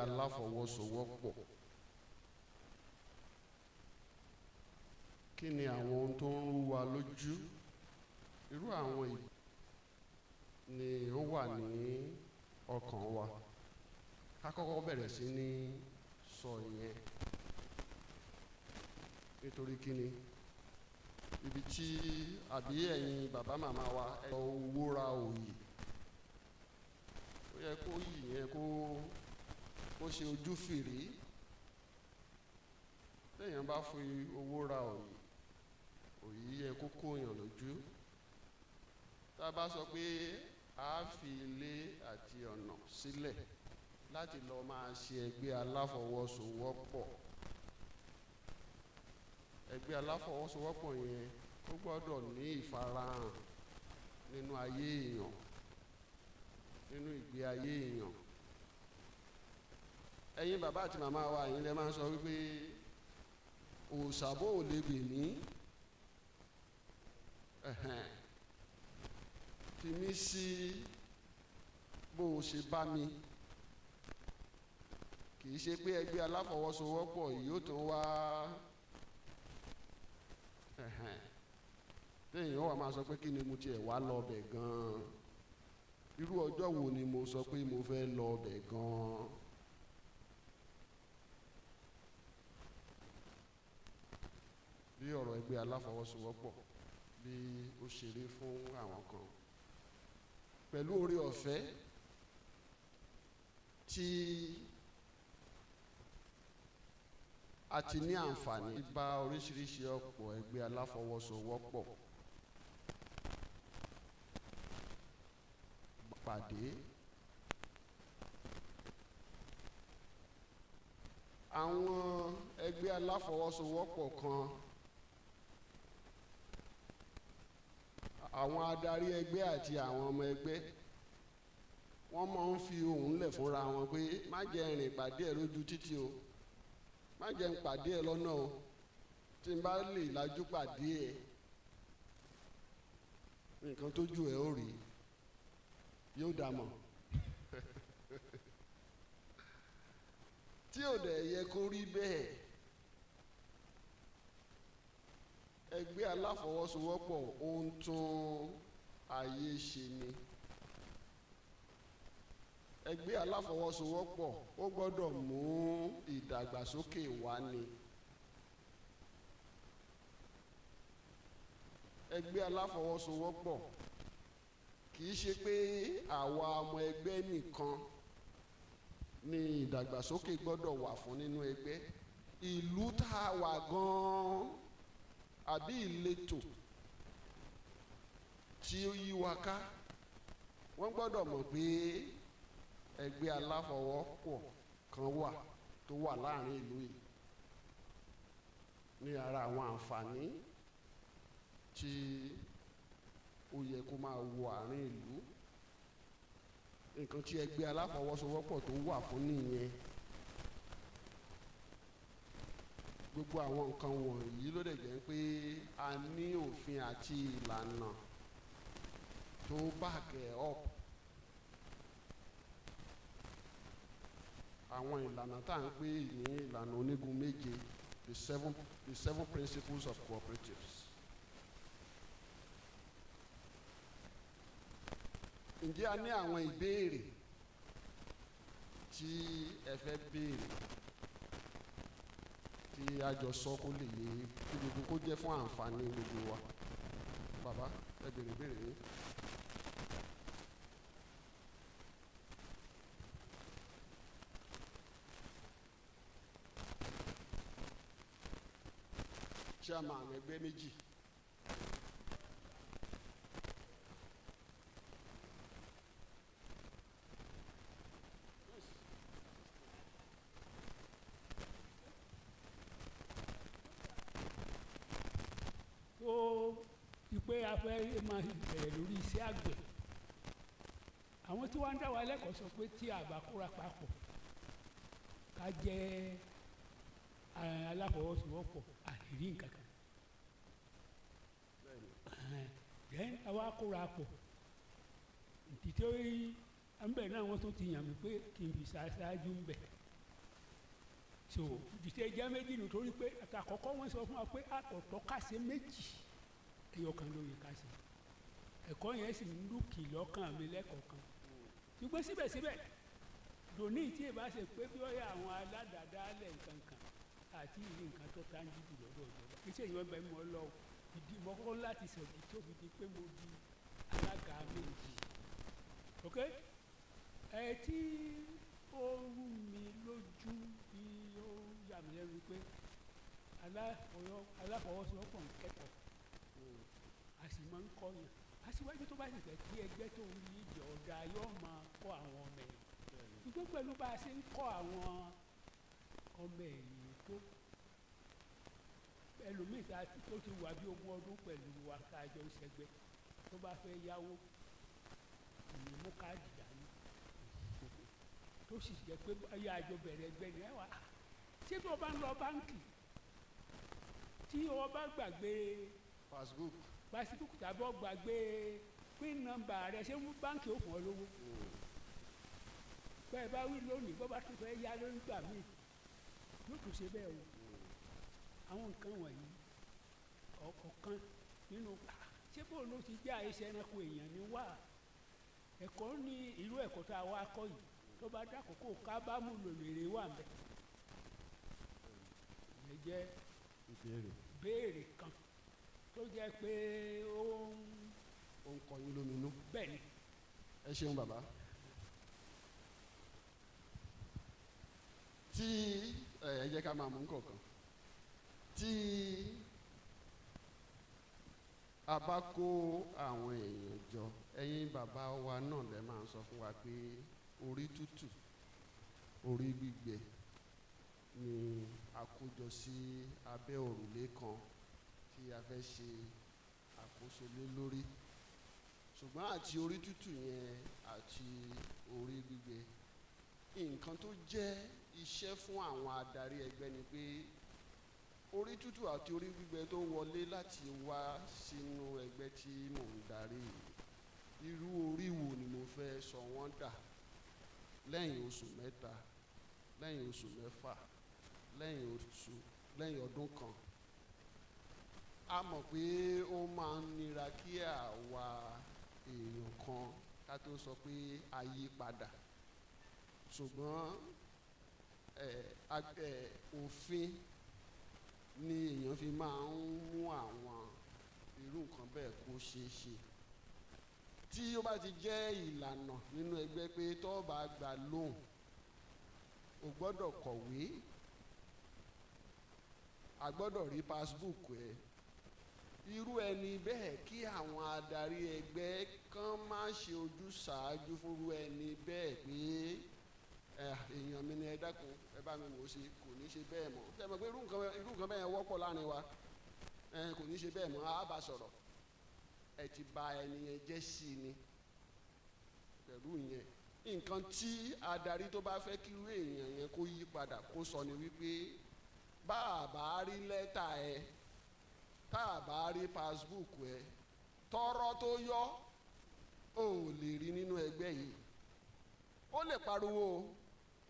aláfọwọ́sowọ́pọ̀. Kí ni àwọn ohun tó ń rú wa lójú? Irú àwọn ni ó wà ní ọkàn wa. Ká kọ́kọ́ bẹ̀rẹ̀ sí ní sọ ìyẹn. Nítorí kí ni? Ibi tí àbí ẹ̀yin bàbá màmá wa ẹ lọ wúra òyì. Ó yẹ kó yì yẹn kó ṣe ojú fìrí. Téèyàn bá fi owó ra òyì yẹ kó kóyàn lójú. Tá a bá sọ pé a fi ilé àti ọ̀nà sílẹ̀ láti lọ máa ṣe ẹgbẹ́ aláfọwọ́sowọ́pọ̀. Ẹgbẹ́ aláfọwọ́sowọ́pọ̀ yẹn ó gbọ́dọ̀ ní ìfarahàn nínú ayé èèyàn, nínú ìgbé ayé èèyàn. Ẹ̀yin bàbá àti màmá wa yín lẹ máa ń sọ wípé òòṣàbò ò lè bè mí. Fi mí sí bó o ṣe bá mi. Kì í ṣe pé ẹgbẹ́ aláfọwọ́sowọ́pọ̀ yìí yóò tún wá téèyàn wà máa sọ pé kí ni mo tiẹ̀ wá lọ bẹ̀ gan-an. Irú ọjọ́ wo ni mo sọ pé mo fẹ́ lọ bẹ̀ gan-an? Bí ọ̀rọ̀ ẹgbẹ́ aláfọwọ́sowọ́pọ̀ bí ó ṣe rí fún àwọn kan. Pẹ̀lú oore ọ̀fẹ́ tí a ti ní àǹfààní bá oríṣiríṣi ọ̀pọ̀ ẹgbẹ́ aláfọwọ́sowọ́pọ̀ pàdé. Àwọn ẹgbẹ́ aláfọwọ́sowọ́pọ̀ kan, àwọn adarí ẹgbẹ́ àti àwọn ọmọ ẹgbẹ́, wọ́n máa ń fi ohùn lẹ̀ fúnra wọn pé má jẹ́ rìn pàdé ẹ̀ lójú títì o, má jẹ́ ń pàdé ẹ̀ lọ́nà o, tí n bá lè lajú pàdé ẹ̀ nǹkan tójú ẹ̀ ó rí yóò dà mọ̀. Tí ò dẹ̀ yẹ kó rí bẹ́ẹ̀. Ẹgbẹ́ aláfọwọ́sowọ́pọ̀ ó ń tún ayé ṣe ni. Ẹgbẹ́ aláfọwọ́sowọ́pọ̀ ó gbọ́dọ̀ mú ìdàgbàsókè wá ni. Ẹgbẹ́ aláfọwọ́sowọ́pọ̀ kì í ṣe pé àwa ọmọ ẹgbẹ́ nìkan ni ìdàgbàsókè gbọ́dọ̀ wà fún nínú ẹgbẹ́. Ìlú tá a wà gan-an àbí ìletò tí ó yí wa ká, wọ́n gbọ́dọ̀ mọ̀ pé ẹgbẹ́ aláfọwọ́pọ̀ kan wà tó wà láàrin ìlú yìí. Ní ara àwọn àǹfààní tí ó yẹ kó máa wọ àárín ìlú, nǹkan tí ẹgbẹ́ aláfọwọ́sowọ́pọ̀ tó wà fún nìyẹn. Gbogbo àwọn nǹkan wọ̀nyí ló dẹ̀ jẹ́ pé a ní òfin àti ìlànà tó back ẹ̀ up. Àwọn ìlànà tá à ń pè ní ìlànà onígun méje, the seven principles of cooperatives. Ǹjẹ́ a ní àwọn ìbéèrè tí ẹ fẹ́ béèrè tí a jọ sọ kó lè yé kí gbogbo kó jẹ́ fún àǹfààní gbogbo wa? Bàbá ẹ béèrè béèrè yín. Chairman ẹgbẹ́ méjì. Tó ìpè afẹ́ máa bẹ̀rẹ̀ lórí iṣẹ́ àgbẹ̀. Àwọn tí wọ́n ń dá wa lẹ́kọ̀ọ́ sọ pé tí a bá kóra papọ̀ ká jẹ́ aláfọwọ́sowọ́pọ̀ àìrí nǹkan kan. Then àwa kóra pọ̀ títí ń bẹ̀ náà wọ́n tún ti yàn mí pé kí n fi ṣáájú ń bẹ̀ so ìdìtẹ̀ jẹ́ méjì nítorí pé àtàkọ́kọ́ wọ́n sọ fún wa pé àtọ̀tọ̀ kàṣe méjì ẹyọkan ló yẹ ká ṣe ẹ̀kọ́ yẹn sì ń lùkì lọ́kàn mi lẹ́kọ̀ọ̀kan ṣùgbọ́n síbẹ̀síbẹ̀ dòní tí ì bá ṣe pé bí ọ̀yà àwọn aládàádáálẹ̀ nǹkan kan àti ìrí nǹkan tó tá ń dìbò lọ́dọ̀ ìjọba kí ṣe ìwọ́n bẹ́ẹ̀ mọ́ lọ ìdí mọ́kọ́ láti sọ̀dí tó fi di pé mo di alága méjì ok ẹ tí ó rú mi lójú bí ó yà mí lẹ́nu pé aláfọwọ́sowọ́pọ̀ ń kẹ́kọ̀ọ́ a sì máa ń kọ́ yàn aṣíwájú tó bá sì fẹ́ kí ẹgbẹ́ tó ń yí ìjọ ọ̀dà yóò máa kọ́ àwọn ọmọ ẹ̀ ṣùgbọ́n pẹ̀lú bá a ṣe ń kọ́ àwọn ọmọ ẹ̀yìn tó ẹlòmíì tó ti wà bí 20 ọdún pẹ̀lú wa káàjọ ìṣẹ́gbẹ́ tó bá fẹ́ yáwó ìlú mú káàdì dání tó sì jẹ́ pé ayé àjọ bẹ̀rẹ̀ ẹgbẹ́ ni ẹ wà ṣé tó bá ń lọ báńkì tí o bá gbàgbé passbook tàbí o gbàgbé pin number rẹ ṣé báńkì ó fún ọ lówó bẹ́ẹ̀ bá wí lónìí bó bá tún fẹ́ yá lórí gbà míì yóò tún ṣe bẹ́ẹ̀ o àwọn nǹkan wọ̀nyí ọ̀kan nínú ṣé bó ló ti jẹ́ àìsàn ẹranko èèyàn ní wá ẹ̀kọ́ ní irú ẹ̀kọ́ tá a wá kọ́ yìí tó bá dákòókò ká bá mú lòlèrè wà ń bẹ̀ ìyẹn jẹ́ ìbéèrè kan tó jẹ́ pé ó ń kọ yín lóminú. bẹ́ẹ̀ ni. ẹ ṣeun bàbá. tí ẹ jẹ́ ká máa mú nǹkan tí a bá kó àwọn èèyàn jọ ẹ̀yin bàbá wa náà lè máa sọ fún wa pé orí tútù orí gbígbẹ ni a kó jọ sí abẹ́ òrùlé kan tí a fẹ́ ṣe àkóso lé lórí ṣùgbọ́n àti orí tútù yẹn àti orí gbígbẹ nǹkan tó jẹ́ iṣẹ́ fún àwọn adarí ẹgbẹ́ ni pé orí tútù àti orí gbígbẹ tó wọlé láti wá sínú ẹgbẹ́ tí mò ń darí irú orí wo ni mo fẹ́ sọ wọ́n dà lẹ́yìn oṣù mẹ́ta lẹ́yìn oṣù mẹ́fà lẹ́yìn ọdún kan a mọ̀ pé ó máa ń nira kí àwa èèyàn kan ká tó sọ pé a yí padà ṣùgbọ́n òfin ni èèyàn fi máa ń mú àwọn irú nǹkan bẹ́ẹ̀ kó ṣeé ṣe tí ó bá ti jẹ́ ìlànà nínú ẹgbẹ́ pé tó bá gbà lóhùn o gbọ́dọ̀ kọ̀wé a gbọ́dọ̀ rí passbook ẹ irú ẹni bẹ́ẹ̀ kí àwọn adarí ẹgbẹ́ kan má ṣe ojúsàájú fúnrú ẹni bẹ́ẹ̀ pé èèyàn mi ni ẹ dákun ẹ bá mi wò ó ṣe kò ní ṣe bẹ́ẹ̀ mọ́ ṣe mọ̀ pé irú nǹkan bẹ́ẹ̀ wọ́pọ̀ láàrin wa kò ní ṣe bẹ́ẹ̀ mọ́ á bá sọ̀rọ̀ ẹ ti bà ẹni yẹn jẹ́ sí i ni pẹ̀lú yẹn nǹkan tí adarí tó bá fẹ́ kí irú èèyàn yẹn kó yí padà kó sọ ni wípé bá a bá rí lẹ́tà ẹ tá a bá rí passbook ẹ tọrọ tó yọ ò lè rí nínú ẹgbẹ́ yìí ó lè pariwo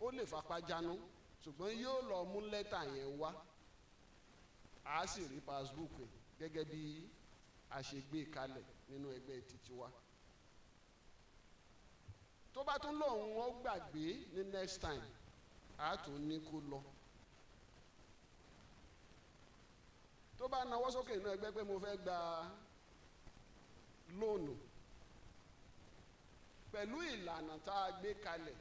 ó lè fapá jánu ṣùgbọ́n yóò lọ mú lẹ́tà yẹn wá a sì rí passbook ẹ gẹ́gẹ́ bí a ṣe gbé kalẹ̀ nínú ẹgbẹ́ títí wa tó bá tún lòun ó gbàgbé ní next time a tún ní kó lọ tó bá nawọ́ sókè nínú ẹgbẹ́ pé mo fẹ́ gba lóònù pẹ̀lú ìlànà tá a gbé kalẹ̀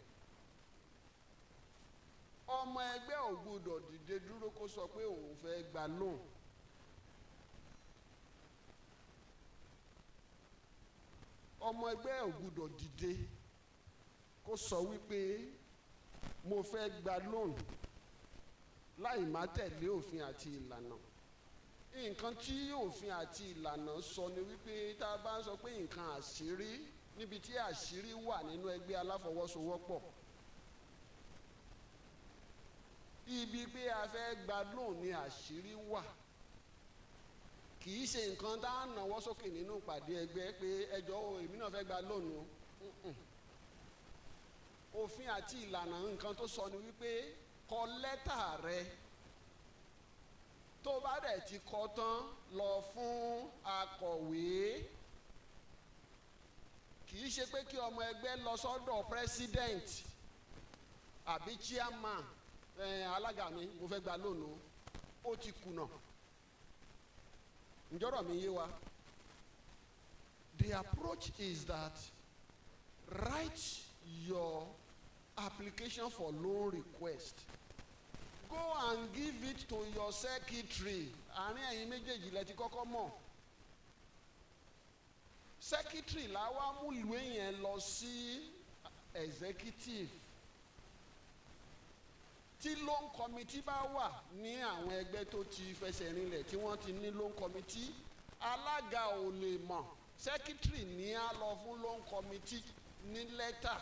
ọmọ ẹgbẹ́ ò gbọ́dọ̀ dìde dúró kó sọ pé òun fẹ́ gba lóònù ọmọ ẹgbẹ́ ò gbọ́dọ̀ dìde kó sọ wípé mo fẹ́ gba lóònù láì má tẹ̀lé òfin àti ìlànà nǹkan tí òfin àti ìlànà sọ ni wípé tá a bá ń sọ pé nǹkan àṣírí níbi tí àṣírí wà nínú ẹgbẹ́ aláfọwọ́sowọ́pọ̀ ibi pé a fẹ́ gba lóònù ni àṣírí wà kì í ṣe nǹkan tá a náwó sókè nínú ìpàdé ẹgbẹ́ pé ẹjọ́ èmi náà fẹ́ gba lóònù òfin àti ìlànà nǹkan tó sọ ni wípé kọ lẹ́tà rẹ tó bá dẹ̀ ti kọ tán lọ fún akọ̀wé. Kì í ṣe pé kí ọmọ ẹgbẹ́ lọ sọ́dọ̀ president àbí chairman alága mi mo fẹ́ gba lónìí ó ti kùnà. Ǹjọ́rọ̀ mi yé wa? The approach is that write your application for loan request. Go and give it to your secretary. Àárín ẹ̀yin méjèèjì lẹ ti kọ́kọ́ mọ̀. Secretary la wá mú ìwé yẹn lọ sí executive. Tí loan committee bá wà ní àwọn ẹgbẹ́ tó ti fẹsẹ̀ rinlẹ̀ tí wọ́n ti ní loan committee, alága ò lè mọ̀. Secretary ní á lọ fún loan committee ní lẹ́tà.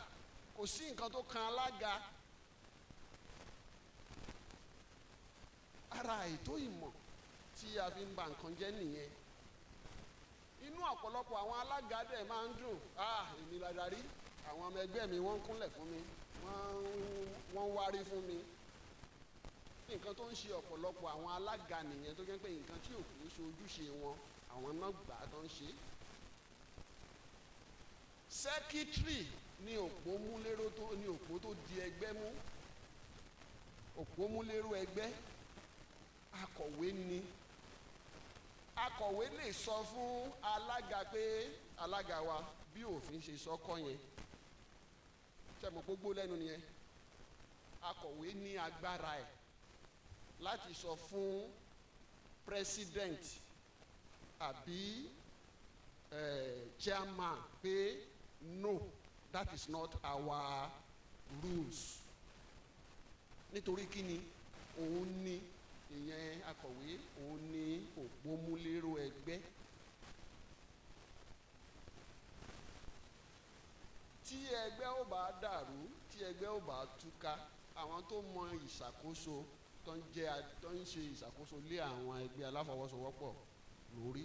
Kò sí nǹkan tó kan alága. Ara ètò ìmọ̀ tí a fi ń ba nǹkan jẹ́ nìyẹn. Inú ọ̀pọ̀lọpọ̀ àwọn alága dẹ̀ máa ń dùn. Èmi la darí, àwọn ọmọ ẹgbẹ́ mi wọ́n ń kúnlẹ̀ fún mi, wọ́n ń wárí fún mi. Nǹkan tó ń ṣe ọ̀pọ̀lọpọ̀ àwọn alága nìyẹn tó jẹ́ pé nǹkan tí ò kì í ṣe ojúṣe wọn àwọn náà gbà á tó ń ṣe. Secretary ní òpó múléró tó ní òpó tó di ẹgbẹ́ mú, òpó múléró ẹgbẹ́. Akọ̀wé ni. Akọ̀wé lè sọ fún alága pé alága wa bí òfin ṣe sọ́kọ́ yẹn. Ṣé mo gbogbo lẹ́nu nìyẹn? Akọ̀wé ní agbára ẹ̀ láti sọ fún president àbí chairman pé no, that is not our rules. Nítorí kí ni? Òun ni ìyẹn akọ̀wé, òun ni òpómúléró ẹgbẹ́. Tí ẹgbẹ́ ò bá dàrú, tí ẹgbẹ́ ò bá túká, àwọn tó mọ ìṣàkóso tó ń ṣe ìṣàkóso lé àwọn ẹgbẹ́ aláfọwọ́sowọ́pọ̀ lórí,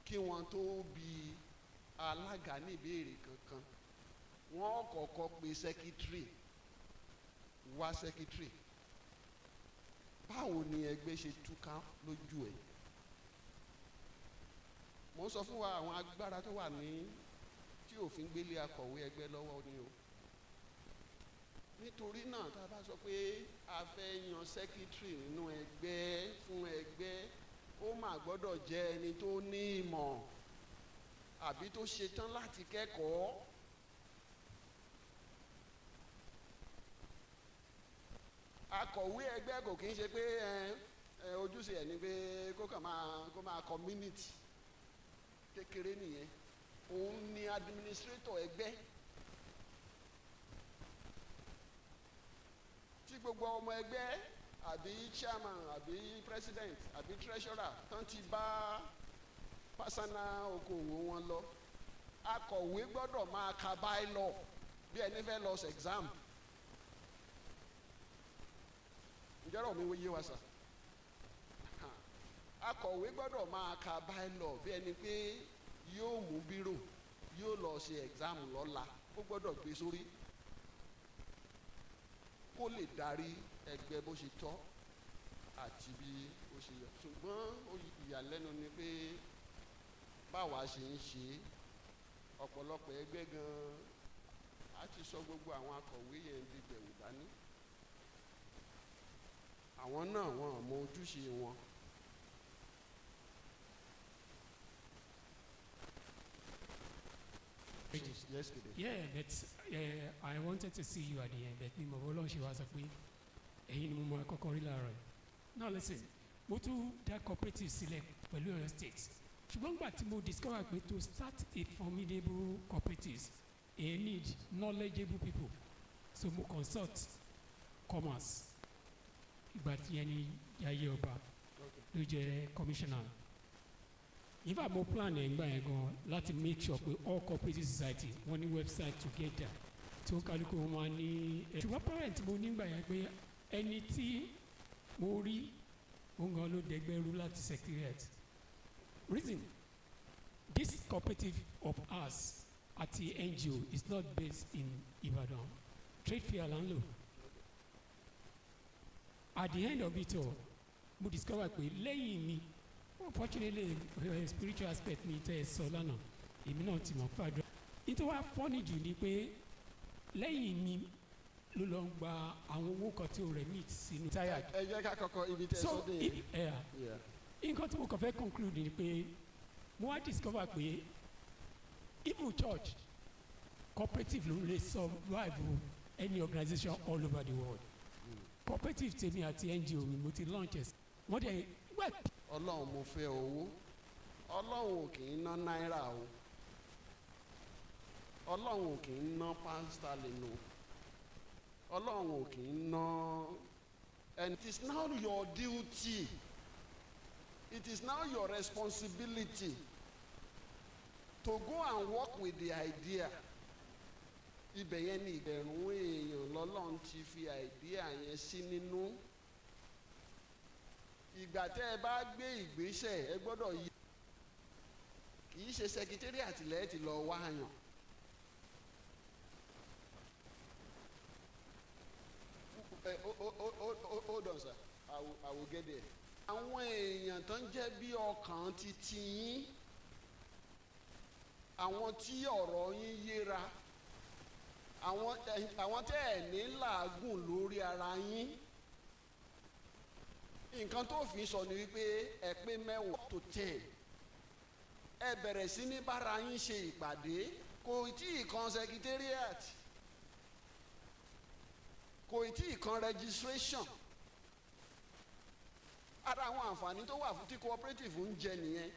kí wọ́n tó bi alága ní ìbéèrè kankan, wọ́n kọ́kọ́ pe secretary wá secretary. Báwo ni ẹgbẹ́ ṣe túká lójú ẹ̀? Mo ń sọ fún wa àwọn agbára tó wà ní tí òfin gbélé akọ̀wé ẹgbẹ́ lọ́wọ́ ni o. Nítorí náà tá a bá sọ pé a fẹ́ yan secretary nínú ẹgbẹ́ fún ẹgbẹ́, ó mà gbọ́dọ̀ jẹ́ ẹni tó ní ìmọ̀ àbí tó ṣetán láti kẹ́kọ̀ọ́. Akọ̀wé ẹgbẹ́ kò kí ń ṣe pé ojúṣe ẹ̀ ni pé kó máa community kékeré nìyẹn. Òun ni administrator ẹgbẹ́. Tí gbogbo ọmọ ẹgbẹ́ àbí chairman àbí president àbí treasurer tán ti bá personal okòwò wọn lọ, akọ̀wé gbọ́dọ̀ máa ka bylaw bí ẹni fẹ́ lọ sí exam. Ǹjẹ́ ọ̀rọ̀ mi yé wa sà? Akọ̀wé gbọ́dọ̀ máa ka bylaw bí ẹni pé yóò mú bírò yóò lọ ṣe exam lọ́la. Ó gbọ́dọ̀ gbé sórí kó lè darí ẹgbẹ́ bó ṣe tọ́ àti bí ó ṣe yẹ. Ṣùgbọ́n ìyàlẹ́nu ni pé báwa ṣe ń ṣe ọ̀pọ̀lọpọ̀ ẹgbẹ́ gan-an á ti sọ gbogbo àwọn akọ̀wé yẹn di gbẹ̀wò dání. Àwọn náà wọn ò mọ ojúṣe wọn. Yesterday. Yeah, but I wanted to see you at the end, but mi mọ̀ bọ́lá ṣe wá sọ pé ẹ̀yin ni mo mọ kọ́kọ́ rí láàárọ̀ yìí. Now listen, mo tún dá cooperative sílẹ̀ pẹ̀lú Ọ̀yọ́ state. Ṣùgbọ́n nígbà tí mo discover pé to start a formidable cooperative, you need knowledgeable people. So mo consult commerce. Ìgbà tí yẹn ni Yayé Ọba ló jẹ́ commissioner. In fact, mo plan ẹ̀ ń gbà yẹn gan láti make sure pé all cooperative society wọ́n ní website together tí ó kálukú wọn máa ní. Ṣùgbọ́n parent mo nígbà yẹn pé ẹni tí mo rí òun gan ló dẹgbẹ́rú láti secretariat. Reason, this cooperative of ours at the NGO is not based in Ibadan. Trade fair là ń lò. at the end of it all mo discover pé lẹ́yìn mi unfortunately spiritual aspect mi tẹ́ ẹ sọ lánàá èmi náà ti mọ̀ fàdúrà nítorí wàá fọ́nì jù ni pé lẹ́yìn mi ló lọ ń gba àwọn owó kan tí o remit sínú táyà. ẹ jẹ́ ká kọ́kọ́ ibi tẹ́ sọ́dọ̀ yẹn. nǹkan tí mo kàn fẹ́ conclude ni pé mo wá discover pé even church cooperative ló lè survive any organization all over the world. Cooperative tèmi àti NGO mi mo ti launch ẹ̀ wọ́n dẹ̀ wẹ̀. Ọlọ́run mo fẹ́ owó Ọlọ́run ò kì í ná náírà o Ọlọ́run ò kì í ná pound sterling o Ọlọ́run ò kì í ná, and it is now your duty, it is now your responsibility to go and work with the idea. Ibẹ̀ yẹn ni ìbẹ̀rùn èèyàn lọ́lọ́run ti fi idea yẹn sí nínú. Ìgbà tẹ́ ẹ bá gbé ìgbésẹ̀ ẹ gbọ́dọ̀ yí. Kì í ṣe secretariat lẹ́ẹ̀ ti lọ wá yàn. Hold on, sir. I will get there. Àwọn èèyàn tó ń jẹ́ bí ọkàn ti ti yín, àwọn tí ọ̀rọ̀ yín yéra, àwọn tẹ́ ẹ̀ ní làágùn lórí ara yín. Nǹkan tó fi sọ ni wípé ẹ pé 10 to 10. Ẹ bẹ̀rẹ̀ sí ní bára yín ṣe ìpàdé, kò tí ì kan secretariat, kò tí ì kan registration. Ara àwọn àǹfààní tó wà fún tí cooperative ń jẹ nìyẹn.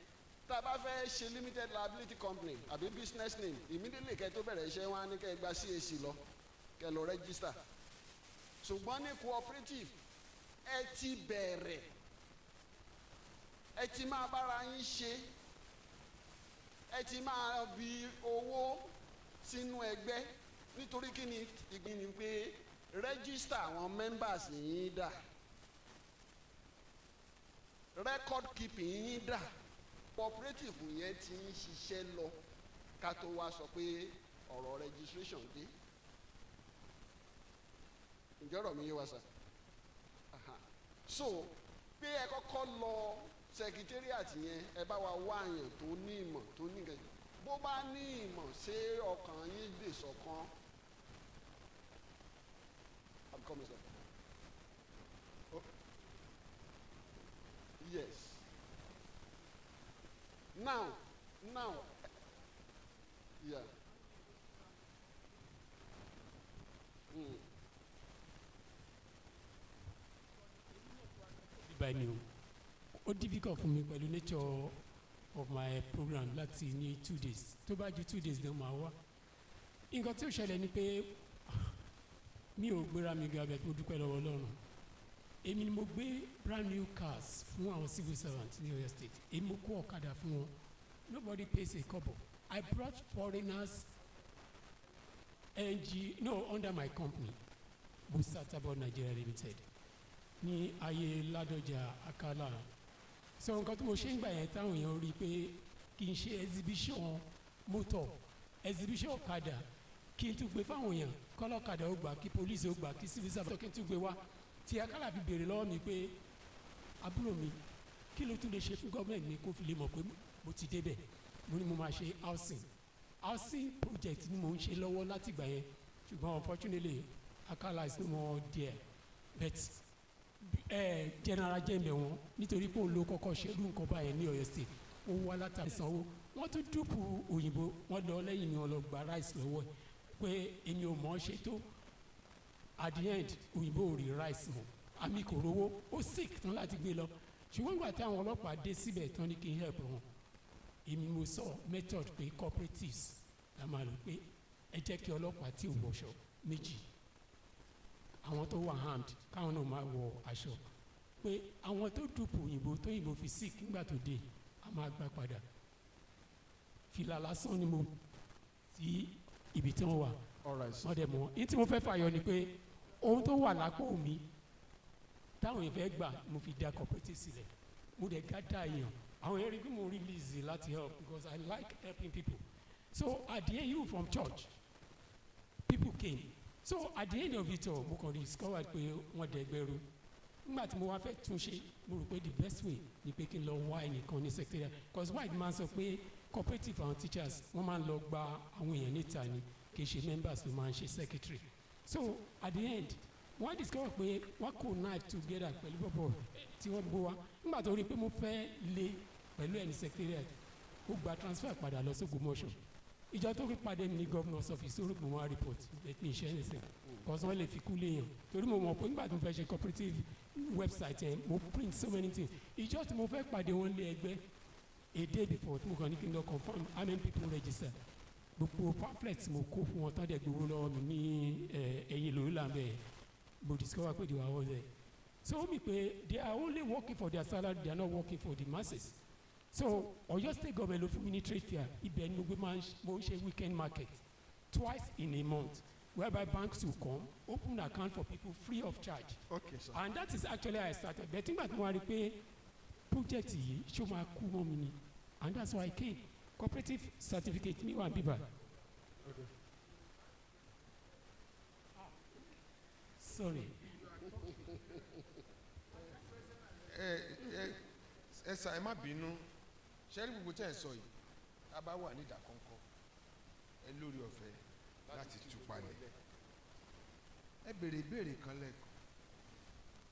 Tá a bá fẹ́ ṣe limited liability company àbí business name, immediately kẹ́ tó bẹ̀rẹ̀ iṣẹ́ wọn á ní kẹ́ gba CAC lọ kẹ́ lọ register. Ṣùgbọ́n ní cooperative ẹ ti bẹ̀rẹ̀, ẹ ti máa bára yín ṣe, ẹ ti máa bi owó sínú ẹgbẹ́ nítorí kí ni ìgbín ni pé register àwọn members yín dà, record keeping yín dà. Cooperative yẹn ti ń ṣiṣẹ́ lọ ká tó wá sọ pé ọ̀rọ̀ registration dé. Ǹjẹ́ ọ̀rọ̀ mi yé wa sà? So pé ẹ kọ́kọ́ lọ secretariat yẹn ẹ bá wa wá àyàn tó ní ìmọ̀ tó ní nǹkan. Bó bá ní ìmọ̀ ṣé ọkàn yín lè ṣọ̀kan. I'm coming, sir. Oh. Yes. Now, yeah. By new, ó difficult fún mi pẹ̀lú nature of my program láti ní 2 days. Tó bá ju 2 days ló máa wá. Nǹkan tí ó ṣẹlẹ̀ ni pé mi ò gbéra mi ga bẹ́ẹ̀ mo dúpẹ́ lọ́wọ́ Ọlọ́run. Èmi ni mo gbé brand new cars fún àwọn civil servants ní Oyo State. Èmi mo kó ọ̀kadà fún wọn. Nobody pays a kobo. I brought foreigners under my company, Busatabo Nigeria Limited, ní ayé Ládọjà Akala. So nǹkan tí mo ṣe ń gbà yẹn táwọn èèyàn rí i pé kì í ṣe exhibition motor, exhibition ọ̀kadà, kí n tún gbé fáwọn èèyàn kọ́lọ́kadà ó gbà, kí police ó gbà, kí civil servant kí n tún gbé wá. Tí Akala fi béèrè lọ́wọ́ mi pé àbúrò mi kí ló tún lè ṣe fún gọ́ọ̀mẹ̀ntì mi kó fi lè mọ̀ pé mo ti débẹ̀. Mo ní mo máa ṣe housing project ni mo ń ṣe lọ́wọ́ láti ìgbà yẹn, ṣùgbọ́n unfortunately Akala is no more there. But general jẹ́mbẹ̀ wọn nítorí pé òun ló kọ́kọ́ ṣerú nǹkan báyẹn ní Ọ̀yọ́ State, ó wá látàrí sanwó. Wọ́n tún dúpù òyìnbó, wọ́n lọ lẹ́yìn mi, wọ́n lọ gba rice lọ́wọ́ ẹ̀ pé èmi ò mọ̀ ọ́ ṣe tó. At the end òyìnbó ò rí rice mọ́, àmì kò rówó, ó sick tán láti gbé lọ. Ṣùgbọ́n nígbà tí àwọn ọlọ́pàá dé síbẹ̀ tán ní kí n help wọn, èmi mo sọ method pé cooperatives la máa lò pé ẹ jẹ́ kí ọlọ́pàá tí ò wọṣọ méjì, àwọn tó wà armed káwọn náà máa wọ aṣọ, pé àwọn tó dùpù òyìnbó tó yìnbó fi sick nígbà tó dé a máa gbà padà. Fìlà lásán ni mo sí ibi tí wọ́n wà. Wọ́n dẹ̀ mọ́ ní tí mo fẹ́ fàyọ ni pé ohun tó wà lápò mi táwọn èèyàn fẹ́ gbà mo fi dá cooperative sílẹ̀, mo dẹ̀ gádà èèyàn. Àwọn èèyàn rí pé mo really easy láti help because I like helping people. So at the end, you from church, people came. So at the end of it all, mo kàn discover pé wọ́n dẹ̀gbẹ́rú nígbà tí mo wá fẹ́ tún ṣe mo rò pé the best way ni pé kí n lọ wá ẹnìkan ní secretariat because white man sọ pé cooperative and teachers wọ́n máa ń lọ gba àwọn èèyàn níta ni kì í ṣe members ló máa ń ṣe secretary so at the end wọ́n discover pé wọ́n kò knife together pẹ̀lú bọ́bọ̀ tí wọ́n gbó wa nígbà tó rí i pé mo fẹ́ lé pẹ̀lú ẹni secretariat ó gba transfer padà lọ sí Ògbómọ̀ṣọ́ ìjọ tó fi pàdé mi ní governor's office orúkọ wọn report ẹ̀pin iṣẹ́ ẹ̀sìn because wọ́n lè fi kú léèyàn torí mo mọ̀ pé nígbà tó fẹ́ ṣe cooperative website yẹn mo print so many things ìjọ tí mo fẹ́ pàdé wọn lé ẹgbẹ́ a day before tí mo kàn ní kí n lọ confirm how many people register gbogbo pamphlets mo kó fún wọn tán dẹ̀ gbowó lọ́wọ́ mi ní ẹ̀yìn lórí làǹbẹ̀ mo discover pé they were all there so mi pé they are only working for their salary they are not working for the masses so Ọ̀yọ́ state government ló fún mi ní trade fair ibẹ̀ ni mo gbé mo ń ṣe weekend market twice in a month whereby banks will come open account for people free of charge Okay, sir. and that is actually how I started but nígbà tí mo wá rí i pé project yìí ṣó máa kú mọ́ mi ni and that's why I came cooperative certificate mi wà bíbá. Sorry. ẹ ṣá ẹ má bínú ṣẹ́rí gbogbo tẹ́ ẹ sọ yìí a bá wà ní ìdákọ́ńkọ́ ẹ lórí ọ̀fẹ́ láti tú palẹ̀ ẹ béèrè ìbéèrè kan lẹ́ẹ̀kan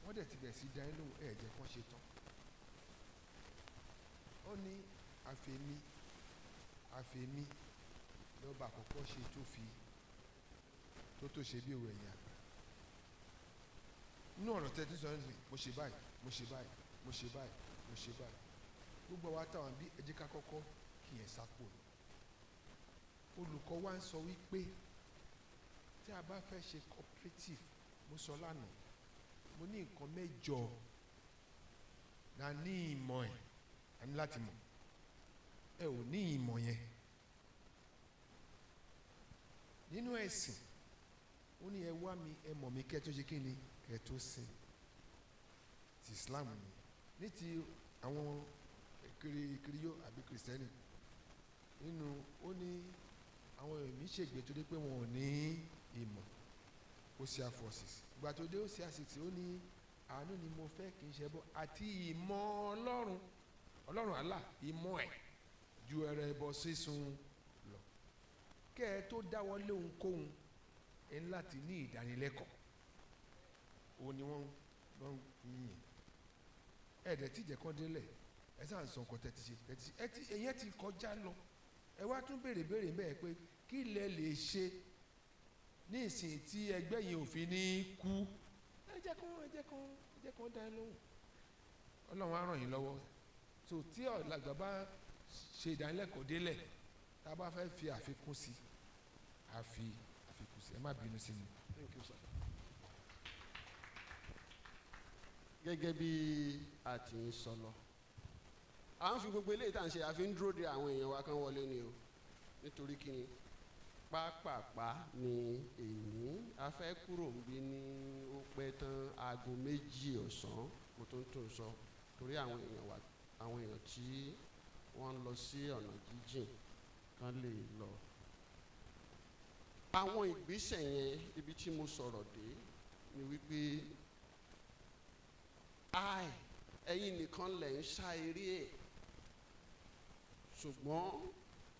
wọ́n dẹ̀ ti bẹ̀ sí dání lóhùn ẹ̀ jẹ́ kán ṣe tán ó ní àfẹ́mí lọ́ba àkọ́kọ́ ṣe tó ṣe bí òwe ẹ̀yìn àgbà inú ọ̀rọ̀ tẹ́tí sọ ní mo ṣe báyìí mo ṣe báyìí mo ṣe báyìí mo ṣe báyìí gbogbo wa táwọn bí ẹ jẹ́ ká kọ́kọ́ kí yẹn sápò lọ olùkọ́ wa ń sọ wípé tí a bá fẹ́ ṣe cooperative mo sọ lánàá mo ní nǹkan mẹ́jọ la ní ìmọ̀ ẹ̀ a ní láti mọ̀ ẹ ò ní ìmọ̀ yẹn nínú ẹ̀sìn ó ní ẹ wá mi ẹ mọ̀ mi kẹ́ tó ṣe kí ni kẹ́ tó sìn ti Islam ni ní ti àwọn kiriyó àbí kìrìsìtẹ́nì nínú ó ní àwọn èmi ṣègbè tó dé pé wọn ò ní ìmọ̀ Osia forces ìgbà tó dé Osia 6 ó ní àánú ni mo fẹ́ kì í ṣe bọ́ àti ìmọ̀ ọlọ́run Allah ìmọ̀ ẹ̀ ju ẹrẹ ẹbọ sísun lọ kẹ́ ẹ tó dáwọ́ lé ohunkóhun ẹ ní láti ní ìdánilẹ́kọ̀ọ́ òun ni wọ́n yìn ẹ̀ẹ́dẹ̀ tíjẹ́ kan délẹ̀ ẹ sáà ń sọ nǹkan tẹ́tí ṣe ẹ̀yẹ́ ti kọjá lọ ẹ wá tún béèrè bẹ́ẹ̀ pé kí lẹ lè ṣe ní ìsìn tí ẹgbẹ́ yìí ò fi ní kú ẹ jẹ́ kán dá ẹ lóhùn Ọlọ́run á ràn yín lọ́wọ́ tó tí ọ̀làgbà bá ṣe ìdánilẹ́kọ̀ọ́ délẹ̀ tá a bá fẹ́ fi àfikún sí àfikún sí ẹ má bínú sí mi. Thank you, sir. Gẹ́gẹ́ bí a ti ń sọ lọ à ń fi gbogbo eléyìí tá à ń ṣe àfi ń dúró de àwọn èèyàn wa kan wọlé ni o nítorí kí ni pápápá ni èyí a fẹ́ kúrò níbi ní ó pẹ́ tán aago 2 ọ̀sán mo tó ń sọ torí àwọn èèyàn tí wọ́n ń lọ sí ọ̀nà jíjìn kan lè lọ. àwọn ìgbésẹ̀ yẹn ibi tí mo sọ̀rọ̀ dé ni wípé ẹ̀yin nìkan lẹ̀ ń ṣá eré ẹ̀ ṣùgbọ́n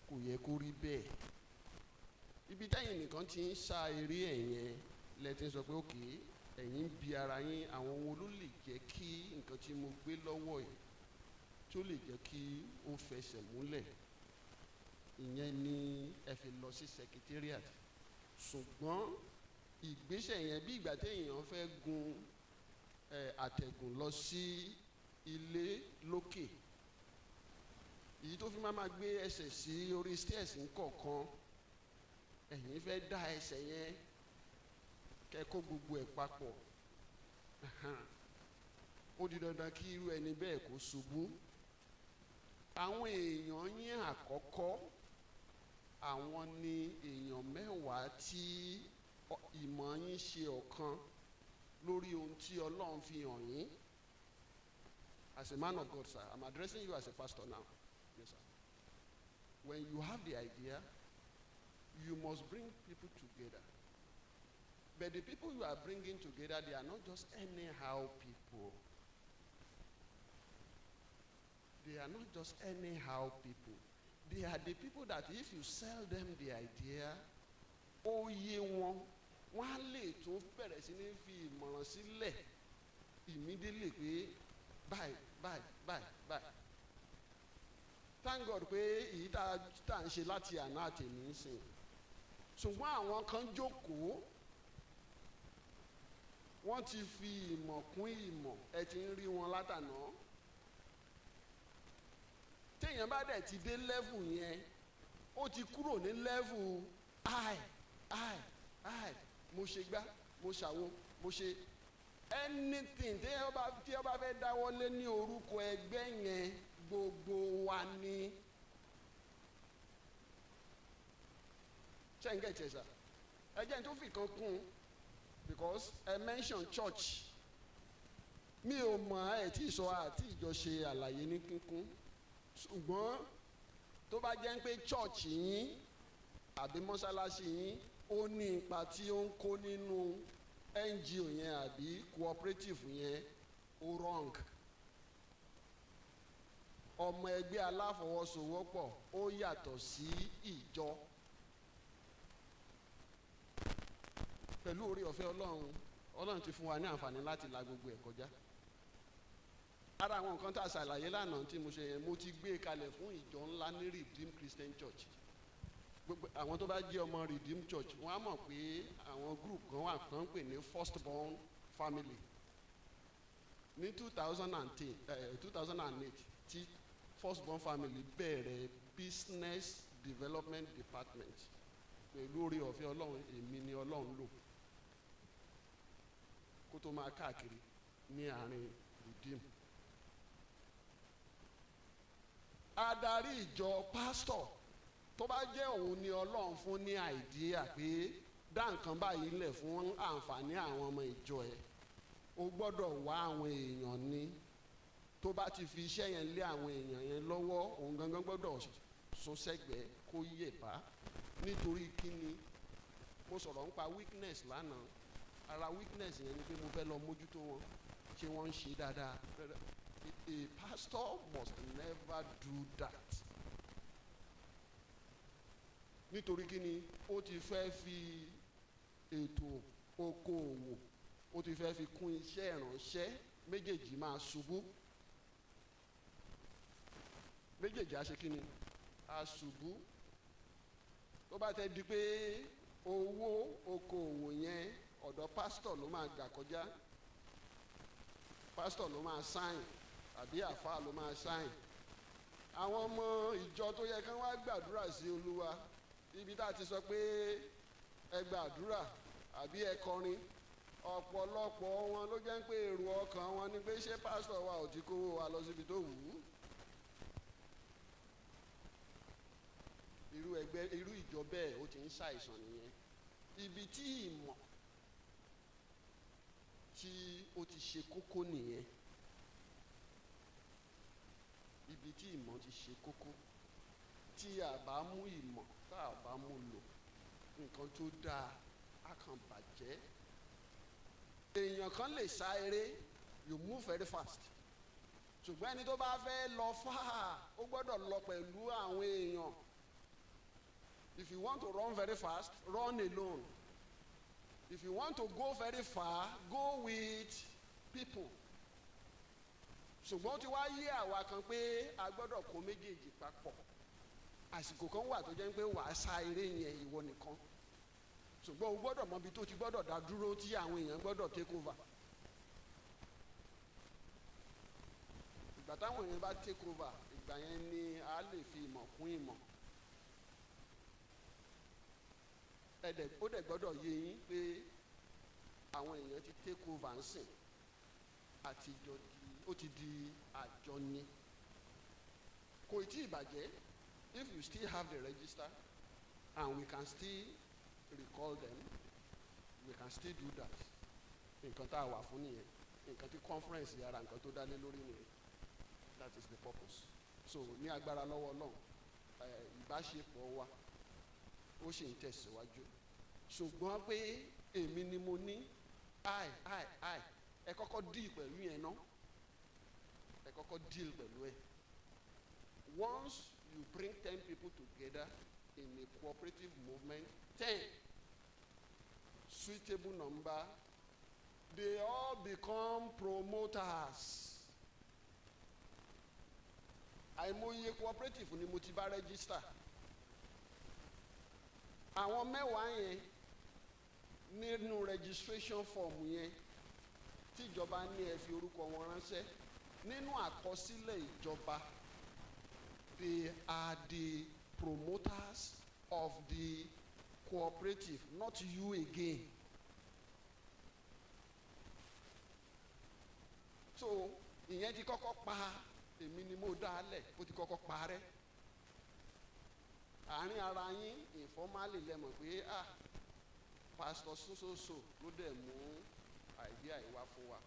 kò yẹ kó rí bẹ́ẹ̀ ibi táyìn nìkan ti ń ṣá eré ẹ̀ yẹn lẹ ti ń sọ pé òkè ẹ̀yin ń bi ara yín àwọn wo ló lè jẹ́ kí nǹkan tí mo gbé lọ́wọ́ yìí tó lè jẹ́ kí ó fẹsẹ̀ múlẹ̀ ìyẹn ni ẹ fi lọ sí secretariat ṣùgbọ́n ìgbésẹ̀ yẹn bí ìgbà téèyàn fẹ́ gun àtẹ̀gùn lọ sí ilé lókè èyí tó fi máa gbé ẹsẹ̀ sí orí stairs ńkọ̀ọ̀kan ẹ̀yin fẹ́ dá ẹsẹ̀ yẹn kẹ́kọ̀ọ́ gbogbo ẹ̀ papọ̀ ó di dandan kí irú ẹni bẹ́ẹ̀ kó ṣubú àwọn èèyàn yín àkọ́kọ́ àwọn ni èèyàn 10 tí ìmọ̀ yín ṣe ọ̀kan lórí ohun tí Ọlọ́run fi hàn yín. As a man of God, sir, I'm addressing you as a pastor now. Yes, sir. When you have the idea, you must bring people together. But the people you are bringing together, they are not just anyhow people. They are not just anyhow people. They are the people that if you sell them the idea, oyè wọn, wọ́n á lè tún bẹ̀rẹ̀ sí ní fi ìmọ̀ràn sílẹ̀ immediately pé bye. Thank God pé èyí tá à ń ṣe láti àná àtẹ̀mí ń sìn. Ṣùgbọ́n àwọn kan jókòó, wọ́n ti fi ìmọ̀ kún ìmọ̀, ẹ ti ń rí wọn látàná. Téèyàn bá dẹ̀ ti dé level yẹn, ó ti kúrò ní level I, mo ṣe gbá, mo ṣàwo, mo ṣe anything tí ó bá fẹ́ dáwọ́lé ní orúkọ ẹgbẹ́ yẹn, gbogbo wa ni. Ṣé ń gẹ̀tẹ̀ sá? Ẹ jẹ́ n tó fi kan kún because ẹ mention church. Mi ò mọ̀ ẹ̀ tí ì sọ àti ìjọ ṣe àlàyé ní kíkún. Ṣùgbọ́n tó bá jẹ́ pé church yín àbí mọ́ṣáláṣí yín ó ní ipa tí ó ń kó nínú NGO yẹn àbí cooperative yẹn, ó wrong. Ọmọ ẹgbẹ́ aláfọwọ́sowọ́pọ̀ ó yàtọ̀ sí ìjọ. Pẹ̀lú oore ọ̀fẹ́ Ọlọ́run ti fún wa ní àǹfààní láti la gbogbo ẹ̀ kọjá. Ara àwọn nǹkan tá a ṣàlàyé lánàá tí mo ṣe yẹn, mo ti gbé kalẹ̀ fún ìjọ ńlá ní Redeemed Christian Church. Gbogbo àwọn tó bá jẹ́ ọmọ Redeemed Church, wọ́n á mọ̀ pé àwọn group kan wà kan pè ní First Born Family. Ní 2008 tí First Born Family bẹ̀rẹ̀ Business Development Department. Pẹ̀lú oore ọ̀fẹ́ Ọlọ́run, èmi ni Ọlọ́run lò kó tó máa káàkiri ní àárín Redeemed. Adarí ìjọ pásítọ̀ tó bá jẹ́ òun ni Ọlọ́run fún ní àìdíyà pé dá nǹkan báyìí lẹ̀ fún àǹfààní àwọn ọmọ ìjọ ẹ̀, ó gbọ́dọ̀ wá àwọn èèyàn ní. Tó bá ti fi iṣẹ́ yẹn lé àwọn èèyàn yẹn lọ́wọ́, òun gangan gbọ́dọ̀ sún sẹ́gbẹ̀ẹ́ kó yè bá. Nítorí kíni mo sọ̀rọ̀ nípa weakness lánàá. Ara weakness yẹn ni pé mo fẹ́ lọ mójútó wọn, ṣé wọ́n ń ṣe dáadáa. A pastor must never do that. Nítorí kíni ó ti fẹ́ fi ètò okòòwò, ó ti fẹ́ fi kún iṣẹ́ ìránṣẹ́, méjèèjì máa ṣubú. Méjèèjì á ṣe kíni? Á ṣubú. Tó bá tẹ́ di pé owó okòòwò yẹn ọ̀dọ̀ pásítọ̀ ló máa gbà kọjá, pásítọ̀ ló máa sáìn àbí àfáà ló máa sáìn. Àwọn ọmọ ìjọ tó yẹ kán wá gbàdúrà sí Olúwa, ibi tá a ti sọ pé ẹ gbàdúrà àbí ẹ kọrin, ọ̀pọ̀lọpọ̀ wọn ló jẹ́ pé èrò ọkàn wọn ni pé ṣé pásítọ̀ wa ò ti kówó wa lọ síbi tó wù ú. Irú ìjọ bẹ́ẹ̀ ó ti ń ṣàìsàn nìyẹn. Ibi tí ìmọ̀ tí ó ti ṣe kókó nìyẹn. Ibi tí ìmọ̀ ti ṣe kókó, tí a bá mú ìmọ̀ tá a bá mú lò, nǹkan tó dáa á kàn bàjẹ́. Èèyàn kan lè sá eré, you move very fast. Ṣùgbọ́n ẹni tó bá fẹ́ lọ fáà, ó gbọ́dọ̀ lọ pẹ̀lú àwọn èèyàn. If you want to run very fast, run alone. If you want to go very far, go with people. Ṣùgbọ́n tí wàá yé àwa kan pé a gbọ́dọ̀ kó méjèèjì papọ̀. Àsìkò kan wà tó jẹ́ pé wàá sá eré yẹn ìwọ nìkan. Ṣùgbọ́n o gbọ́dọ̀ mọ ibi tó ti gbọ́dọ̀ dá dúró tí àwọn èèyàn gbọ́dọ̀ take over. Ìgbà táwọn èèyàn bá take over, ìgbà yẹn ni a lè fi ìmọ̀ kún ìmọ̀. Ó dẹ̀ gbọ́dọ̀ yé yín pé àwọn èèyàn ti take over ń sìn, àtijọ́ ó ti di àjọni. Kò tí ì bàjẹ́. If you still have the register and we can still recall them, we can still do that. Nǹkan tá a wà fún nìyẹn. Nǹkan tí conference yàrá nǹkan tó dálé lórí nìyẹn. That is the purpose. So ní agbára lọ́wọ́ Ọlọ́run, ìbáṣepọ̀ wa ó sì ń tẹ̀síwájú. Ṣùgbọ́n pé èmi ni mo ní I ẹ kọ́kọ́ deal pẹ̀lú yẹn náà, ẹ kọ́kọ́ deal pẹ̀lú ẹ. Once you bring 10 people together in a cooperative movement, 10 suitable number, they all become promoters. Àìmọye cooperative ni mo ti bá register. Àwọn mẹ́wàá yẹn nínú registration form yẹn tí ìjọba ní ẹ fi orúkọ wọn ránṣẹ́, nínú àkọsílẹ̀ ìjọba, they are the promoters of the cooperative, not you again. So ìyẹn ti kọ́kọ́ pa èmi ni mo dá lẹ̀, ó ti kọ́kọ́ parẹ́. Àárín ara yín informally lẹ́mọ̀ pé pastor sososo ló dẹ̀ mú idea ìwá fún wa,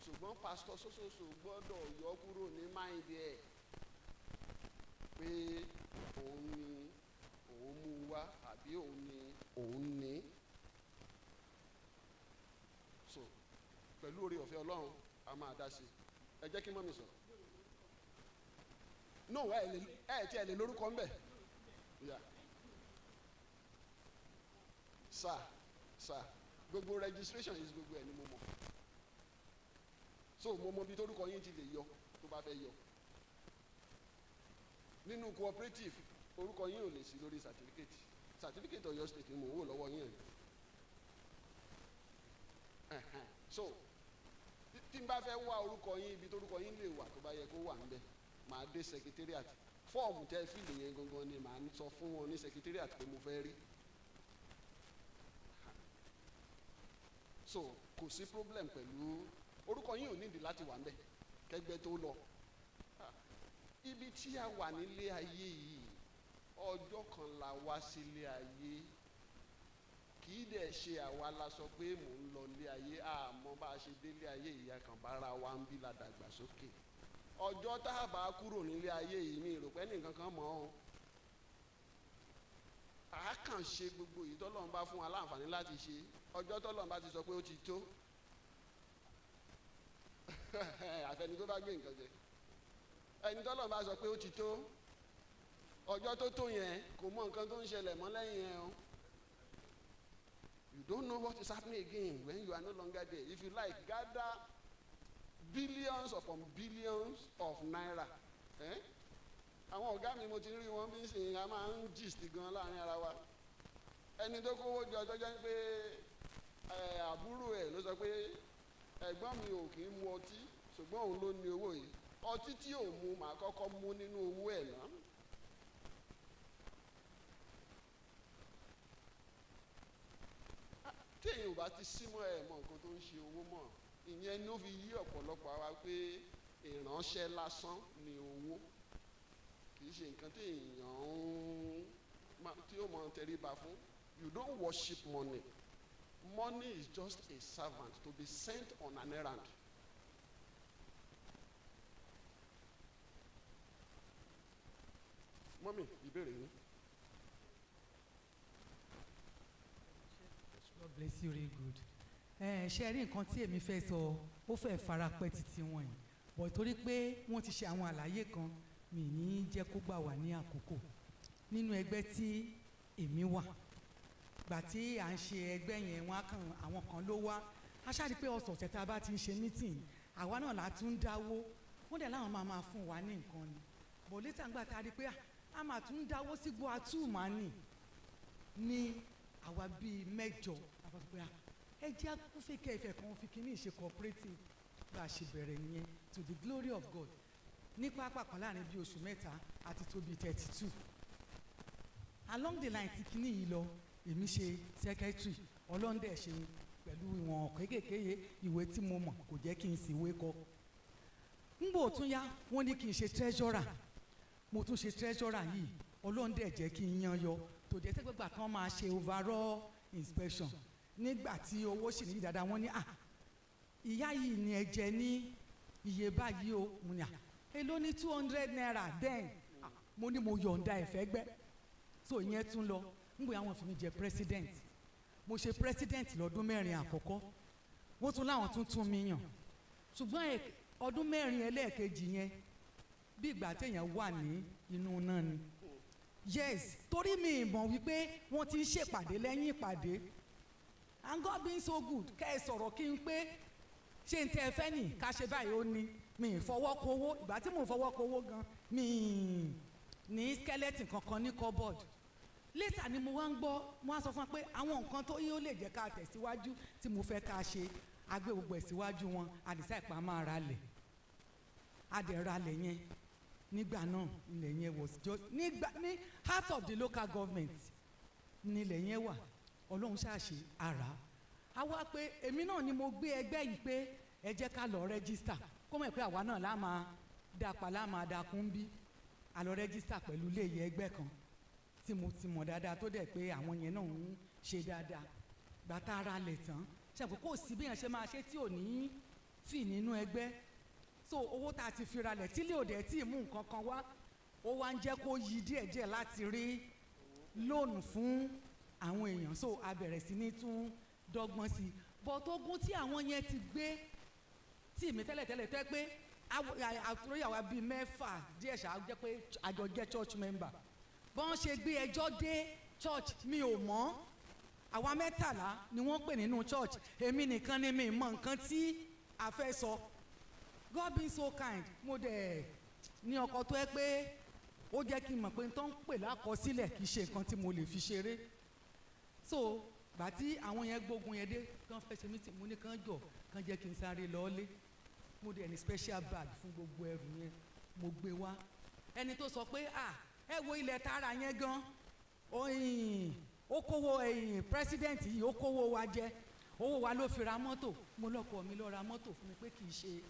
ṣùgbọ́n pastor sososo gbọ́dọ̀ yọ kúrò ní mind ẹ̀ pé òun ni òun mú wá àbí òun ní. So pẹ̀lú oore ọ̀fẹ́ Ọlọ́run a máa dá sí. Ẹ jẹ́ kí mọ́mí sọ̀rọ̀. No, ẹ tí ẹ lè lórúkọ ń bẹ̀. Yeah. Sir, gbogbo registration is gbogbo ẹ̀ ni mo mọ̀. So mo mọ bí torúkọ yín ti lè yọ tó bá fẹ́ yọ. Nínú cooperative orúkọ yín ò lè sí lórí certificate Ọ̀yọ́ state ni mo wò lọ́wọ́ yín ẹ̀. So tí n bá fẹ́ wá orúkọ yín ibi torúkọ yín lè wà tó bá yẹ kó wà ń bẹ̀, màá dé secretariat. Fọ́ọ̀mù tẹ́ fíìlì yẹn gangan ni màá sọ fún wọn ní secretariat pé mo fẹ́ rí. So kò sí problem pẹ̀lú orúkọ yín, ò nídìí láti wà ń bẹ̀ kẹgbẹ́ tó lọ. Ibi tí a wà nílé ayé yìí, ọjọ́ kan la wá sílé ayé, kì í dẹ̀ ṣe àwa la sọ pé mò ń lọ ilé ayé, àmọ́ bá a ṣe délé ayé yìí kan bára wa ń bí la dàgbà sókè. Ọjọ́ tá a bá kúrò nílé ayé yìí mi rò pé nìkan kan mọ̀ ọ́. A kàn ṣe gbogbo yìí tọ́lọ́run bá fún wa láǹfààní láti ṣe. Ọjọ́ tọ́lọ́run bá ti sọ pé ó ti tó, àfẹni tó bá gbé nǹkan jẹ. Ẹni tọ́lọ́run bá sọ pé ó ti tó, ọjọ́ tó tó yẹn kò mọ nǹkan tó ń ṣẹlẹ̀ mọ́ lẹ́yìn ẹ̀ o. You don't know what is happening again when you are no longer there. If you like, gather billions upon billions of naira. Àwọn ọ̀gá mi mo ti rí wọn bí ń sìn, a máa ń gist gan láàrin ara wa. Ẹni tó kówó jọ tó jẹ́ pé àbúrò ẹ̀ ló sọ pé ẹ̀gbọ́n mi ò kì í mu ọtí ṣùgbọ́n òun ló ní owó yìí. Ọtí tí ò mu màá kọ́kọ́ mú nínú owó ẹ̀ náà. Tí èyí ò bá ti símọ́ ẹ̀ mọ nǹkan tó ń ṣe owó mọ́, ìyẹn ló fi yí ọ̀pọ̀lọpọ̀ àwa pé ìránṣẹ́ lásán ni owó, kì í ṣe nǹkan tí èèyàn tí ó mọ tẹríba fún. You don't worship money. Money is just a servant to be sent on an errand. Mọ́mí, ìbéèrè yín. God bless you really good. Ṣe rí nǹkan tí èmi fẹ́ sọ ó fẹ́ fara pẹ́ títí wọn yìí, bọ̀ torí pé wọ́n ti ṣe àwọn àlàyé kan mi ní jẹ́ kó gbà wá ní àkókò. Nínú ẹgbẹ́ tí èmi wà, gbà tí à ń ṣe ẹgbẹ́ yẹn àwọn kan ló wá, a ṣáàrí pé ọ̀sọ̀ọ̀sẹ̀ tá a bá ti ń ṣe meeting, àwa náà la tún ń dáwó, wọ́n dẹ̀ láwọn máa fún wa ní nǹkan ni. Bọ̀ létà ńgbà tá a rí pé a máa tún ń dáwó sí gbọ́ àtúmọ̀ánì ní àwa bíi mẹ́jọ, ẹ jẹ́ akúfẹ́kẹ́ ìfẹ́ kan fi kíní ìṣe cooperative bá a ṣe bẹ̀rẹ̀ nìyẹn, to the glory of God. Ní pápákọ̀ láàrin bíi oṣù mẹ́ta àti tó bíi 32. Along the line tí kíní yìí lọ, èmi ṣe secretary, ọlọ́ndẹ̀ ṣe pẹ̀lú ìwọ̀n kéékèèké ìwé tí mo mọ̀ kò jẹ́ kí n sì wé kọ́. Ngbò tún yá wọ́n ní kí n ṣe treasurer, mo tún ṣe treasurer yìí, ọlọ́ndẹ̀ jẹ́ kí n yan yọ, tó jẹ́ sẹ́gbẹ̀gbà kan máa ṣe overall inspection. Nígbà tí owó sì ní dáadáa wọ́n ní ìyá yìí ni ẹ jẹ ní iye báyìí o, mo ní èló ní 200 naira then mo ní mo yọ̀ǹda ẹ̀fẹ́ gbẹ́, so ìyẹn tún lọ ngbé àwọn fi mi jẹ president, mo mo ṣe president lọ́dún 4 àkọ́kọ́ wọ́n tún láwọn tún mi yàn ṣùgbọ́n ọdún 4 ẹlẹ́ẹ̀kejì yẹn bí ìgbà téèyàn wà ní inú náà ni yes torí mi mọ̀ wípé wọ́n ti ń ṣèpàdé lẹ́yìn ìpàdé and God being so good kẹ́ ẹ sọ̀rọ̀ kí n pé ṣé n tẹ́ ẹ fẹ́ nì ká ṣe báyìí ó ní mi fọwọ́ kówó ìgbà tí mò ń fọwọ́ kówó gan mi ní skeleton kankan ní cupboard later ni mo wá ń gbọ́ mo wá sọ fún wa pé àwọn nǹkan tó yóò lè jẹ́ ká tẹ̀síwájú tí mo fẹ́ ká ṣe agbé gbogbo ẹ̀ síwájú wọn àdìsá ìpá máa ra lẹ̀ adẹ̀ra lẹ̀ yẹn nígbà náà ilẹ̀ yẹn was just ní heart of the local government nílẹ̀ yẹn wà ọlọ́run ṣàṣe ara a wá pé èmi náà ni mo gbé ẹgbẹ́ yìí pé ẹ jẹ́ ká lọ rẹ́gísítà kó mọ̀ pé àwa náà lá máa dapà lá máa dakún bí a lọ rẹ́gísítà pẹ̀lú iléyẹ ẹgbẹ́ kan tí mo ti mọ̀ dáadáa tó dẹ̀ pé àwọn yẹn náà ń ṣe dáadáa gbàtà ara lẹ̀ tán ṣàpè kó sí bí yẹn ṣe máa ṣe tí ò ní fì nínú ẹgbẹ́ so owó tá a ti fi ralẹ̀ tí lè òde tí ì mú nǹkan kan wá ó wá ń jẹ́ kó yí díẹ̀díẹ̀ láti rí lóònù fún àwọn èèyàn so a bẹ̀rẹ̀ sí ní tún dọ́gbọ́n sí i but ogun tí àwọn yẹn ti gbé tí mi tẹ́lẹ̀tẹ́lẹ̀ tó yẹ pé àtúróyàwó bíi 6 díẹ̀ ṣáà jẹ́ pé àjọ jẹ́ church member bọ́n ṣe gbé ẹjọ́ dé church mi ò mọ̀ àwa 13 ni wọ́n pè nínú church èmi nìkan ni mi mọ̀ nǹkan tí a fẹ́ sọ God being so kind mo dẹ̀ ní ọkọ tó yẹ pé ó jẹ́ kí n mọ̀ pé tó ń pè lákọsílẹ̀ kì í ṣe nǹkan tí mo lè fi ṣeré so gbà tí àwọn yẹn gbógun yẹn dé kán fẹ́ ṣe meeting mo ní kán jọ kán jẹ́ kí n sáré lọ́ọ́lé mo dẹ̀ ní special bag fún gbogbo ẹrù yẹn mo gbé wá ẹni tó sọ pé ẹ wo ilẹ̀ tààrà yẹn gan ó kówó president yìí ó kówó wa jẹ owó wa ló fi ra mọ́tò mo lọ́kọ mi lọ ra mọ́tò fún mi pé kì í ṣe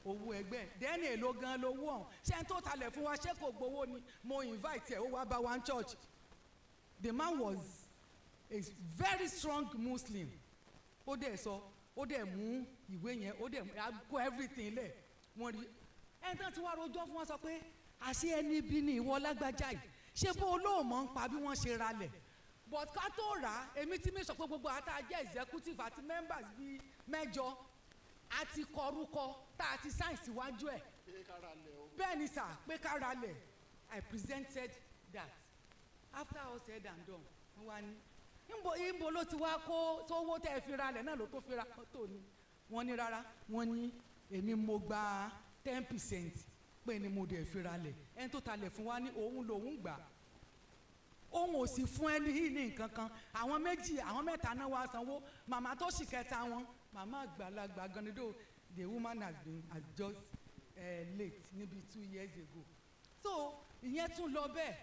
owó ẹgbẹ́ dẹ́ni èlò gan lówó ọ̀hún ṣé n tó talẹ̀ fún wa ṣé kò gbowó ni mo invite ẹ̀ ó wá bá wa ní church the man was a very strong Muslim ó dẹ̀ sọ ó dẹ̀ mú ìwé yẹn ó dẹ̀ kó everything lẹ̀ wọ́n rí ẹni tán ti wá rojọ́ fún wọn sọ pé àṣé ẹni bí ni ìwọ lágbájá yìí ṣé bó olóòmọ̀ ń pa bí wọ́n ṣe ralẹ̀ but ká tó rà á èmi tí mi sọ pé gbogbo àtà jẹ́ executive àti members bíi 8 àti kọrúkọ tá a ti sign síwájú ẹ̀ bẹ́ẹ̀ ni sà pé ká ralẹ̀ I presented that after all said and done wọ́n wá ní ìbò ló ti wá kó sówó tẹ́ ẹ fi ralẹ̀ náà ló tó fi ra mọ́tò ni wọ́n ní rárá wọ́n ní èmi mo gba 10% pé ni mo dẹ̀ fi ralẹ̀ ẹni tó talẹ̀ fún wa ní òun lòun gbà òun ò sì fún ẹni yìí ní nǹkan kan àwọn 3 náà wá sanwó màmá tó sì kẹta wọn màmá àgbàlagbà ganido the woman has just late níbi 2 years ago so ìyẹn tún lọ bẹ́ẹ̀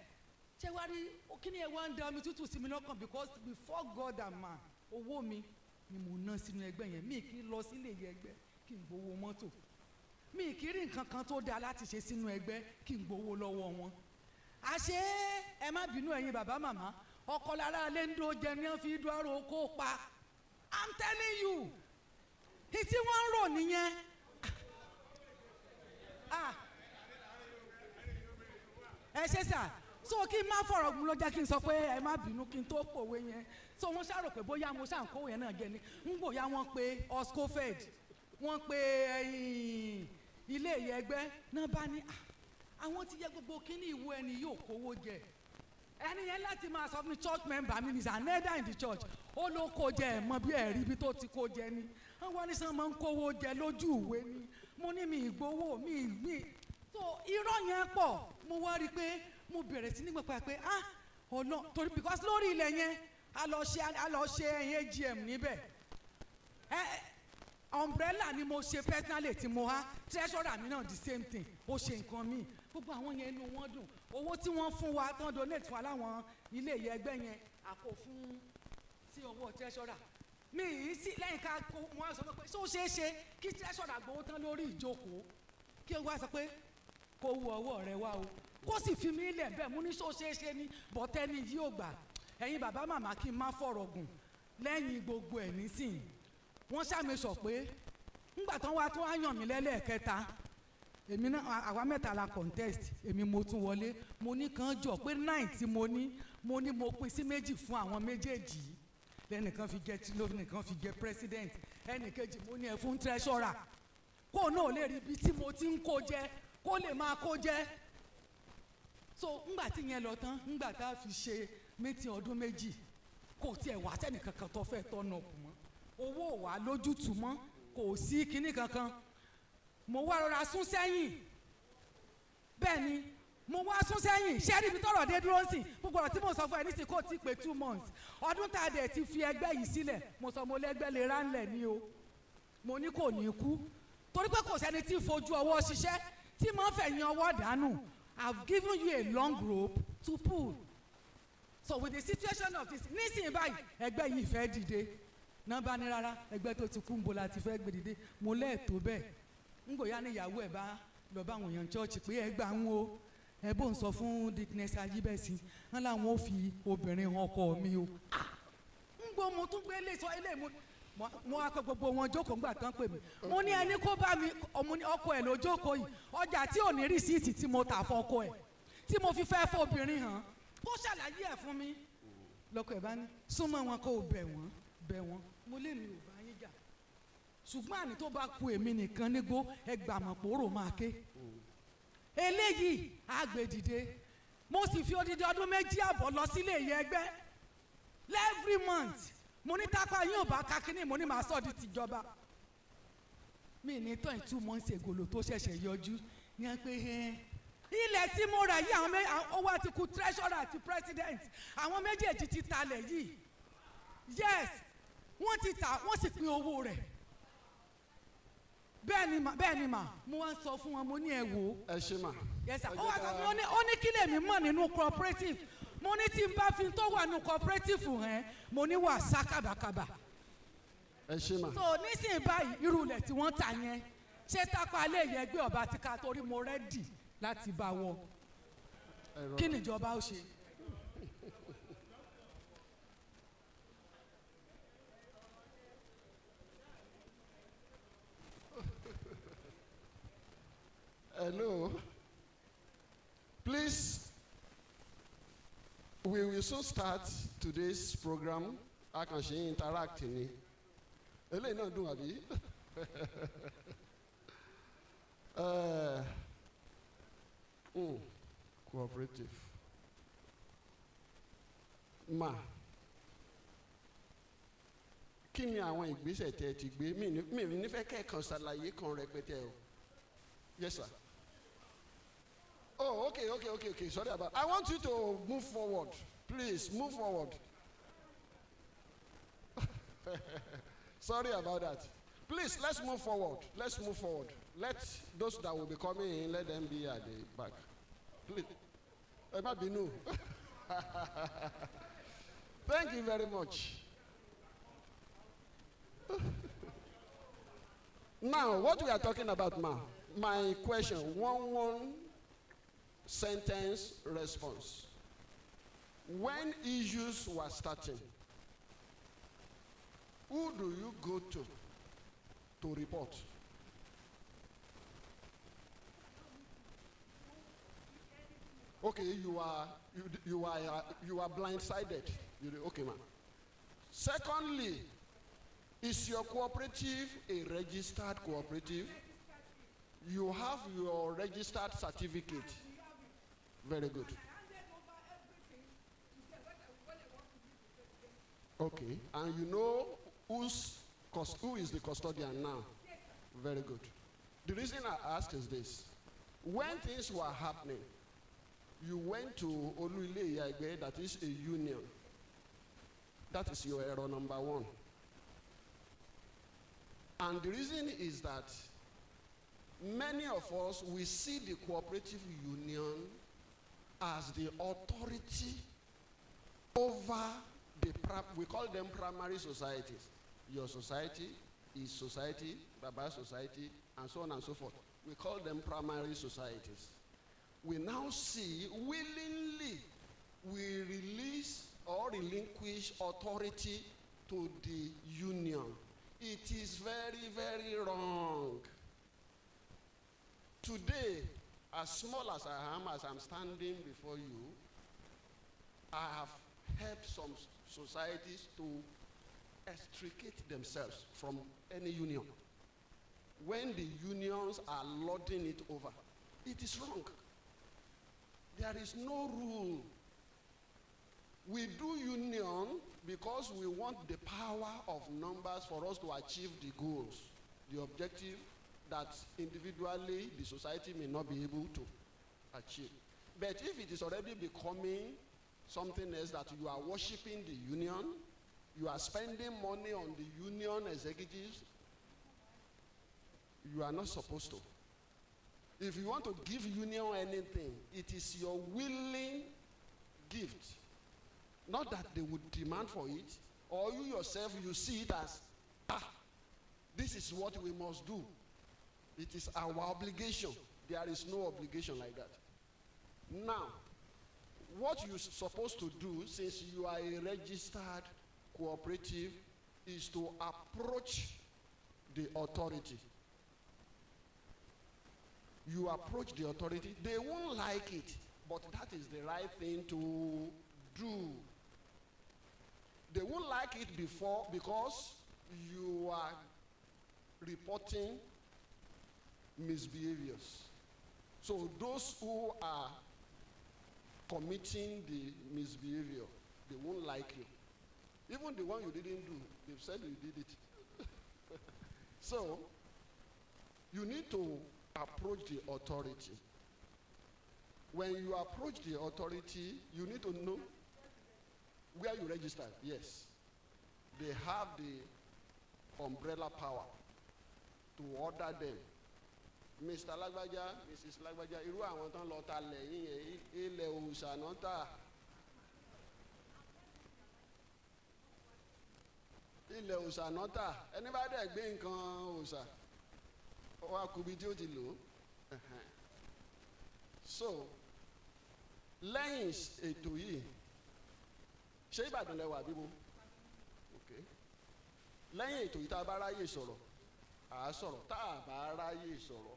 ṣé wá rí kí ni ẹ wá ń da omi tútù sí mi lọ́kàn because before God and man owó mi ni mo ná sínú ẹgbẹ́ yẹn mi kì í lọ sílé ẹgbẹ́ kí n gbowó mọ́tò mi kì í rí nǹkan kan tó dáa láti ṣe sínú ẹgbẹ́ kí n gbowó lọ́wọ́ wọn àṣé ẹ má bínú ẹ̀yin bàbá màmá ọkọ lára alẹ́ ń do jẹ ní wọ́n fi dúró kó pa I'm telling you tí wọ́n ń rò nìyẹn ẹ ṣe sà so kí n má fọ̀rọ̀ gùn ló jẹ́ kí n sọ pé ẹ má bínú kí n tó pòwe yẹn so wọ́n ṣàrò pé bóyá mo ṣàǹkówó yẹn náà jẹ ni ń gbòyà wọ́n pé oscofed wọ́n pé ilé ìyẹgbẹ́ náà bá ní àwọn ti yẹ gbogbo kíní ìwé ẹni yóò kówó jẹ ẹni yẹn láti máa sọ fún mi church member mi is an elder in the church ó ló kó jẹ ẹ mọ bí ẹ̀rí ibi tó ti kó jẹ ni wọ́n ní sọ ma ń kówó jẹ lójú ìwé ni mo ní mi ìgbowó mi so irọ́ yẹn pọ̀ mo wá rí i pé mo bẹ̀rẹ̀ sí ní gbọ̀pẹ́ pé ọ̀nà torí because lórí ilẹ̀ yẹn a lọ ṣe ẹ̀yìn AGM níbẹ̀ umbrella ni mo ṣe personally tí mo há treasurer mi náà the same thing ó ṣe nǹkan míì gbogbo àwọn yẹn inú wọn dùn owó tí wọ́n fún wa tán donate fún wa láwọn ilé ìyẹn ẹgbẹ́ yẹn àpò fún sí owó treasurer mi yìí sí lẹ́yìn ká kó wọn sọ pé ṣó ṣeé ṣe kí treasurer gbowó tán lórí ìjókòó kí wọ́n sọ pé kó wọ ọwọ́ rẹ wá o kó sì fi mí lẹ̀ bẹ́ẹ̀ mú ní ṣó ṣeé ṣe ní bọ́tẹ́ni yìí ò gbà ẹ̀yin bàbá màmá kí n má fọ̀rọ̀ gùn lẹ́yìn gbogbo ẹ̀ nísìnyí wọ́n ṣàmì sọ pé ńgbà tán wá tó wá yàn mí lẹ́lẹ́ẹ̀kẹta èmi náà àwa 3 la contest èmi mo tún wọlé mo ní kàn jọ pé 9 tí mo ní mo pín sí méjì fún àwọn méjèèjì lẹ́nìkan fi jẹ́ lẹ́nìkan fi jẹ́ president ẹnìkejì mo ní ẹ fún treasurer kó náà lè rí ibi tí mo ti ń kó jẹ kó lè máa kó jẹ. So ńgbà tí yẹn lọ tán ńgbà tá a fi ṣe meeting ọdún méjì kò tiẹ̀ wá sẹ́ni kankan tó fẹ́ tọ́nà kù mọ́ owó wà lójútùú mọ́ kò sí kinní kankan mo wá rọra sún sẹ́yìn bẹ́ẹ̀ ni mo wá sún sẹ́yìn ṣé níbi tọ́rọ̀ dé dúró sí gbogbo ọ̀rọ̀ tí mo sọ fún ẹ ní sí kò tí pé 2 months ọdún tá a dẹ̀ ti fi ẹgbẹ́ yìí sílẹ̀ mo sọ mo lẹ́gbẹ́ lè ránlẹ̀ ní o mo ní kò ní kú torí pé kò sẹ́ni tí fojú ọwọ́ ṣiṣẹ́ tí mo fẹ̀yìn ọwọ́ dànù. I've given you a long rope to pull. So with the situation of this nísìnyí báyìí ẹgbẹ́ yìí fẹ́ dìde nọ́mbà ní rárá ẹgbẹ́ tó ti kú ń bo la ti fẹ́ gbé dìde mo lẹ́ẹ̀tọ́ bẹ́ẹ̀ ń gbòòyà ní ìyàwó ẹ̀ bá lọ bá àwọn èèyàn chọ́ọ̀chì pé ẹ gbà ń wo ẹ bó ń sọ fún Dickness Ayíbẹ̀sí wọn làwọn ò fi obìnrin hàn ọkọ mi o ń gbọ́ mo tún gbé ilé sọ ilé mo wá kó gbogbo wọn jókòó ńgbà tán pè mí mo ní ẹni kó bá mi ọkọ ẹ̀ ló jókòó yìí ọjà tí ò ní rìsíìtì tí mo tà fọkọ ẹ̀ tí mo fi fẹ́ fọ obìnrin hàn kó ṣàlàyé ẹ̀ fún mi lọ́kọ̀ ẹ̀ bá ní súnmọ́ wọn kó bẹ̀ wọ́n mo lè mi ò bá yín jà ṣùgbọ́n àní tó bá ku èmi nìkan nígbó ẹgbàmọ̀ pòrò máa ké eléyìí àgbèdìde mo sì fi odidi ọdún 2 àbọ̀ lọ sílé ìyẹn ẹgbẹ́ every month mo ní tápá yín ò bá kakínní mo ní màá sọ di tìjọba mi ní tán 2 months ègòlò tó ṣẹ̀ṣẹ̀ yọjú ní à ń pè é ilẹ̀ tí mo rà yìí àwọn owó àti kú treasurer àti president àwọn méjèèjì ti talẹ̀ yìí yes wọ́n ti tà wọ́n sì pín owó rẹ̀ bẹ́ẹ̀ ni mà mo wá sọ fún wọn mo ní ẹ wò ó. ẹ ṣe mà. yes sir ó wá sọ fún mi ó ní kí lèmi mọ̀ nínú cooperative mo ní tí n bá fi tó wà nínú cooperative hàn mo ní wà sá kábàkábà. ẹ ṣe mà. so nísìnyí báyìí irú ilẹ̀ tí wọ́n tà yẹn ṣé tápá lè yẹ gbé ọba ti ká torí mo rẹ́dì láti bá wọ kí nìjọba ó ṣe. Hello. Please, we will soon start today's program. I can see interacting. Eléyìí náà dùn àbí? Cooperative. Ma, kí ni àwọn ìgbésẹ̀ tẹ́ ti gbé? Mi nífẹ̀ẹ́ kẹ́ẹ̀kan ṣàlàyé kan rẹpẹtẹ o. Yes, sir. Oh, okay. Sorry about. I want you to move forward. Please move forward. Sorry about that. Please, let's move forward. Let those that will be coming in, let them be at the back. Please. Thank you very much. Now, what we are talking about now, my question, one sentence response. When issues were starting, who do you go to report? Okay, you are blindsided. Okay, ma'am. Secondly, is your cooperative a registered cooperative? You have your registered certificate. Very good. Okay, and you know who is the custodian now? Very good. The reason I ask is this. When things were happening, you went to Oluyole, that is a union. That is your error number 1. And the reason is that many of us, we see the cooperative union as the authority over we call them primary societies. Your society is society, Baba society, and so on and so forth. We call them primary societies. We now see willingly we release or relinquish authority to the union. It is very, very wrong. Today, as small as I am, as I'm standing before you, I have helped some societies to extricate themselves from any union. When the unions are lording it over, it is wrong. There is no rule. We do union because we want the power of numbers for us to achieve the goals, the objective that individually the society may not be able to achieve. But if it is already becoming something else, that you are worshiping the union, you are spending money on the union executives, you are not supposed to. If you want to give union anything, it is your willing gift. Not that they would demand for it, or you yourself, you see it as, this is what we must do. It is our obligation. There is no obligation like that. Now, what you're supposed to do, since you are a registered cooperative, is to approach the authority. You approach the authority. They won't like it, but that is the right thing to do. They won't like it before because you are reporting misbehaviors. So those who are committing the misbehavior, they won't like you. Even the one you didn't do, they've said you did it. So you need to approach the authority. When you approach the authority, you need to know where you registered. Yes. They have the umbrella power to order them. Mr. Lagbaja, Mrs. Lagbaja, irú àwọn tán lọ ta lẹ́yìn yẹn, ilẹ̀ òòṣà náà tà. Ilẹ̀ òòṣà náà tà. Ẹni bá dẹ̀ gbé nǹkan òòṣà, ó wá kú bí tí ó ti lò ó. So, lẹ́yìn ètò yìí, ṣé Ìbàdàn lẹ wà bíbo? Okay. Lẹ́yìn ètò yìí tá a bá ráyè sọ̀rọ̀, à á sọ̀rọ̀. Tá a bá ráyè sọ̀rọ̀,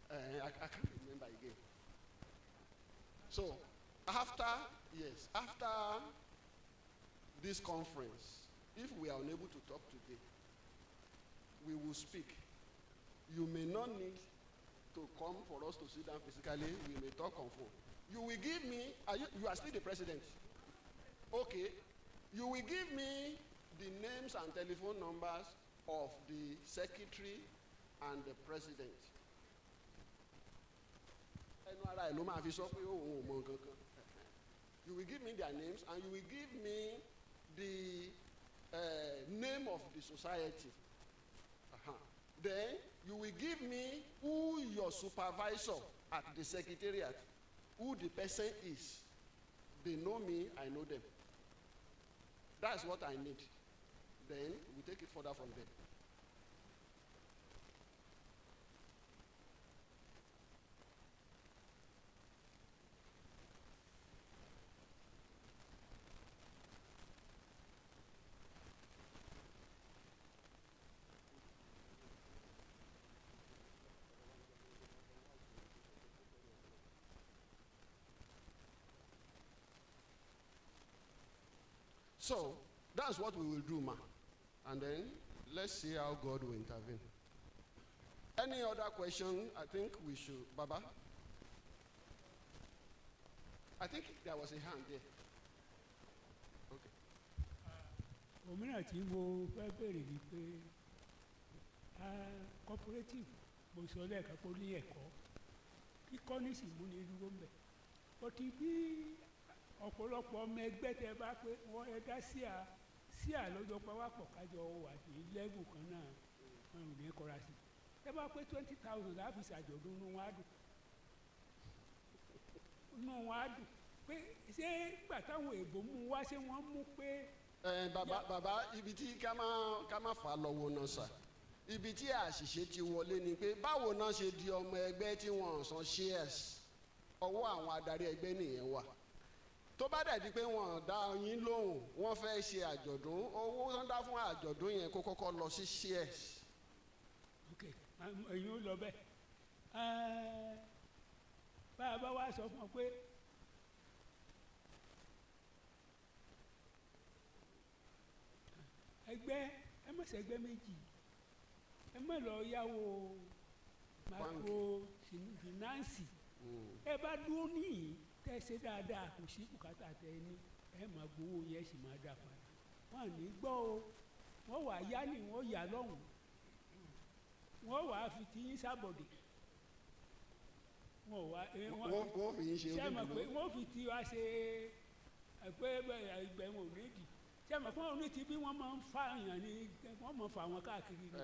I can't remember again. So, after this conference, if we are unable to talk today, we will speak. You may not need to come for us to sit down physically. We may talk on phone. You will give me, you are still the president. Okay. You will give me the names and telephone numbers of the secretary and the president. You will give me their names and you will give me the name of the society. Then you will give me who your supervisor at the secretariat, who the person is. They know me, I know them. That's what I need. Then we take it further from there. So, that's what we will do, ma. And then, let's see how God will intervene. Any other question? I think we should. Baba? I think there was a hand there. Okay. Òmíràn tí mo fẹ́ bèrè ni pé cooperative mo sọ lẹ́ẹ̀kan kó ní ẹ̀kọ́ kíkọ́ nísìnyí mú ní dúró mbẹ̀. Ó ti bí ọ̀pọ̀lọpọ̀ ọmọ ẹgbẹ́ tẹ bá pé wọ́n ẹ dá sí àlọ́jọ́ pàwápọ̀ kájọ wà ní lẹ́gùn kan náà wọn ò ní kọ́ra sí. Ẹ bá pé 20,000 láàbì ṣàjọ̀dún inú wọn á dùn. Inú wọn á dùn pé ṣé ìgbà táwọn èèbò mú wá ṣé wọ́n mú pé. Bàbá ibi tí ká má fà lọ́wọ́ náà sà. Ibi tí àṣìṣe ti wọlé ni pé báwo náà ṣe di ọmọ ẹgbẹ́ tí wọ́n san shares ọwọ́ àwọn adarí ẹgbẹ́ nìyẹn wà. Tó bá dẹ̀ di pé wọ́n dá yín lóhùn wọ́n fẹ́ ṣe àjọ̀dún owó tó ń dá fún àjọ̀dún yẹn kó kọ́kọ́ lọ sí shares. Ok èyí ó lọ bẹ́ẹ̀ bá a bá wá sọ fún ọ pé ẹgbẹ́ ẹ má ṣe ẹgbẹ́ méjì, ẹ má lọ yáwó microfinance. Ẹ bá dúró níyì tẹ́ ṣe dáadáa kò sí bùkátà tẹ ní ẹ máa gbowó yẹn sì máa dá padà. Wọ́n à ní gbọ́ o, wọ́n wà yá ni wọ́n yà lọ́hùn, wọ́n wà á fi ti yín sábọ̀dé, wọ́n fi yín ṣe ṣé mọ̀ pé ojú wọ́n fi ti wá ṣe pé ìgbẹ̀wọ̀n ò nídìí, ṣé mọ̀ pé wọ́n ní ti bí wọ́n máa ń fa èèyàn ní wọ́n máa ń fa àwọn káàkiri ni.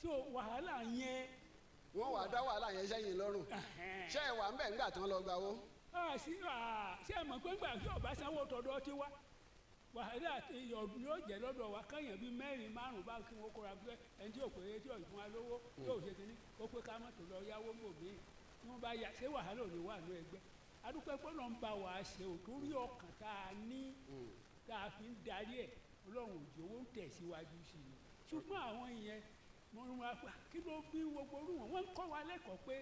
So wàhálà yẹn. wọ́n wà á dá wàhálà yẹn sẹ́yìn lọ́rùn. ṣé ẹ wà ń bẹ̀ ńgbà tán lọ gbawó. ṣé mọ̀ pé ńgbà tí ọba sanwó tọ̀dọ̀ ti wá wàhálà ọdún yóò jẹ́ lọ́dọ̀ wa káyàn bíi mẹ́rin márùn bá kí wọ́n kóra pé ẹni tí ò pé tí ò fún wa lówó yóò ṣe kínní ó pé ká mọ̀tò lọ yáwó gbòmí tí wọ́n bá yà ṣé wàhálà ò ní wà ní ẹgbẹ́ adúpẹ́ pé lọ́n bá wa ṣe ò torí ọkàn tá a ní tá a fi ń darí ẹ̀ ọlọ́run òjò owó ń tẹ̀síwájú sí i ṣùgbọ́n àwọn ìyẹn mo ń wá pa kí ló bí gbogbo orú wọn ń kọ́ wa lẹ́kọ̀ọ́ pé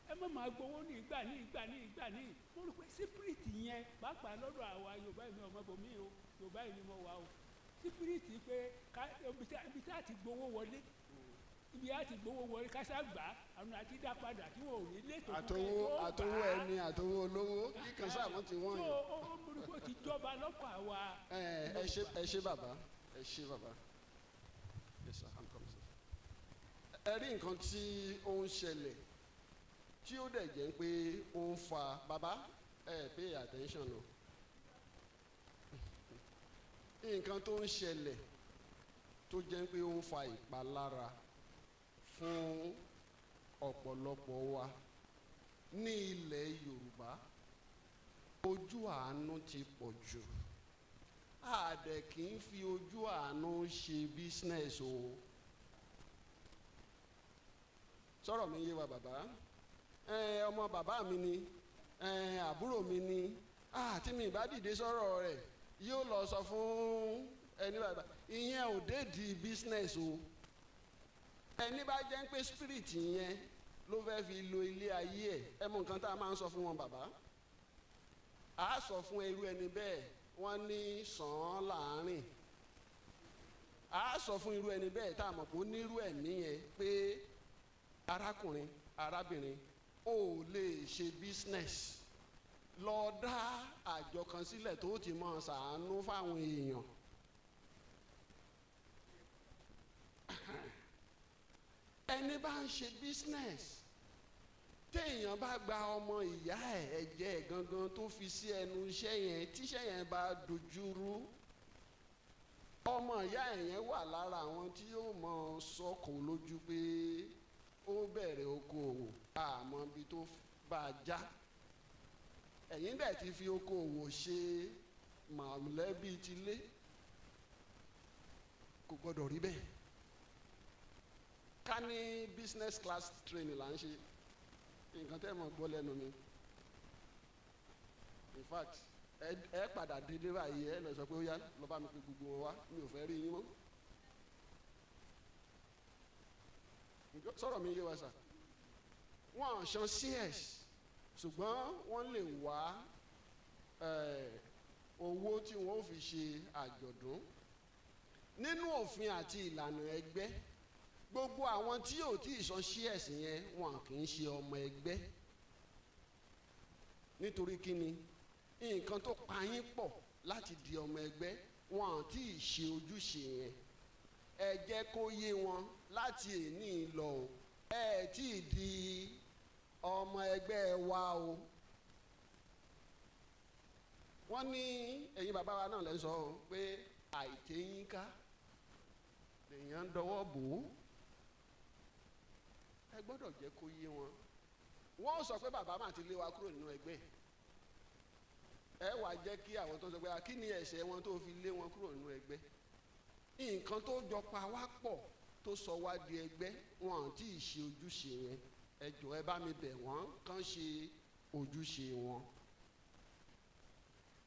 ẹ má máa gbowó ní ìgbà mo rò pé sípírìtì yẹn pàápàá lọ́dọ̀ àwa Yorùbá ìlú ọmọbòmí o Yorùbá ìlú mọ wa o sípírìtì pé ibi tá a ti gbowó wọlé ibi a ti gbowó wọlé kásá gbà àwọn àti dá padà tí wọn ò ní létò àtọwọ́ ẹni àtọwọ́ olówó kíkan sáàmù tí wọ́n yàn. tó o mo rò pé ó ti jọba lọ́pọ̀ àwa. ẹ ṣe bàbá yes sir I'm coming sir. ẹ rí nǹkan tí ó ń ṣẹlẹ̀ tí ó dẹ̀ jẹ́ pé ó ń fa bàbá pay attention o nǹkan tó ń ṣẹlẹ̀ tó jẹ́ pé ó ń fa ìpalára fún ọ̀pọ̀lọpọ̀ wa ní ilẹ̀ Yorùbá ojú àánú ti pọ̀ jù àdẹ̀ kì í fi ojú àánú ṣe business o sọ̀rọ̀ mi yé wa bàbá ọmọ bàbá mi ni àbúrò mi ni tí mi bá dìde sọ̀rọ̀ rẹ̀ yóò lọ sọ fún ẹni bàbá ìyẹn ò dé di business o ẹni bá jẹ́ pé spirit yẹn ló fẹ́ fi lo ilé ayé ẹ̀ mọ nǹkan tá a máa ń sọ fún wọn bàbá a sọ fún irú ẹni bẹ́ẹ̀ wọ́n ní sàn án láàrin a sọ fún irú ẹni bẹ́ẹ̀ tá a mọ̀ pé ó nírú ẹ̀mí yẹn pé arákùnrin arábìnrin ò lè ṣe business lọ dá àjọ kan sílẹ̀ tó ti máa ṣàánú fáwọn èèyàn. ẹni bá ń ṣe business téèyàn bá gba ọmọ ìyá ẹ̀jẹ̀ gangan tó fi sí ẹnu iṣẹ́ yẹn tíṣẹ́ yẹn bá dojúrú ọmọ ìyá yẹn wà lára àwọn tí yóò mọ sọkò lójú pé ó bẹ̀rẹ̀ okòwò àmọ́ ibi tó bá a já ẹ̀yin dẹ̀ ti fi okòwò ṣe mọ̀lẹ́bí tilé kò gbọ́dọ̀ rí bẹ́ẹ̀ ká ní business class training là ń ṣe nǹkan tẹ́ mọ̀ gbọ́ lẹ́nu mi in fact ẹ padà dédé báyìí ẹ lọ sọ pé ó yá lọ bá mi pé gbogbo wọn wá mi ò fẹ́ rí yín mọ́ sọ̀rọ̀ mi yé wa sà wọ́n ṣan cs ṣùgbọ́n wọ́n lè wá owó tí wọ́n fi ṣe àjọ̀dún nínú òfin àti ìlànà ẹgbẹ́ gbogbo àwọn tí ò tí ì san cs yẹn wọn kì í ṣe ọmọ ẹgbẹ́ nítorí kíni nǹkan tó pa yín pọ̀ láti di ọmọ ẹgbẹ́ wọn ò tí ì ṣe ojúṣe yẹn ẹ jẹ́ kó yé wọn láti èní lọ ẹ tí ì di ọmọ ẹgbẹ́ wa o wọ́n ní ẹ̀yin bàbá wa náà lè sọ pé àìtéyínká lèèyàn ń dọwọ́ bò ó ẹ gbọ́dọ̀ jẹ́ kó yé wọn wọ́n sọ pé bàbá máa ti lé wa kúrò nínú ẹgbẹ́ ẹ wàá jẹ́ kí àwọn tó sọ pé kí ni ẹ̀ṣẹ̀ wọn tó fi lé wọn kúrò nínú ẹgbẹ́ nǹkan tó jọ pa wá pọ̀ tó sọ wá di ẹgbẹ́ wọn àti ìṣe ojúṣe yẹn ẹ jọ̀ọ́ ẹ bá mi bẹ̀ wọ́n kàn ṣe ojúṣe wọn.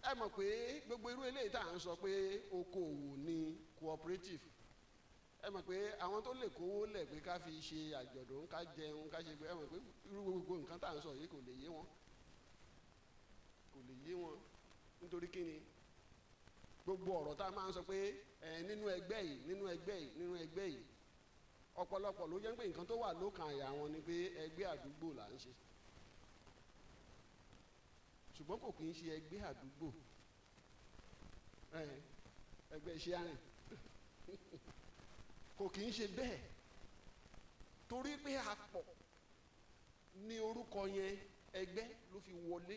ẹ mọ̀ pé gbogbo irú eléyìí tá à ń sọ pé okòòwò ni cooperative ẹ mọ̀ pé àwọn tó lè kówó lẹ̀ pé ká fi ṣe àjọ̀dún ká jẹun ká ṣe pé ẹ mọ̀ pé irú gbogbo nǹkan tá à ń sọ yìí kò lè yé wọn nítorí kí ni gbogbo ọ̀rọ̀ tá a máa ń sọ pé nínú ẹgbẹ́ yìí nínú ẹgbẹ́ yìí nínú ẹgbẹ́ yìí ọ̀pọ̀lọpọ̀ ló jẹ́ pé nǹkan tó wà lókàn àyà wọn ni pé ẹgbẹ́ àdúgbò là ń ṣe ṣùgbọ́n kò kì í ṣe ẹgbẹ́ àdúgbò ẹgbẹ́ iṣẹ́ àrìn kò kì í ṣe bẹ́ẹ̀ torí pé a pọ̀ ní orúkọ yẹn ẹgbẹ́ ló fi wọlé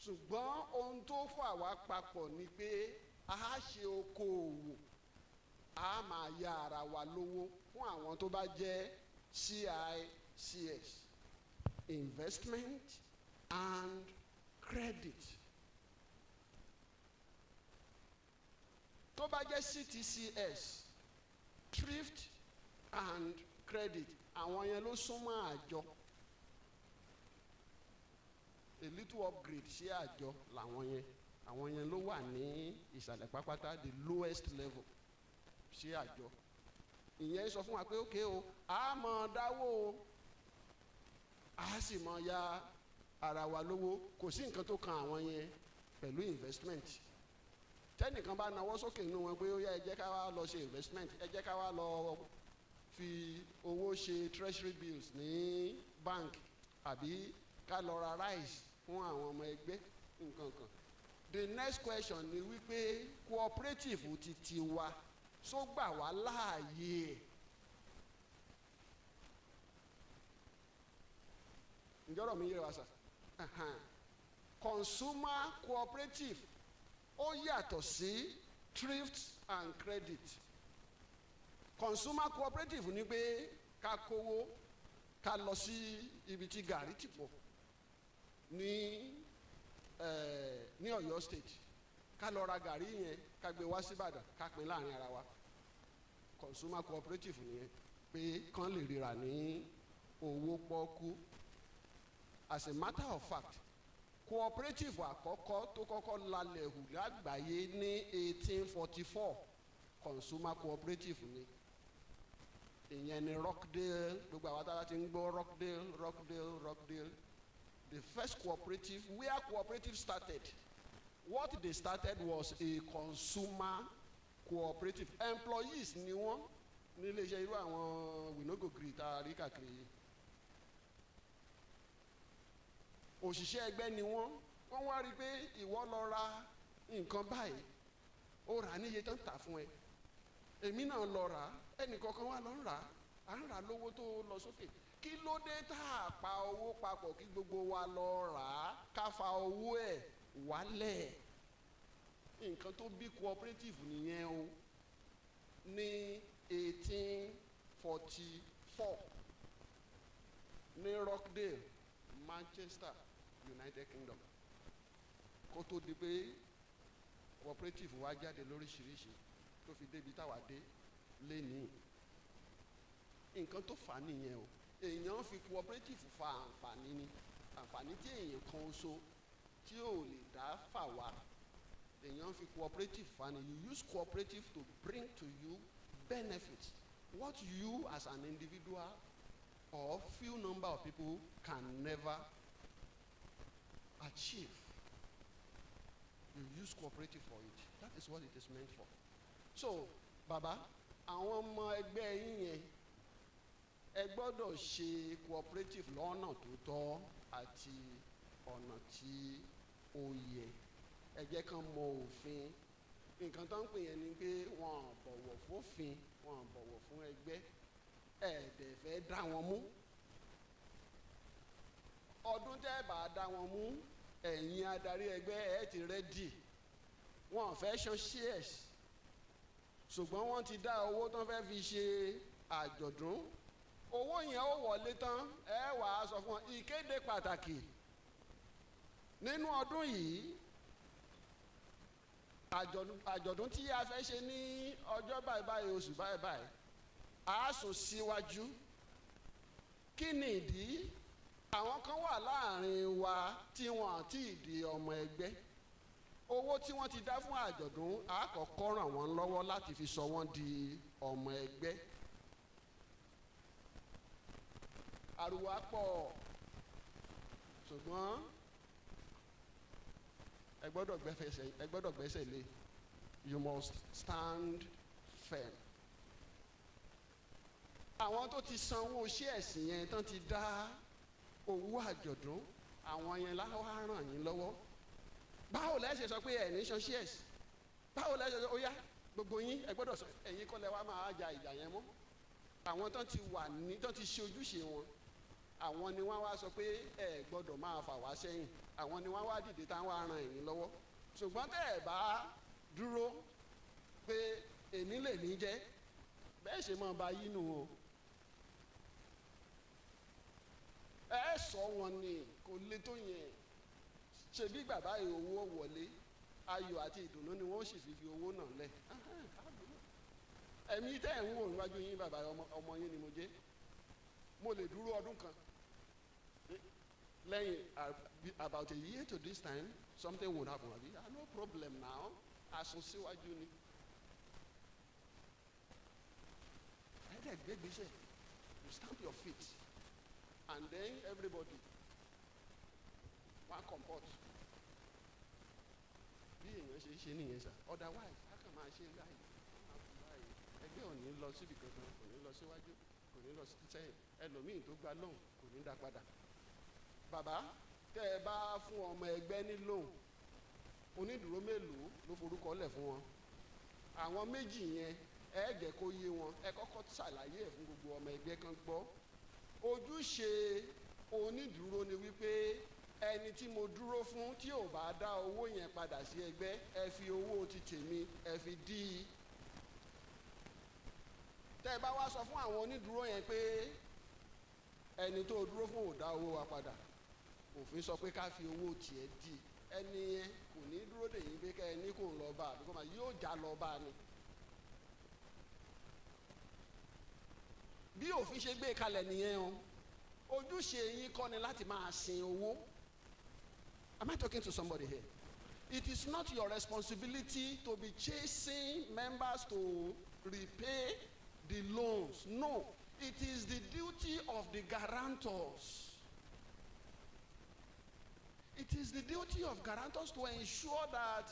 ṣùgbọ́n ohun tó fà wá papọ̀ ni pé a ṣe okòòwò a máa ya ara wa lówó fún àwọn tó bá jẹ́ CICS investment and credit tó bá jẹ́ CTCS thrift and credit àwọn yẹn ló súnmọ́ àjọ a little upgrade sí àjọ làwọn yẹn àwọn yẹn ló wà ní ìsàlẹ̀ pápátá the lowest level sí àjọ ìyẹn sọ fún wa pé ókè o a mọ̀ dáwó o a sì mọ̀ ya ara wa lówó kò sí nǹkan tó kan àwọn yẹn pẹ̀lú investment tẹ́nìkan bá nawọ́ sókè nínú wọn pé ó yá ẹ jẹ́ ká wá lọ ṣe investment ẹ jẹ́ ká wá lọ fi owó ṣe treasury bills ní bank àbí ká lọ ra rice fún àwọn ọmọ ẹgbẹ́ nǹkan kan the next question ni wípé cooperative ti tiwa só gbà wá láàyè ẹ̀ ǹjọ́rọ̀ mi yé wa sà consumer cooperative ó yàtọ̀ sí thrift and credit consumer cooperative ni pé ká kówó ká lọ sí ibi tí gàrí ti pọ̀ ní Ọ̀yọ́ state ká lọ ra gàrí yẹn ká gbé wá sí Ìbàdàn ká pín láàrin ara wa consumer cooperative nìyẹn pé kán lè rira ní owó pọ́kú as a matter of fact cooperative àkọ́kọ́ tó kọ́kọ́ lalẹ̀ hù lágbàáyé ní 1844 consumer cooperative ni ìyẹn ni Rockdale gbogbo àwọn táwa ti ń gbọ́ Rockdale the first cooperative where cooperative started what they started was a consumer cooperative employees ni wọ́n nílé iṣẹ́ irú àwọn winogo-gree tá a rí kàkiri òṣìṣẹ́ ẹgbẹ́ ni wọ́n wá rí i pé ìwọ lọ ra nǹkan báyìí ó rà níye tán tà fún ẹ èmi náà lọ rà ẹnìkọ̀ọ̀kan wà lọ rà á ń rà lówó tó lọ sókè kí ló dé tá a pa owó papọ̀ kí gbogbo wa lọ rà á ká fa owó ẹ̀ wálẹ̀ nǹkan tó bí cooperative nìyẹn o ní 1844 ní Rockdale Manchester United Kingdom kó tó di pé cooperative wa jáde lóríṣiríṣi tó fi débi táwa dé lénìí nǹkan tó fà á nìyẹn o èèyàn fi cooperative fa àǹfààní ni àǹfààní tí èèyàn kan oṣù tí ò lè dá fà wá èèyàn fi cooperative fa ni you use cooperative to bring to you benefits what you as an individual or few number of people can never achieve. You use cooperative for it. That is what it is meant for. So, Baba, àwọn ọmọ ẹgbẹ́ yín yẹn ẹ gbọ́dọ̀ ṣe cooperative lọ́nà tó tọ́ àti ọ̀nà tí ó yẹ. Ẹ jẹ́ kán mọ òfin. Nǹkan tó ń pè yẹn ni pé wọ́n bọ̀wọ̀ fófin, wọ́n bọ̀wọ̀ fún ẹgbẹ́. Ẹ̀ẹ́dẹ̀ fẹ́ dá wọn mú. Ọdún tẹ́ bá dá wọn mú ẹ̀yin adarí ẹgbẹ́ ẹ̀ ti rẹ́dì wọn fẹ́ san shares ṣùgbọ́n wọ́n ti dá owó tán fẹ́ fi ṣe àjọ̀dún owó yẹn ó wọlé tán ẹ wà á sọ fún wọn ìkéde pàtàkì nínú ọdún yìí àjọ̀dún tí a fẹ́ ṣe ní ọjọ́ báyìí báyìí oṣù báyìí báyìí a sùn síwájú kí ni ìdí àwọn kan wà láàrin wa tí wọn ti di ọmọ ẹgbẹ́ owó tí wọ́n ti dá fún àjọ̀dún a kọ́kọ́ ràn wọ́n lọ́wọ́ láti fi sọ wọ́n di ọmọ ẹgbẹ́ ariwo á pọ̀ ṣùgbọ́n ẹ gbọ́dọ̀ gbẹ́sẹ̀ lé you must stand firm. Àwọn tó ti sanwó shares yẹn tán ti dá owó àjọ̀dún, àwọn yẹn láwa ràn yín lọ́wọ́. Báwo lẹ ṣe sọ pé ẹ̀ ní san shares? Báwo lẹ ṣe sọ ó yá gbogbo yín ẹ gbọ́dọ̀ sọ ẹ̀yin kọ́ lẹ wá máa ja ìjà yẹn mọ́? Àwọn tán ti wà ní tán ti ṣe ojúṣe wọn, àwọn ni wọ́n wá sọ pé ẹ gbọ́dọ̀ máa fà wá sẹ́yìn, àwọn ni wọ́n wá dìde táwọn á ràn yín lọ́wọ́. Ṣùgbọ́n tẹ́ ẹ bá dúró pé èmi lè ní jẹ́, bẹ́ẹ̀ ṣe máa ba yín nù o. Ẹ sọ wọn ni kò lè tó yẹn. Ṣebí bàbá yìí owó wọlé, ayọ̀ àti ìdùnnú ni wọ́n sì fi owó náà lẹ̀. Ẹ̀mí tẹ́ ẹ̀ ń wò níwájú yín bàbá ọmọ yín ni mo jẹ́. Mo lè dúró ọdún kan. Lẹ́yìn about a year to this time something would happen. No problem now. Àsùn síwájú ni. Ẹ̀ẹ́dẹ̀ gbégbèsè. You stamp your feet. And then everybody one comport bí èèyàn ṣe ṣe nìyẹn sà, otherwise a kàn máa ṣe báyìí ẹgbẹ́ ò ní lọ síbi kankan, kò ní lọ síwájú, kò ní lọ sẹ́yìn, ẹlòmíì tó gba lóhùn kò ní dá padà. Bàbá tẹ́ ẹ bá fún ọmọ ẹgbẹ́ ní lóhùn, onídùúró mélòó ló forúkọ lẹ̀ fún wọn? Àwọn méjì yẹn ẹ jẹ́ kó yé wọn, ẹ kọ́kọ́ ṣàlàyé ẹ̀ fún gbogbo ọmọ ẹgbẹ́ kan gbọ́. Ojúṣe onídùúró ni wípé ẹni tí mo dúró fún tí ò bá dá owó yẹn padà sí ẹgbẹ́, ẹ fi owó ti tèmi ẹ fi dí i. Tẹ́ ẹ bá wá sọ fún àwọn onídùúró yẹn pé ẹni tó dúró fún ò dá owó wa padà, òfin sọ pé ká fi owó tiẹ̀ dí i. Ẹni yẹn kò ní dúró dè yín pé kẹ́ ẹ ní kò ń lọ bá a àbíkọ́ máa yóò já lọ bá a ni. Bí òfin ṣe gbé kalẹ̀ nìyẹn o. Ojúṣe yín kọ́ ni láti máa sin owó. Am I talking to somebody here? It is not your responsibility to be chasing members to repay the loans. No, it is the duty of the guarantors. It is the duty of guarantors to ensure that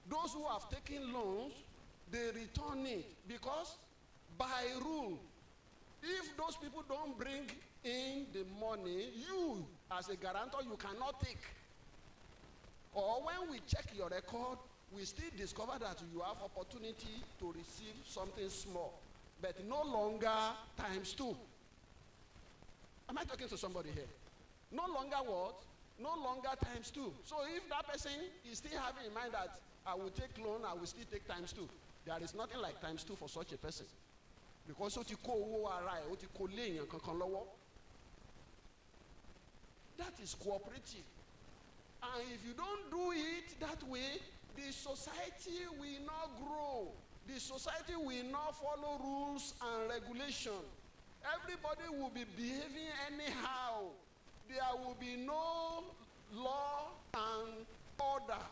those who have taken loans, they return it. Because by rule, if those people don't bring in the money, you as a guarantor, you cannot take. Or when we check your record, we still discover that you have opportunity to receive something small, but no longer times 2. Am I talking to somebody here? No longer what? No longer times 2. So if that person is still having in mind that I will take loan, I will still take times 2, there is nothing like times 2 for such a person. Because ó ti kó owó ara ẹ̀, ó ti kó léèyàn kankan lọ́wọ́. That is cooperative. And if you don't do it that way, the society will not grow. The society will not follow rules and regulation. Everybody will be behaving anyhow. There will be no law and order.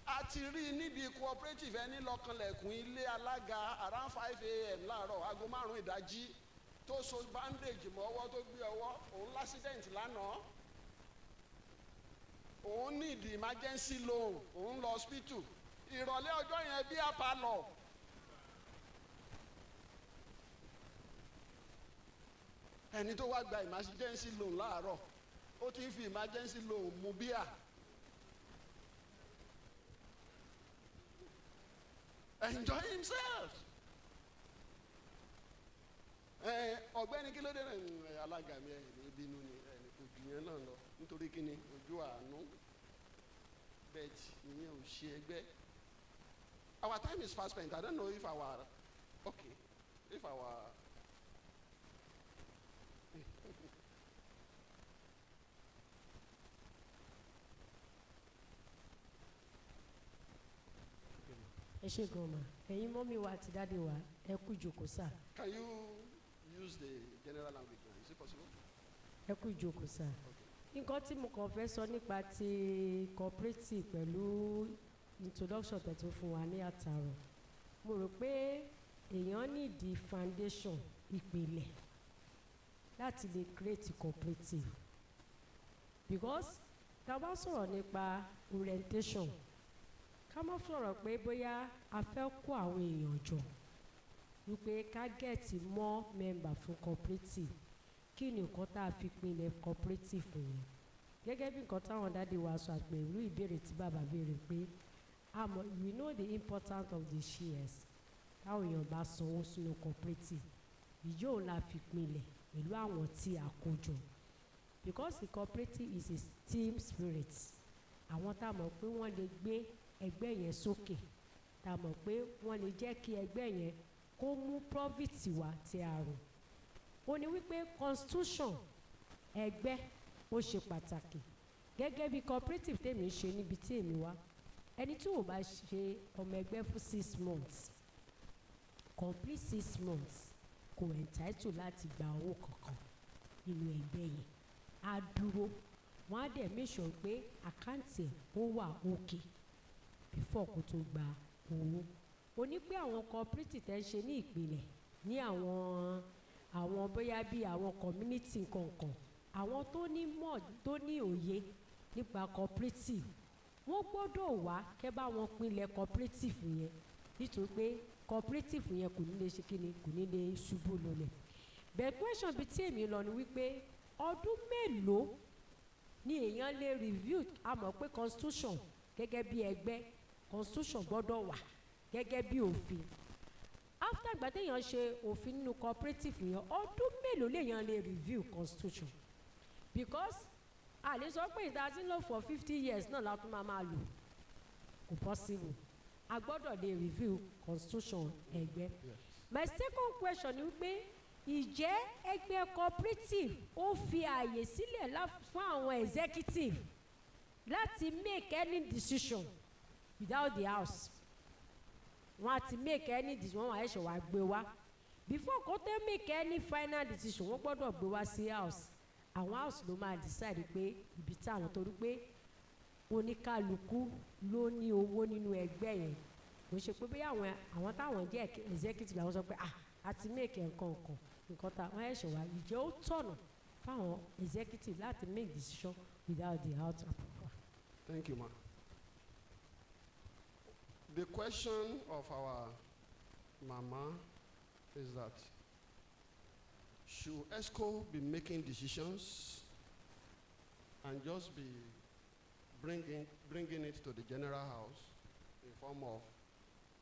A ti rí níbi cooperative ẹni lọ́kànlẹ̀kùn ilé alága around 5 a.m. láàárọ̀ aago 5 ìdájí tó so bandage mọ́ ọwọ́ tó gbé ọwọ́, òun l'accident lánàá, òun need emergency loan, òun lọ hospital, ìrọ̀lẹ́ ọjọ́ yẹn bí apalọ̀. Ẹni tó wá gba emergency loan láàárọ̀ ó ti ń fi emergency loan mu bíà. Enjoy himself. Ọ̀gbẹ́ni kí ló dé náà alága mi ẹni bínú ni ẹni kò jù yẹn náà lọ nítorí kí ni ojú àánú bẹ́ẹ̀ ìyẹn ò ṣe ẹgbẹ́. Our time is fast spent. I don't know if our ẹ ṣe gan ma ẹ̀yin mọ́mí wa àti dáàdi wa ẹ kú ìjókòó sá. Can you use the general language now? Is it possible? Ẹ kú ìjókòó sá. Nǹkan tí mo kàn fẹ́ sọ nípa ti cooperative pẹ̀lú introduction tẹ̀tún fún wa ní àtàrọ̀, mo rò pé èèyàn need the foundation ìpìlẹ̀ láti lè create cooperative, because tá a bá sọ̀rọ̀ nípa orientation ká má sọ̀rọ̀ pé bóyá a fẹ́ kó àwọn èèyàn jọ wípé ká gẹ̀ẹ́tì more member fún cooperative kí ni nǹkan tá a fi pinlẹ̀ cooperative yẹn gẹ́gẹ́ bí nǹkan táwọn dáàdi wa sọ àpẹẹrẹ ìbéèrè tí bàbá béèrè pé we know the importance of the shares táwọn èèyàn bá sanwó sínú cooperative ìjọ òun la fi pinlẹ̀ pẹ̀lú àwọn tí a kó jọ because the cooperative is a team spirit àwọn tá a mọ̀ pé wọ́n lè gbé ẹgbẹ́ yẹn sókè tá a mọ̀ pé wọ́n lè jẹ́ kí ẹgbẹ́ yẹn kó mú profit wá tí a rò ó ní wípé constitution ẹgbẹ́ ó ṣe pàtàkì gẹ́gẹ́ bí cooperative tèmi ṣe níbi tí èmi wá ẹni tí ò bá ṣe ọmọ ẹgbẹ́ fún 6 months complete 6 months kò entitled láti gba owó kankan nínú ẹgbẹ́ yẹn á dúró wọ́n á dẹ̀ make sure pé àkáǹtì ẹ̀ ó wà òkè before kó tó gba owó ó ní pé àwọn cooperative tẹ́ ń ṣe ní ìpìlẹ̀ ní àwọn bóyá bí àwọn community kankan àwọn tó ní mọ̀ tó ní òye nípa cooperative wọ́n gbọ́dọ̀ wá kẹ́ bá wọn pinlẹ̀ cooperative yẹn nítorí pé cooperative yẹn kò ní lè ṣe kíni kò ní lè ṣubú lulẹ̀ bẹ́ẹ̀ question bíi tí èmi lọ ni wípé ọdún mélòó ni èèyàn lè review a mọ̀ pé constitution gẹ́gẹ́ bí ẹgbẹ́ constitution gbọ́dọ̀ wà gẹ́gẹ́ bí òfin after ìgbà téèyàn ṣe òfin nínú cooperative yẹn ọdún mélòó lèèyàn lè review constitution because a lè sọ pé ìdá tí ń lò for 50 years náà la tún máa lò kò possible a gbọ́dọ̀ lè review constitution ẹgbẹ́. My second question ni wípé ìjẹ́ ẹgbẹ́ cooperative ó fi ààyè sílẹ̀ fún àwọn executive láti make any decision without the house wọ́n á ti make any decision wọ́n á ṣe wá gbé wá before kó tẹ́ make any final decision wọ́n gbọ́dọ̀ gbé wá sí house àwọn house ló máa decide pé ibi táwọn torí pé oníkálukú ló ní owó nínú ẹgbẹ́ yẹn kò ṣe pé bóyá àwọn táwọn jẹ́ executive làwọn sọ pé àti make nǹkan tá wọ́n ẹ̀ ṣe wá ìjẹ́ ó tọ̀nà fáwọn executive láti make decision without the house approval. Thank you, ma. The question of our mama is that should ESCO be making decisions and just be bringing it to the general house in form of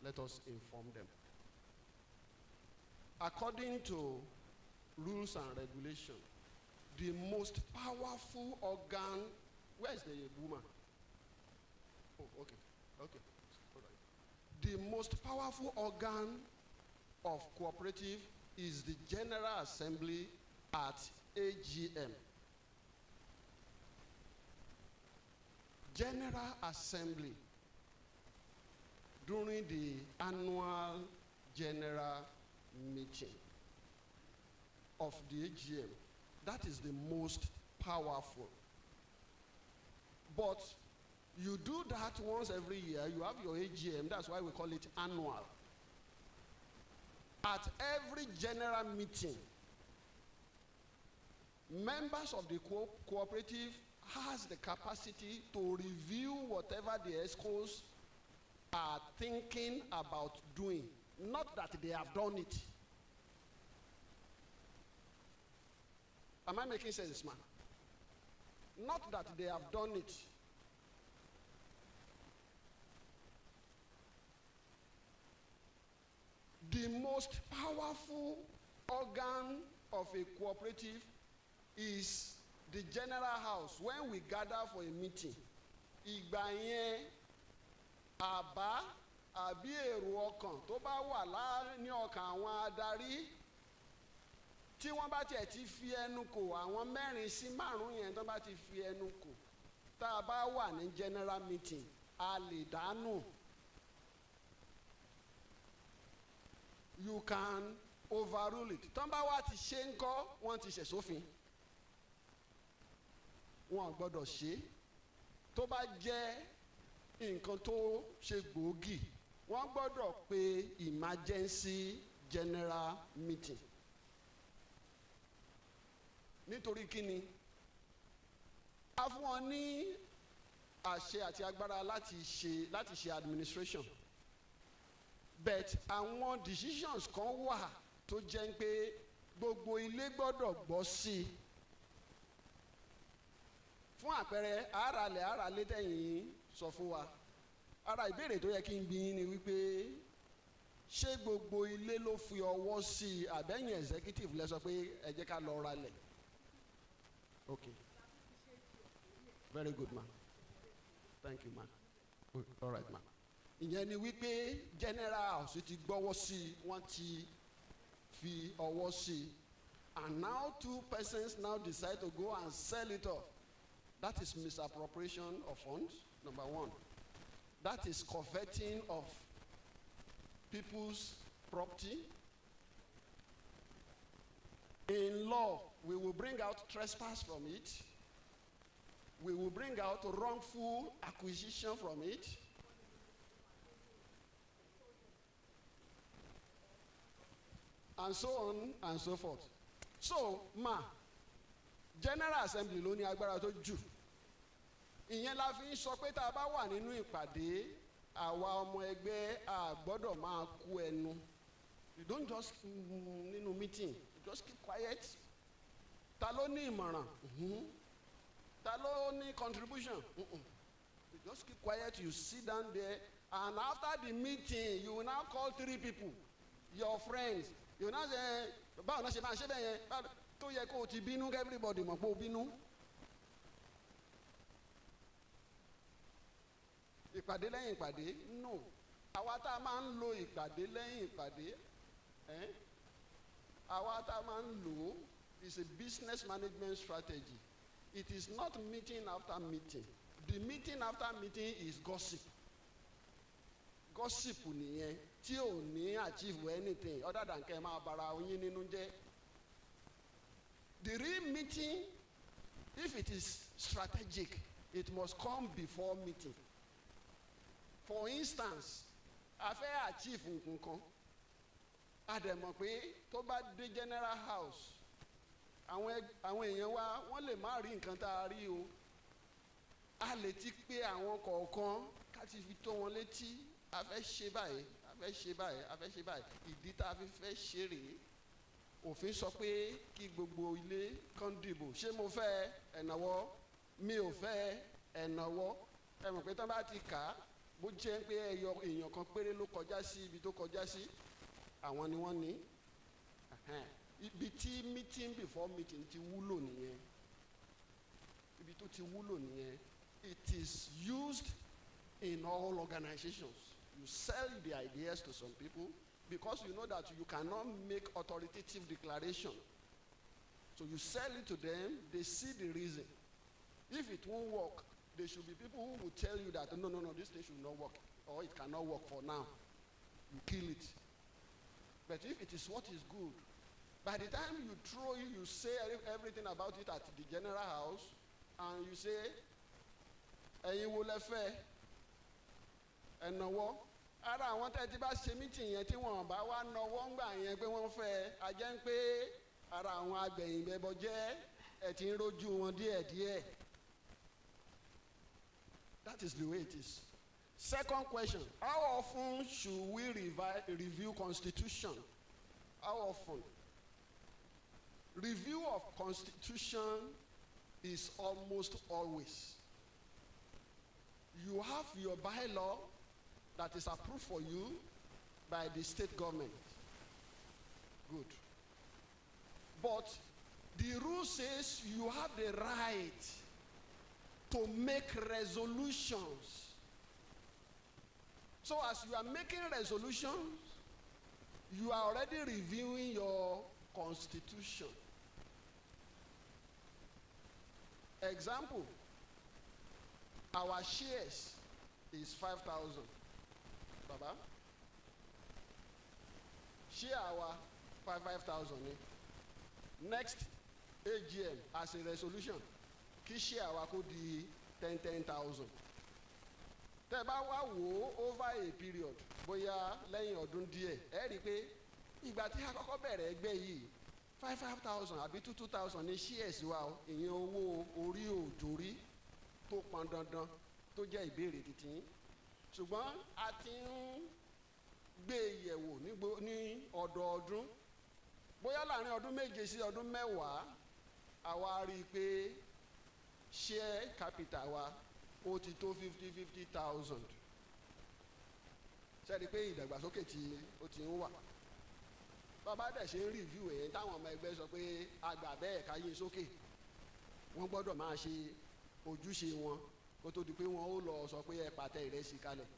let us inform them? According to rules and regulation, the most powerful organ, where is the woman? Oh, okay. All right. The most powerful organ of cooperative is the General Assembly at AGM. General Assembly during the annual general meeting of the AGM. That is the most powerful. But you do that once every year. You have your AGM. That's why we call it annual. At every general meeting, members of the cooperative has the capacity to review whatever the ESCOs are thinking about doing. Not that they have done it. Am I making sense, man? Not that they have done it. The most powerful organ of a cooperative is the general house. When we gather for a meeting, ìgbà yẹn àbá àbí èrò ọkàn tó bá wà ní ọkàn àwọn adarí tí wọ́n bá tiẹ̀ ti fi ẹnu kò àwọn 4 sí 5 yẹn tó bá ti fi ẹnu kò tá a bá wà ní general meeting a lè dànù. You can overrule it. Tán bá wá ti ṣe ń kọ́ wọ́n ti ṣẹ̀ sófin. Wọ́n gbọ́dọ̀ ṣe tó bá jẹ́ nǹkan tó ṣe gbòógì wọ́n gbọ́dọ̀ pe emergency general meeting. Nítorí kíni a fún wọn ní àṣẹ àti agbára láti ṣe administration, but àwọn decisions kan wà tó jẹ́ pé gbogbo ilé gbọ́dọ̀ gbọ́ sí i. Fún àpẹẹrẹ àràlé tẹ̀yìn sọ fún wa, ara ìbéèrè tó yẹ kí n bi yín ni wípé ṣé gbogbo ilé ló fi ọwọ́ sí i àbẹ́yìn executive lẹ sọ pé ẹ jẹ́ ká lọ ralẹ̀? Okay, very good ma, thank you ma, all right ma. Ìyẹn ni wípé general house ti gbọ́wọ́ sí i, wọ́n ti fi ọwọ́ sí i, and now 2 persons now decide to go and sell it off. That is misappropriation of funds, number 1. That is coveting of people's property. In law, we will bring out trespass from it. We will bring out wrongful acquisition from it. And so on and so forth. So, General Assembly ló ní agbára tó jù. Ìyẹn la fi ń sọ pé tá a bá wà nínú ìpàdé, àwa ọmọ ẹgbẹ́ a gbọ́dọ̀ máa kú ẹnu. You don't just nínú meeting, you just keep quiet. Ta ló ní ìmọ̀ràn? Ta ló ní contribution? You just keep quiet, you sit down there, and after the meeting, you will now call 3 people, your friends. You will now say, báwo náà ṣe máa ṣe bẹ́ẹ̀ yẹn? Tó yẹ kó o ti bínú, everybody mọ̀ pé o bínú. Ìpàdé lẹ́yìn ìpàdé, no. Àwa tá a máa ń lo ìpàdé lẹ́yìn ìpàdé, àwa tá a máa ń lò is a business management strategy. It is not meeting after meeting. The meeting after meeting is gossip. Gossip nìyẹn tí ò ní achieve anything other than kẹ́ máa bara oyin nínú jẹ́. The real meeting, if it is strategic, it must come before meeting. For instance, a fẹ́ achieve nǹkan, a dẹ̀ mọ̀ pé tó bá dé general house, àwọn èèyàn wa wọ́n lè má rí nǹkan tá a rí o. A lè ti pé àwọn kọ̀ọ̀kan ká ti fi tó wọn létí, a fẹ́ ṣe báyìí, a fẹ́ ṣe báyìí, a fẹ́ ṣe báyìí. Ìdí tá a fi fẹ́ ṣe rèé. Òfin sọ pé kí gbogbo ilé kan dìbò. Ṣé mo fẹ́ ẹ̀nàwọ́? Mi ò fẹ́ ẹ̀nàwọ́. Ẹ mọ̀ pé tán bá ti kà á, bó jẹ́ pé èèyàn kan péré ló kọjá sí ibi tó kọjá sí, àwọn ni wọ́n ní. Ibi tí meeting before meeting ti wúlò nìyẹn. Ibi tó ti wúlò nìyẹn. It is used in all organizations. You sell the ideas to some people because you know that you cannot make authoritative declaration. So you sell it to them, they see the reason. If it won't work, there should be people who will tell you that, no, this thing should not work, or it cannot work for now. You kill it. But if it is what is good, by the time you throw it, you say everything about it at the general house, and you say, ẹ̀yin wo lẹ fẹ́ ẹ̀nàwọ́? Ara àwọn tẹ́ ti bá ṣe meeting yẹn tí wọ́n bá wá náwó ń gbà yẹn pé wọ́n fẹ́, a jẹ́ ń pé ara àwọn agbẹ̀yìnbẹ̀bọ jẹ́ ẹ̀ tí ń rojú wọn díẹ̀díẹ̀. That is the way it is. Second question, how often should we review constitution? How often? Review of constitution is almost always. You have your bylaw that is approved for you by the state government. Good. But the rule says you have the right to make resolutions. So as you are making resolutions, you are already reviewing your constitution. Example, our shares is 5,000. Baba, share our 5,000. Next AGM as a resolution, kí share our kó di 10,000. Tẹ́ bá wá wò over a period, bóyá lẹ́yìn ọdún díẹ̀, ẹ rí i pé ìgbà tí a kọ́kọ́ bẹ̀rẹ̀ ẹgbẹ́ yìí 5,000 àbí 2,000 ní shares wa o, ìyẹn owó orí òjòrí tó pọn dandan. tó jẹ́ ìbéèrè títí yín ṣùgbọ́n a ti ń gbé yẹ̀wò ní ọdọọdún bóyá láàrin ọdún méje sí ọdún mẹ́wàá àwa rí i pé share capital wa ó ti tó 50,000 ṣe rí i pé ìdàgbàsókè ó ti ń wà bàbá dẹ̀ ṣe ń review ẹ̀ táwọn ọmọ ẹgbẹ́ sọ pé àgbà bẹ́ẹ̀ ká yé sókè wọ́n gbọ́dọ̀ máa ṣe ojúṣe wọn kó tó di pé wọ́n ó lọ sọ pé ẹ pàtẹ ìrẹsì kalẹ̀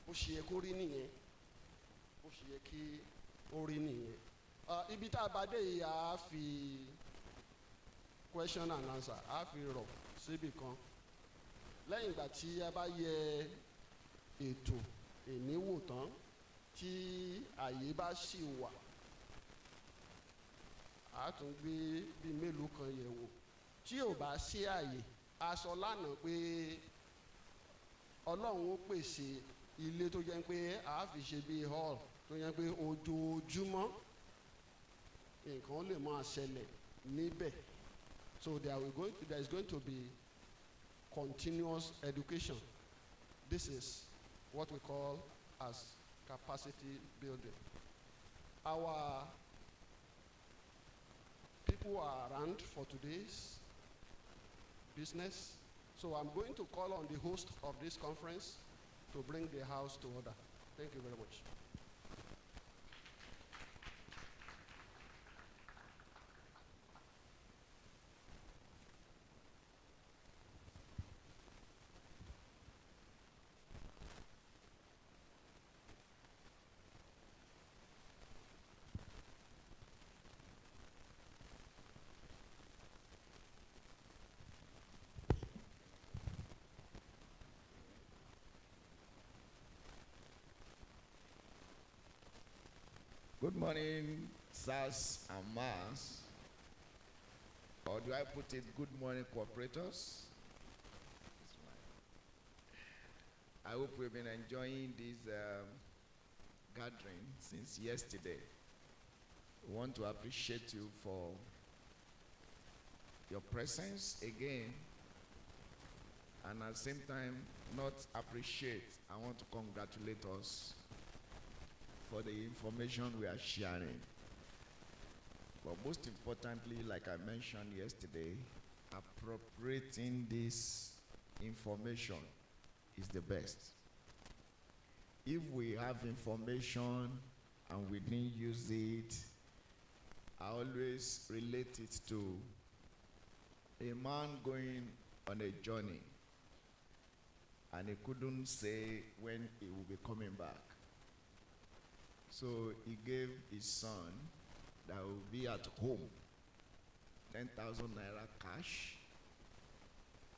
ó ṣe yẹ kó rí nìyẹn ó ṣe yẹ kí ó rí nìyẹn ibi tá a bá dé yìí a fi question and answer a fi rọ̀ síbì kan lẹ́yìn ìgbà tí a bá yẹ ètò ìníwò tán tí àyè bá ṣì wà a tún gbé bíi mélòó kan yẹ̀ wò tí ò bá sí àyè a sọ lánàá pé ọlọ́run ó pèsè ilé tó jẹ́ pé a fi ṣe bíi hall tó jẹ́ pé ojoojúmọ́ nǹkan lè máa ṣẹlẹ̀ níbẹ̀ so there is going to be continuous education. This is what we call as capacity building. Our people are around for today's business, so I'm going to call on the host of this conference to bring the house to order. Thank you very much. Good morning, sirs and mas. Or do I put it, good morning, cooperators? I hope we've been enjoying this gathering since yesterday. We want to appreciate you for your presence again, and at the same time, not appreciate, I want to congratulate us for the information we are sharing. But most importantly, like I mentioned yesterday, appropriating this information is the best. If we have information and we didn't use it, I always relate it to a man going on a journey and he couldn't say when he will be coming back. So he gave his son that will be at home 10,000 naira cash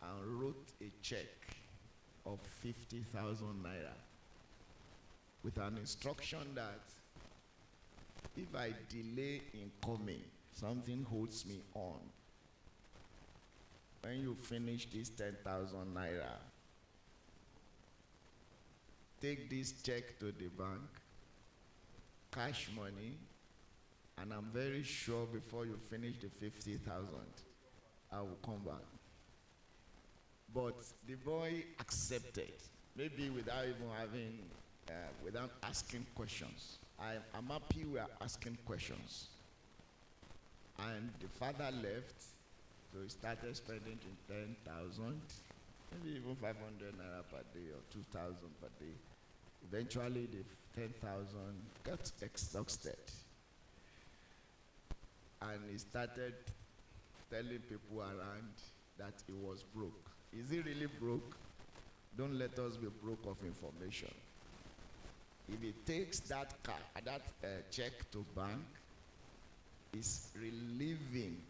and wrote a check of 50,000 naira with an instruction that if I delay in coming, something holds me on. When you finish this 10,000 naira, take this check to the bank, cash money, and I'm very sure before you finish the 50,000, I will come back. But the boy accepted, maybe without even having, without asking questions. I'm happy we are asking questions. And the father left, so he started spending 10,000, maybe even 500 naira per day or 2,000 per day. Eventually, the 10,000 got exhausted. And he started telling people around that he was broke. Is he really broke? Don't let us be broke of information. If he takes that check to bank, it's relieving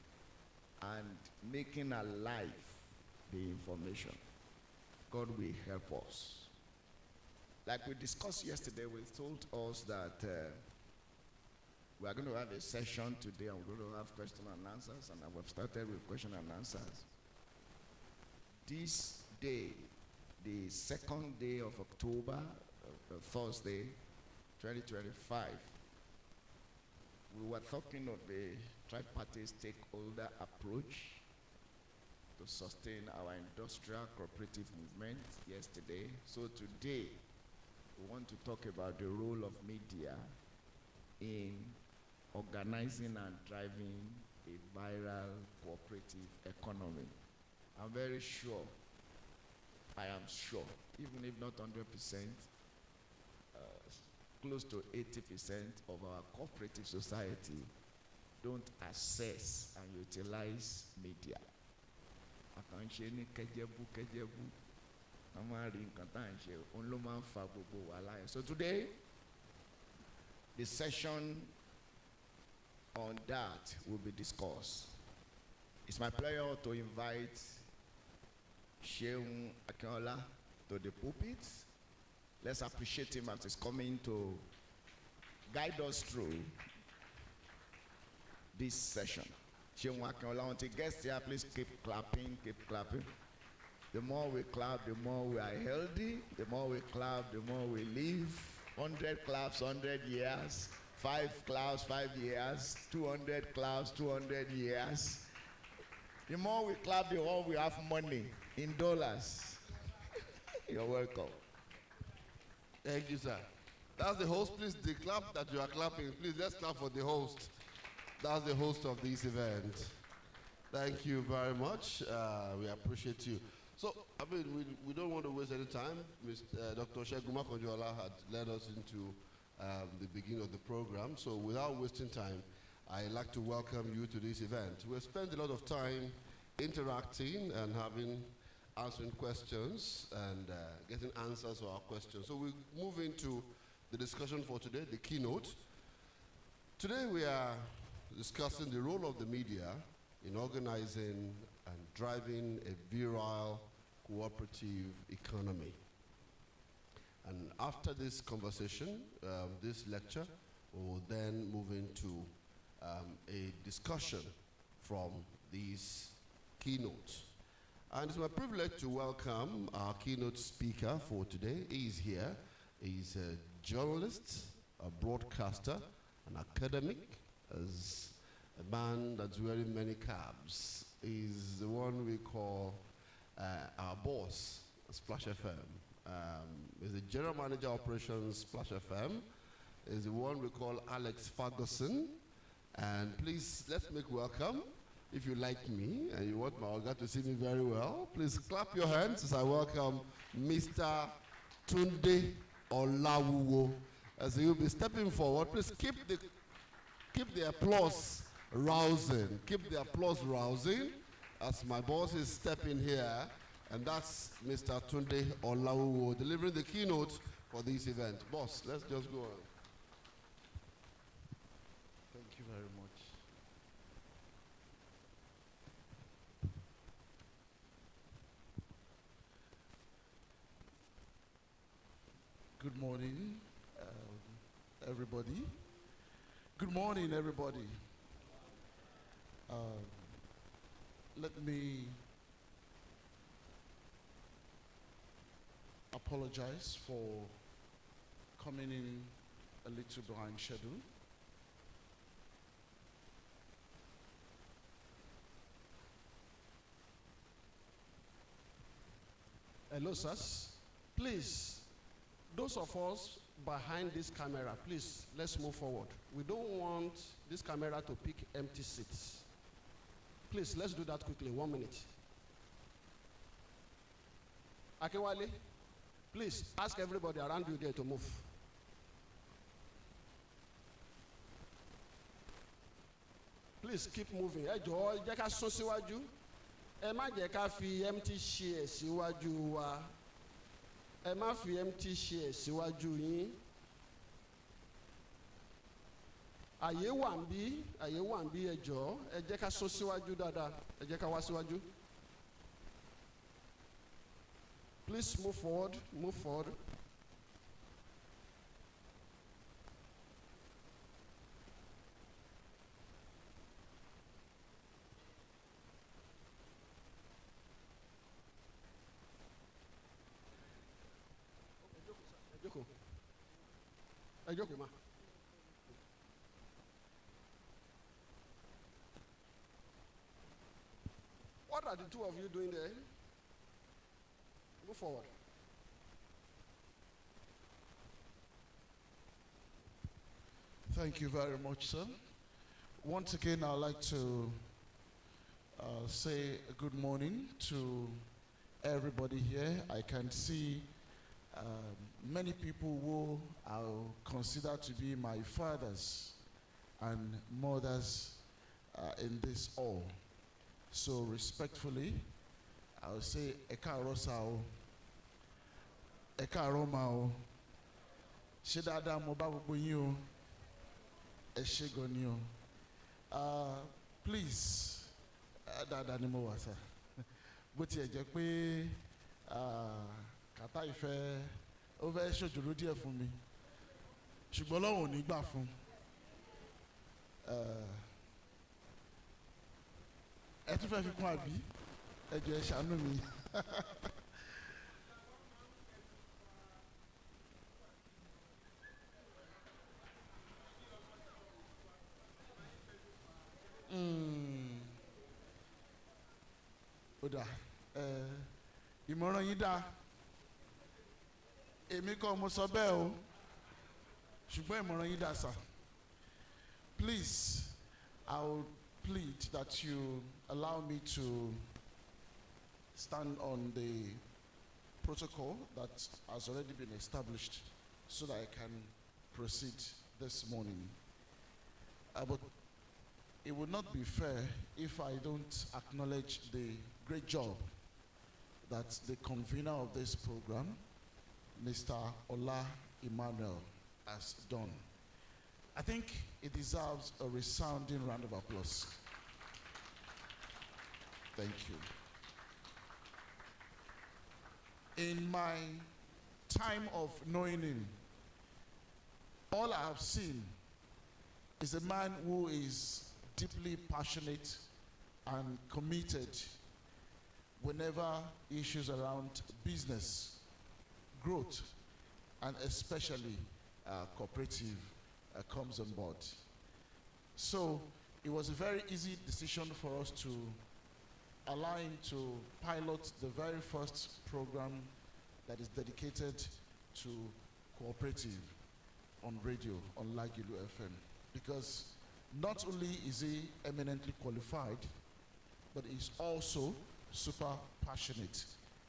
and making alive the information. God will help us. Like we discussed yesterday, we told us that we are going to have a session today and we're going to have question and answers, and we've started with question and answers. This day, the second day of October, Thursday, 2025, we were talking of a tripartite stakeholder approach, to sustain our industrial cooperative movement yesterday. So today, we want to talk about the role of media in organizing and driving a viral cooperative economy. I'm very sure, I am sure, even if not 100%, close to 80% of our cooperative society don't access and utilize media. Àkànṣe ní kẹjẹbú, a máa rí nǹkan tá à ń ṣe, òun ló máa ń fa gbogbo wàhálà yẹn. So today, the session on that will be discussed. It's my pleasure to invite Sheun Akinola to the pulpit. Let's appreciate him as he's coming to guide us through this session. Sheun Akinola, until guests here, please keep clapping, keep clapping. The more we clap, the more we are healthy. The more we clap, the more we live. 100 claps, 100 years. 5 claps, 5 years. 200 claps, 200 years. The more we clap, the more we have money in dollars. You're welcome. Thank you, sir. That's the host. Please, the clap that you are clapping, please, let's clap for the host. That's the host of this event. Thank you very much. We appreciate you. So, I mean, we don't want to waste any time. Dr. Sheguma Konjola had led us into the beginning of the program. So, without wasting time, I'd like to welcome you to this event. We've spent a lot of time interacting and answering questions and getting answers to our questions. So we move into the discussion for today, the keynote. Today we are discussing the role of the media in organizing and driving a virile cooperative economy. And after this conversation, this lecture, we will then move into a discussion from these keynotes. And it's my privilege to welcome our keynote speaker for today. He's here. He's a journalist, a broadcaster, an academic, as a man that's wearing many caps. He's the one we call our boss, Splash FM. He's the general manager operations, Splash FM. He's the one we call Alex Ferguson. And please, let's make welcome. If you like me and you want my Oga to see me very well, please clap your hands as I welcome Mr. Tunde Olawuwo. As he will be stepping forward, please keep the applause rousing. Keep the applause rousing as my boss is stepping here, and that's Mr. Tunde Olawuwo delivering the keynote for this event. Boss, let's just go on. Thank you very much. Good morning, everybody. Good morning, everybody. Let me apologize for coming in a little behind schedule. Hello, sirs. Please. Those of us behind this camera, please, let's move forward. We don't want this camera to pick empty seats. Please, let's do that quickly, 1 minute. Akewale, please, ask everybody around you there to move. Please keep moving. Ẹ jọ̀ọ́, jẹ́ ká sún síwájú. Ẹ má jẹ́ ká fi empty chair síwájú wa. Ẹ má fi empty chair síwájú yín. Àyè wà ńbí, ẹ jọ̀ọ́, ẹ jẹ́ ká sún síwájú dáadáa, ẹ jẹ́ ká wá síwájú. Please move forward, move forward. Ẹ jókòó ma. What are the two of you doing there? Move forward. Thank you very much, sir. Once again, I'd like to say good morning to everybody here. I can see many people who I consider to be my fathers and mothers in this hall. So respectfully, I'll say Eka Rosao, Eka Romao, Shedada Mobabu, Eshegonio. Please, Dada Nimowasa. But yeah, Jakwe, Kata Ife, over Shojuru dear for me. Shubolo ni gba fún. Ẹ tún fẹ́ fi kún àbí? Ẹ jọ̀ọ́ ẹ ṣàánú mi. Ó dà, ìmọ̀ràn yín dá. Èmi kọ́ mo sọ bẹ́ẹ̀ o, ṣùgbọ́n ìmọ̀ràn yín dá sà. Please, I will plead that you allow me to stand on the protocol that has already been established so that I can proceed this morning. But it would not be fair if I don't acknowledge the great job that the convener of this program, Mr. Ola Emmanuel, has done. I think it deserves a resounding round of applause. Thank you. In my time of knowing him, all I have seen is a man who is deeply passionate and committed whenever issues around business, growth, and especially cooperative comes on board. So it was a very easy decision for us to allow him to pilot the very first program that is dedicated to cooperative on radio, on Lagilu FM. Because not only is he eminently qualified, but he's also super passionate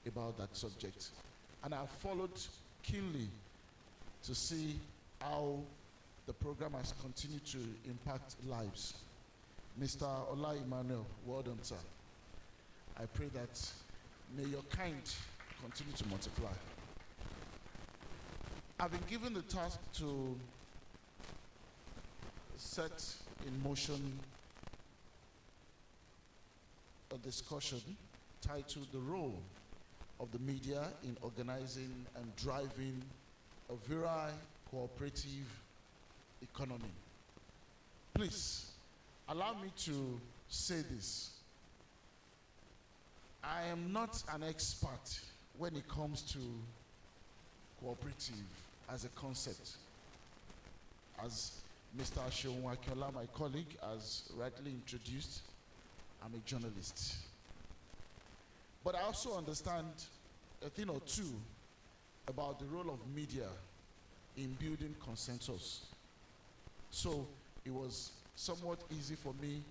about that subject. And I followed keenly to see how the program has continued to impact lives. Mr. Ola Emmanuel, well done, sir. I pray that may your kind continue to multiply. I've been given the task to set in motion a discussion titled "The Role of the Media in Organizing and Driving a Virile Cooperative Economy." Please, allow me to say this. I am not an expert when it comes to cooperative as a concept. As Mr. Asheun Akinola, my colleague, has rightly introduced, I'm a journalist. But I also understand a thing or two about the role of media in building consensus. So it was somewhat easy for me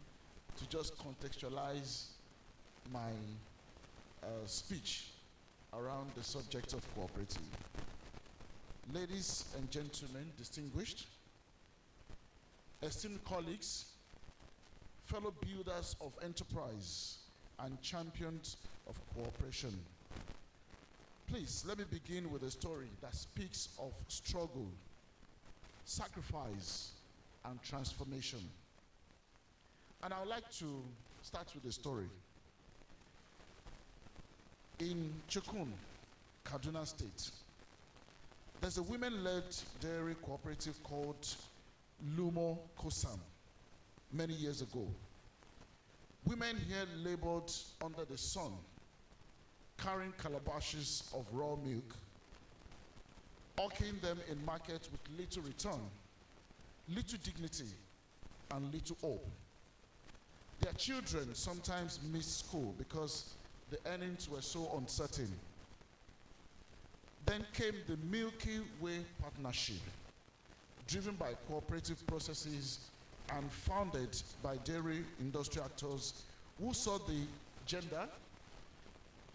to just contextualize my speech around the subject of cooperative. Ladies and gentlemen, distinguished, esteemed colleagues, fellow builders of enterprise and champions of cooperation. Please, let me begin with a story that speaks of struggle, sacrifice, and transformation. And I would like to start with a story. In Chukun, Kaduna State, there's a women-led dairy cooperative called Lumo Kosam many years ago. Women here labored under the sun, carrying calabashes of raw milk, hawking them in market with little return, little dignity, and little hope. Their children sometimes missed school because the earnings were so uncertain. Then came the Milky Way Partnership, driven by cooperative processes and founded by dairy industry actors who saw the gender,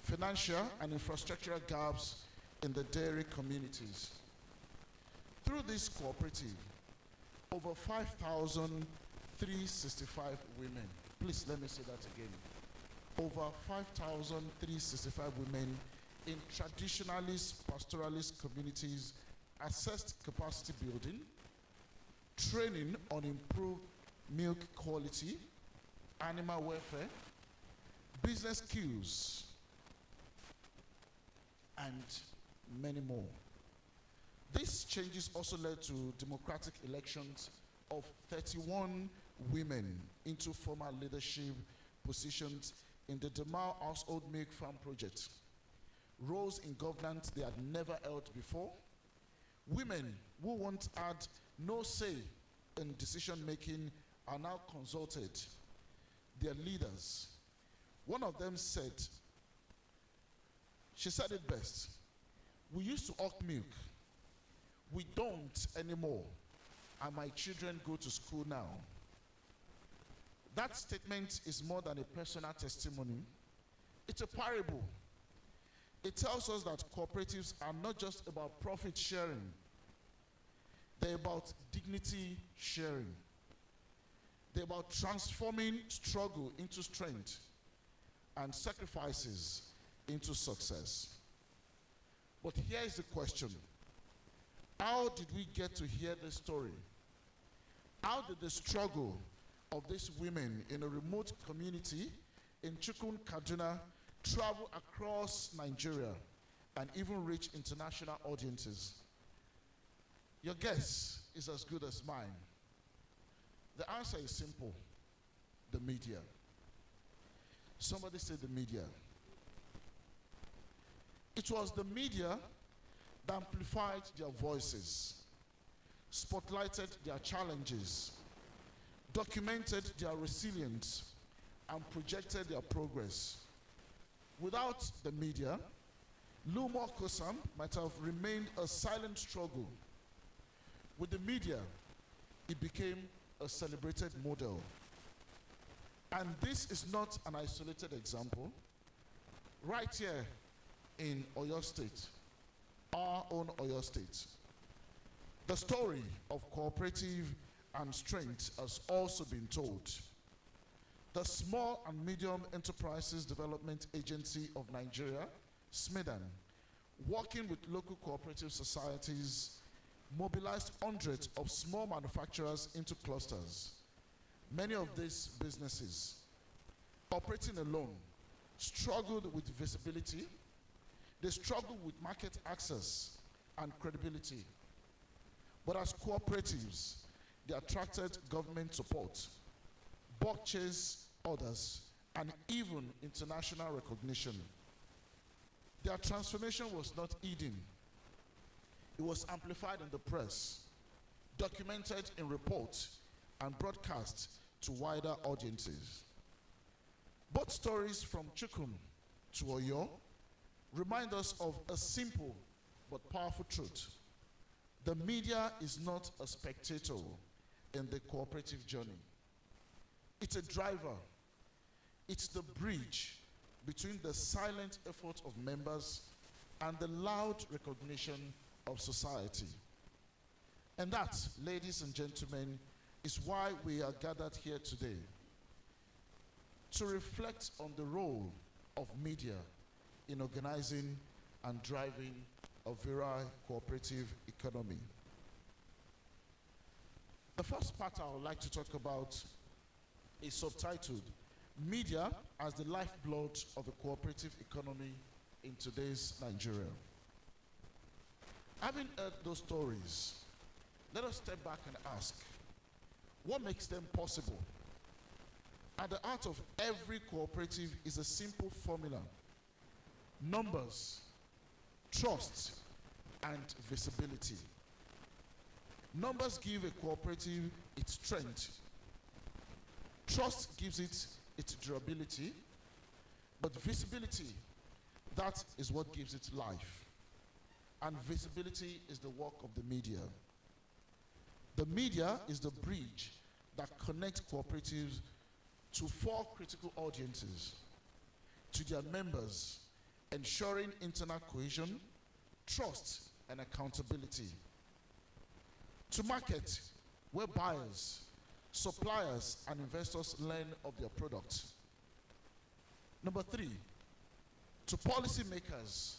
financial, and infrastructural gaps in the dairy communities. Through this cooperative, over 5,365 women, please let me say that again, over 5,365 women in traditionalist, pastoralist communities assessed capacity building, training on improved milk quality, animal welfare, business skills, and many more. These changes also led to democratic elections of 31 women into formal leadership positions in the Demal Household Milk Farm Project, roles in governance they had never held before. Women who once had no say in decision making are now consulted, their leaders. One of them said, she said it best, "We used to hawk milk. We don't anymore, and my children go to school now." That statement is more than a personal testimony. It's a parable. It tells us that cooperatives are not just about profit sharing. They're about dignity sharing. They're about transforming struggle into strength and sacrifices into success. But here is the question. How did we get to hear this story? How did the struggle of these women in a remote community in Chukun, Kaduna, travel across Nigeria and even reach international audiences? Your guess is as good as mine. The answer is simple: the media. Somebody said the media. It was the media that amplified their voices, spotlighted their challenges, documented their resilience, and projected their progress. Without the media, Lumo Kosam might have remained a silent struggle. With the media, it became a celebrated model. And this is not an isolated example. Right here in Oyo State, our own Oyo State, the story of cooperative and strength has also been told. The Small and Medium Enterprises Development Agency of Nigeria, SMEDAN, working with local cooperative societies, mobilized hundreds of small manufacturers into clusters. Many of these businesses, operating alone, struggled with visibility. They struggled with market access and credibility. But as cooperatives, they attracted government support, purchase orders, and even international recognition. Their transformation was not hidden. It was amplified in the press, documented in reports, and broadcast to wider audiences. Both stories from Chukun to Oyo remind us of a simple but powerful truth. The media is not a spectator in the cooperative journey. It's a driver. It's the bridge between the silent effort of members and the loud recognition of society. And that, ladies and gentlemen, is why we are gathered here today, to reflect on the role of media in organizing and driving a virile cooperative economy. The first part I would like to talk about is subtitled "Media as the Lifeblood of the Cooperative Economy in Today's Nigeria." Having heard those stories, let us step back and ask, what makes them possible? At the heart of every cooperative is a simple formula: numbers, trust, and visibility. Numbers give a cooperative its strength. Trust gives it its durability, but visibility, that is what gives it life. And visibility is the work of the media. The media is the bridge that connects cooperatives to 4 critical audiences, to their members, ensuring internal cohesion, trust, and accountability. To market, where buyers, suppliers, and investors learn of their product. Number 3, to policymakers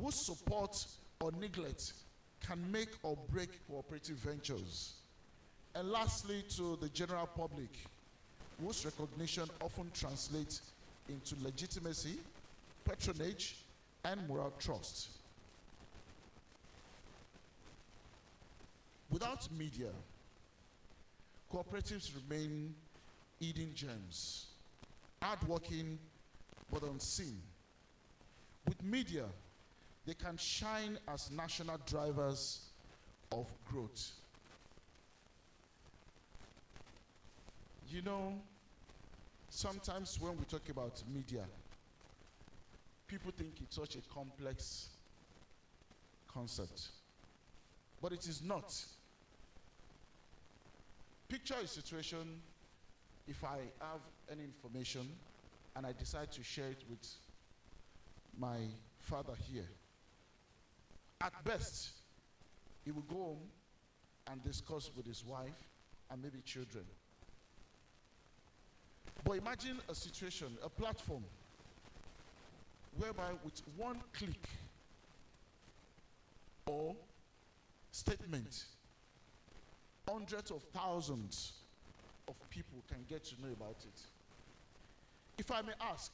whose support or neglect can make or break cooperative ventures. And lastly, to the general public, whose recognition often translates into legitimacy, patronage, and moral trust. Without media, cooperatives remain hidden gems, hardworking but unseen. With media, they can shine as national drivers of growth. You know, sometimes when we talk about media, people think it's such a complex concept, but it is not. Picture a situation if I have any information and I decide to share it with my father here. At best, he will go home and discuss with his wife and maybe children. But imagine a situation, a platform, whereby with one click or statement, hundreds of thousands of people can get to know about it. If I may ask,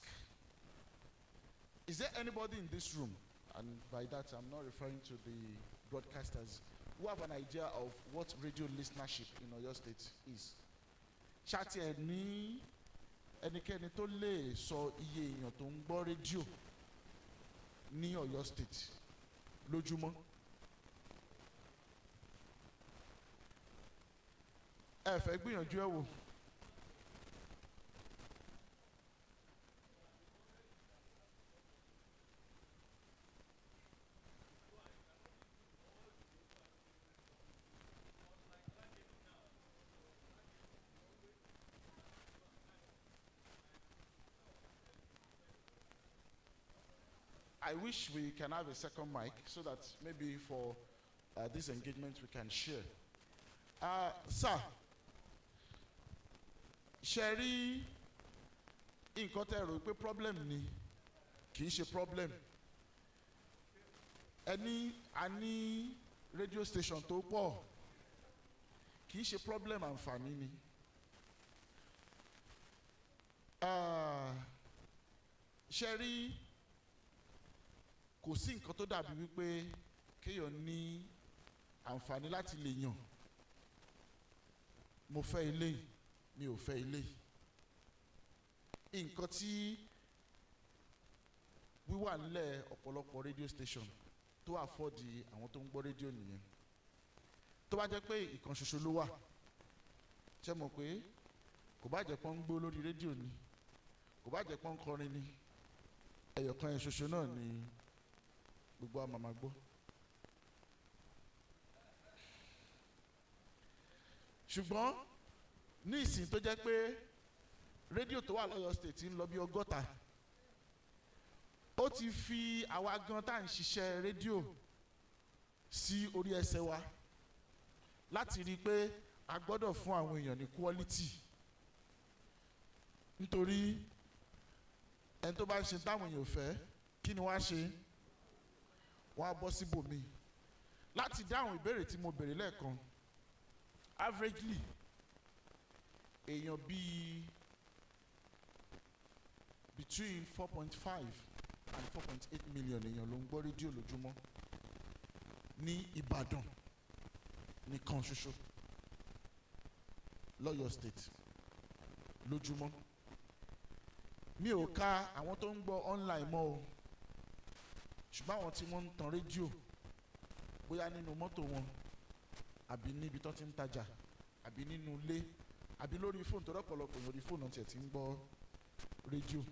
is there anybody in this room, and by that I'm not referring to the broadcasters, who have an idea of what radio listenership in Oyo State is? Ṣáàtì ẹ̀ ní ẹnikẹ́ni tó lè sọ iye èèyàn tó ń gbọ́ rédíò ní Oyo State lójúmọ́? Ẹ fẹ́ gbìyànjú ẹ wò. I wish we can have a second mic so that maybe for this engagement we can share. Sir, Sherry, nǹkan tẹ́ rò pé problem ni kì í ṣe problem. Ẹni a ní radio station tó pọ̀ kì í ṣe problem, àǹfààní ni. Sherry, kò sí nǹkan tó dàbí wípé kéèyàn ní àǹfààní láti lè yàn. Mo fẹ́ eléyìí, mi ò fẹ́ eléyìí. Nǹkan tí wíwà nílẹ̀ ọ̀pọ̀lọpọ̀ radio station tó àfọ́dì àwọn tó ń gbọ́ rédíò nìyẹn. Tó bá jẹ́ pé ìkan ṣoṣo ló wà, ṣé mọ̀ pé kò bá jẹ́ pọ́n ń gbọ́ lórí rédíò ni, kò bá jẹ́ pọ́n ń kọrin ni, ẹyọ̀kan ẹ̀ ṣoṣo náà ni gbogbo àmàmà gbọ́. Ṣùgbọ́n ní ìsìn tó jẹ́ pé rédíò tó wà l'Ọ́yọ́ State ń lọ bí 100, ó ti fi àwa gan tá à ń ṣiṣẹ́ rédíò sí orí ẹsẹ̀ wa láti rí i pé a gbọ́dọ̀ fún àwọn èèyàn ní quality. Nítorí ẹni tó bá ń ṣe táwọn èèyàn fẹ́, kí ni wọ́n á ṣe? Wọ́n á bọ́ síbòmí. Láti dáhùn ìbéèrè tí mo béèrè lẹ́ẹ̀kan, averagely èèyàn bíi between 4.5 and 4.8 million èèyàn ló ń gbọ́ rédíò lójúmọ́ ní Ìbàdàn nìkan ṣoṣo l'Ọ́yọ́ State lójúmọ́. Mi ò ka àwọn tó ń gbọ́ online mọ́ o, ṣùgbọ́n àwọn tí wọ́n ń tan rédíò bóyá nínú mọ́tò wọn àbí níbi tó ti ń tajà àbí nínú ilé àbí lórí fóònù tó rọ́pọ̀lọpọ̀ lórí fóònù náà tiẹ̀ ti ń gbọ́ rédíò.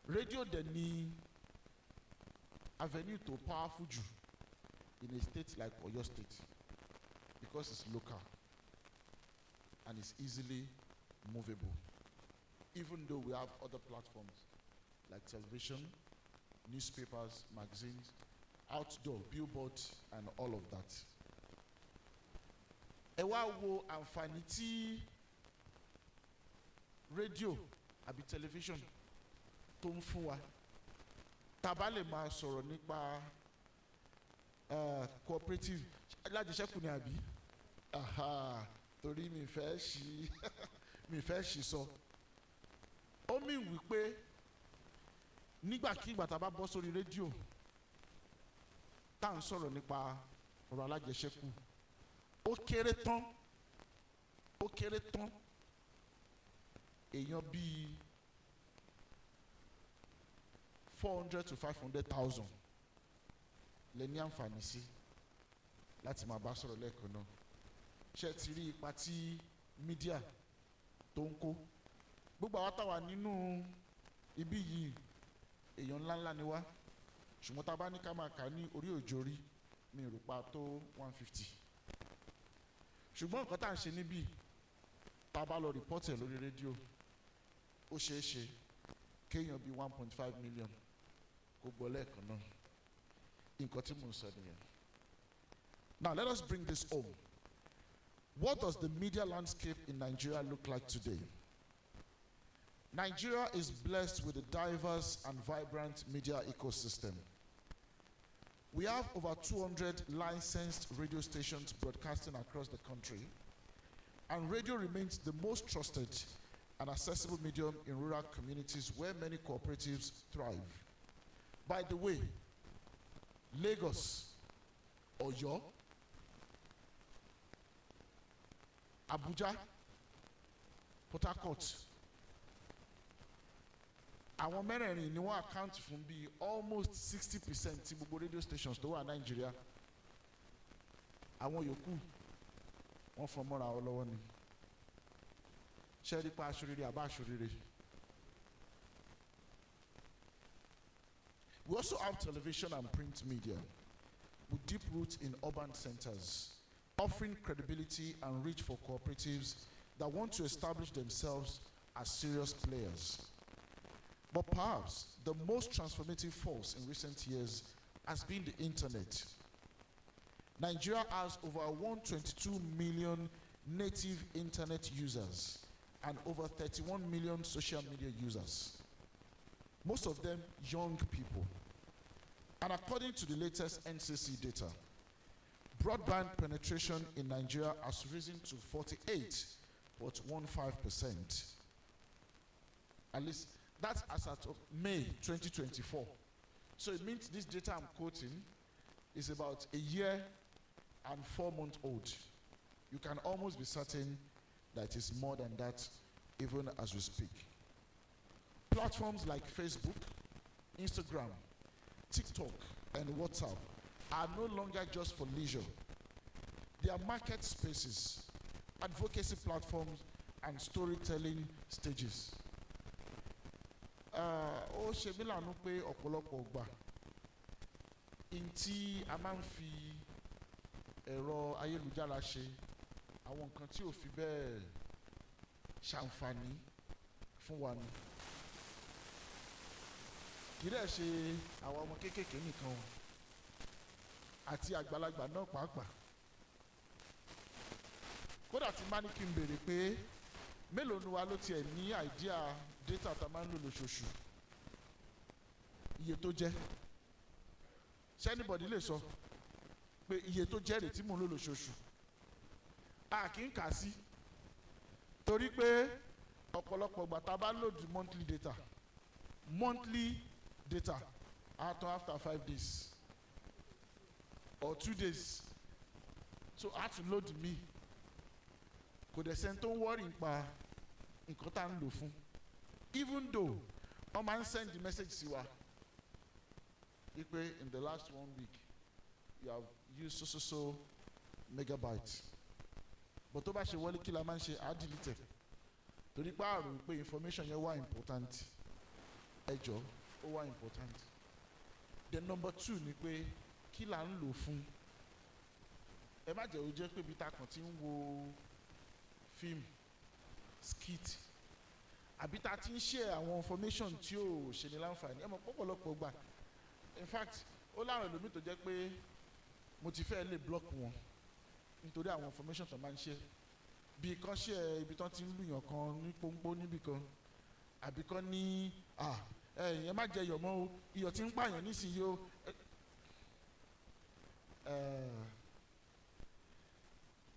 Rédíò dẹ̀ ni avenue tó powerful jù in a state like Oyo State because it's local and it's easily movable, even though we have other platforms like television, newspapers, magazines, outdoor, billboards, and all of that. Ẹ wá wo àǹfààní tí rédíò àbí television tó ń fún wa. Tá bá lè máa sọ̀rọ̀ nípa cooperative alájẹsẹ́kù ni àbí? Torí mi fẹ́ ṣì sọ. Ó mì wípé nígbàkigbà tá a bá bọ́ sórí rédíò tá à ń sọ̀rọ̀ nípa ọ̀rọ̀ alájẹsẹ́kù, ó kéré tán èèyàn bíi 400 to 500,000 lè ní àǹfààní sí láti máa bá sọ̀rọ̀ lẹ́ẹ̀kan náà. Ṣé ti rí ipa tí mídíà tó ń kó? Gbogbo àwa táwa nínú ibí yìí èèyàn ńláńlá ni wá, ṣùgbọ́n tá a bá ní ká máa kà ní orí òjòrí mi rò pa tó 150. Ṣùgbọ́n nǹkan tá à ń ṣe níbí tá a bá lọ rìpọ́tì ẹ̀ lórí rédíò ó ṣeé ṣe kéèyàn bíi 1.5 million kó gbọ́ lẹ́ẹ̀kan náà. Nǹkan tí mò ń sọ nìyẹn. Now let us bring this home. What does the media landscape in Nigeria look like today? Nigeria is blessed with a diverse and vibrant media ecosystem. We have over 200 licensed radio stations broadcasting across the country, and radio remains the most trusted and accessible medium in rural communities where many cooperatives thrive. By the way, Lagos, Oyo, Abuja, Port Harcourt, àwọn mẹ́rẹ̀ẹ̀rin ni wọ́n account fún bíi almost 60% ti gbogbo radio stations tó wà Nàìjíríà. Àwọn yòókù wọ́n fọn mọ́ra ọ lọ́wọ́ ni. Ṣé rí pa aṣorire àbá aṣorire? We also have television and print media with deep roots in urban centers, offering credibility and reach for cooperatives that want to establish themselves as serious players. But perhaps the most transformative force in recent years has been the internet. Nigeria has over 122 million native internet users and over 31 million social media users, most of them young people. And according to the latest NCC data, broadband penetration in Nigeria has risen to 48.15%. At least that's as of May 2024. So it means this data I'm quoting is about a year and 4 months old. You can almost be certain that it is more than that even as we speak. Platforms like Facebook, Instagram, TikTok, and WhatsApp are no longer just for leisure. They are market spaces, advocacy platforms, and storytelling stages. Ó ṣe mí lànà pé ọ̀pọ̀lọpọ̀ ọgbà ntí a máa ń fi ẹ̀rọ ayélujára ṣe àwọn nǹkan tí ò fi bẹ́ẹ̀ ṣàǹfààní fún wa ni. Kì í dẹ̀ ṣe àwọn ọmọ kéékèèké nìkan àti àgbàlagbà náà pàápàá. Kódà tí má ní kí n béèrè pé mélòó ni wa ló tiẹ̀ ní àìdíà data tá a máa ń lò lóṣooṣù iye tó jẹ́. Ṣé anybody lè sọ pé iye tó jẹ́ rè tí mò ń lò lóṣooṣù? A kì í kà sí torí pé ọ̀pọ̀lọpọ̀ ìgbà tá a bá load monthly data after 5 days or 2 days, so I had to load me. Kò dẹ̀ sẹ́ni tó ń worry nípa nǹkan tá à ń lò fún, even though wọ́n máa ń send the message sí wa wípé in the last 1 week you have used so megabytes. but tó bá ṣe wọlé kí la máa ń ṣe á delete torí pé àrò pé information yẹn wà important ẹ jọ ó wà important. Then number 2 ni pé kí la ń lò fún. Ẹ má jẹ́ ó jẹ́ pé ibi tá kàn ti ń wo fíìmù skit àbí tá ti ń share àwọn information tí ò ṣe ní láǹfààní. Ẹ mọ̀ pọ̀pọ̀lọpọ̀ gbà in fact ó láwọn ẹlòmíì tó jẹ́ pé mo ti fẹ́ lè block wọn nítorí àwọn information tó máa ń share bí kan share ibi tán ti ń lùyàn kan ní pọ́npọ́n níbì kan àbí kan ní ẹ má jẹ iyọ̀ mọ́ o iyọ̀ tí ń pààyàn nísìnyí o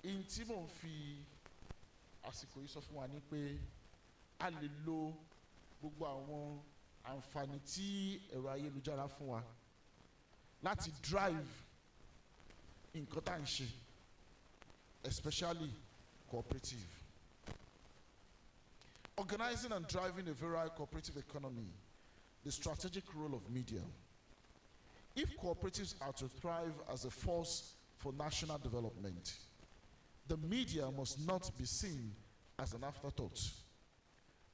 in tí mò ń fi àsìkò yìí sọ fún wa ni pé a lè lo gbogbo àwọn àǹfààní tí ẹ̀rọ ayélujára fún wa láti drive nǹkan tá à ń ṣe especially cooperative. Organizing and driving a virile cooperative economy, the strategic role of media. If cooperatives are to thrive as a force for national development, the media must not be seen as an afterthought,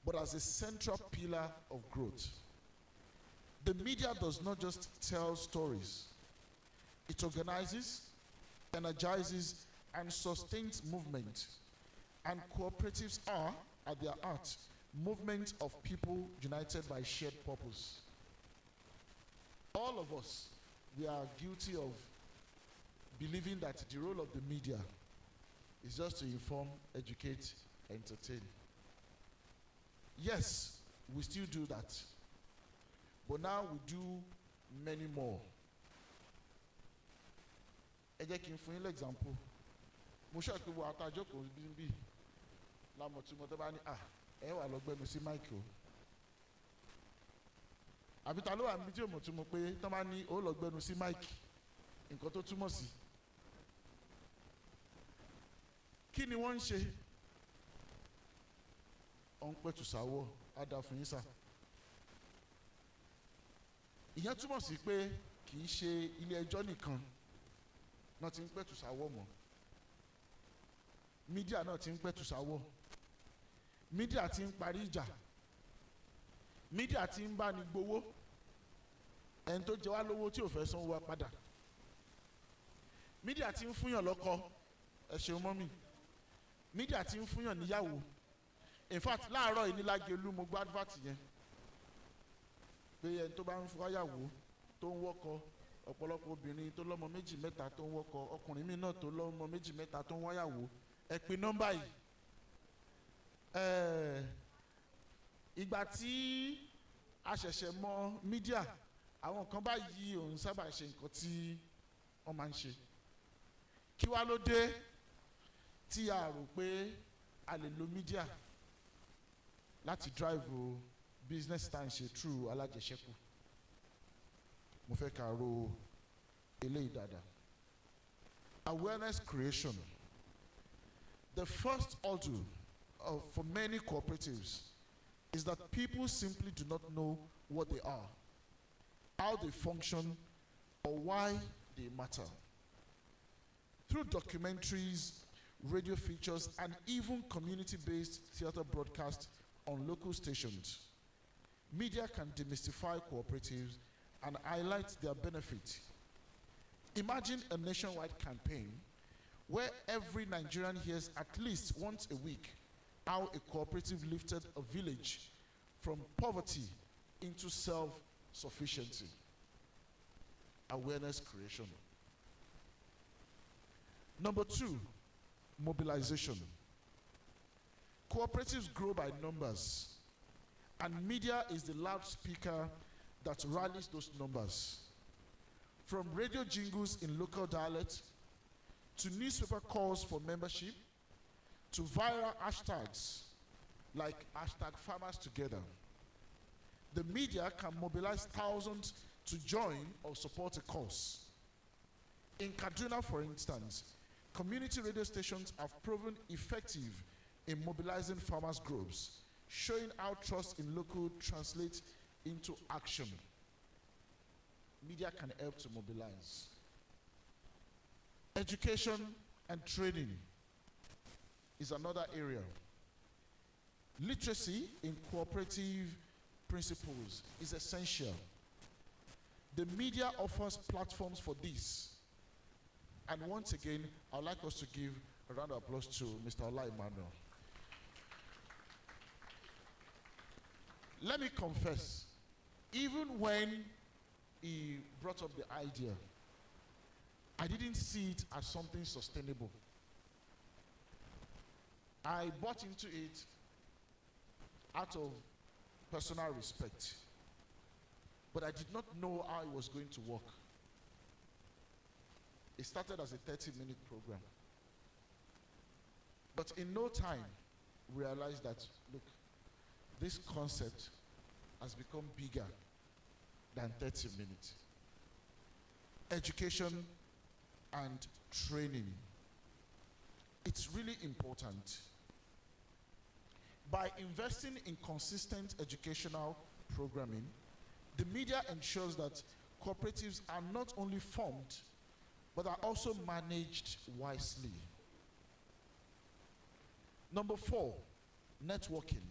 but as a central pillar of growth. The media does not just tell stories, it organizes, energizes, and sustains movement. And cooperatives are, at their heart, movement of people united by shared purpose. All of us, we are guilty of believing that the role of the media is just to inform, educate, entertain. Yes, we still do that. But now we do many more. Ẹ jẹ́ kí n fún yín l'example. Mo ṣe àpéwò àtàjọkọ̀ bí lámọ̀ tí mo tẹ́ bá ní ẹ wà lọ gbẹnu sí máìkì o. Àbí ta ló wà níbi tí o mọ̀ tí mo pé tán bá ní ó lọ gbẹnu sí máìkì nǹkan tó túmọ̀ sí. Kí ni wọ́n ń ṣe? Ó ń pẹ̀tù sáwọ́ á dá fún yín sà. Ìyẹn túmọ̀ sí pé kì í ṣe ilé ẹjọ́ nìkan náà ti ń pẹ̀tù sáwọ́ mọ́. Mídíà náà ti ń pẹ̀tù sáwọ́. Mídíà ti ń parí ìjà. Mídíà ti ń bá ní gbowó. Ẹni tó jẹ wá lówó tí ò fẹ́ sanwó wa padà. Mídíà ti ń fúnyàn lọ́kọ. Ẹ ṣeun mọ́mì. Mídíà ti ń fúnyàn níyàwó. In fact láàárọ̀ yìí ní Lágelú mo gbọ́ advert yẹn. Pé ẹni tó bá ń fúnyàwó tó ń wọ́kọ ọ̀pọ̀lọpọ̀ obìnrin tó lọ́mọ méjì mẹ́ta tó ń wọ́kọ ọkùnrin mi náà tó lọ́mọ méjì mẹ́ta tó ń wáyàwó ẹ pè nọ́mbà yìí. Ìgbà tí a ṣẹ̀ṣẹ̀ mọ mídíà àwọn kan báyìí òun sábà ṣe nǹkan tí wọ́n máa ń ṣe. Kí wá ló dé tí a rò pé a lè lo mídíà láti drive business tá à ń ṣe through alájẹṣẹ́kù? Mo fẹ́ ká ro eléyìí dáadáa. Awareness creation. The first hurdle for many cooperatives is that people simply do not know what they are, how they function, or why they matter. Through documentaries, radio features, and even community-based theater broadcasts on local stations, media can demystify cooperatives and highlight their benefit. Imagine a nationwide campaign where every Nigerian hears at least once a week how a cooperative lifted a village from poverty into self-sufficiency. Awareness creation. Number 2, mobilization. Cooperatives grow by numbers, and media is the loudspeaker that rallies those numbers. From radio jingles in local dialect, to newspaper calls for membership, to viral hashtags like #FarmersTogether. The media can mobilize thousands to join or support a cause. In Kaduna, for instance, community radio stations have proven effective in mobilizing farmers' groups, showing how trust in local translates into action. Media can help to mobilize. Education and training. is another area. Literacy in cooperative principles is essential. The media offers platforms for this. And once again, I'd like us to give a round of applause to Mr. Ola Emmanuel. Let me confess, even when he brought up the idea, I didn't see it as something sustainable. I bought into it out of personal respect, but I did not know how it was going to work. It started as a 30-minute program. But in no time, we realized that, look, this concept has become bigger than 30 minutes. Education and training. It's really important. By investing in consistent educational programming, the media ensures that cooperatives are not only formed, but are also managed wisely. Number 4, networking.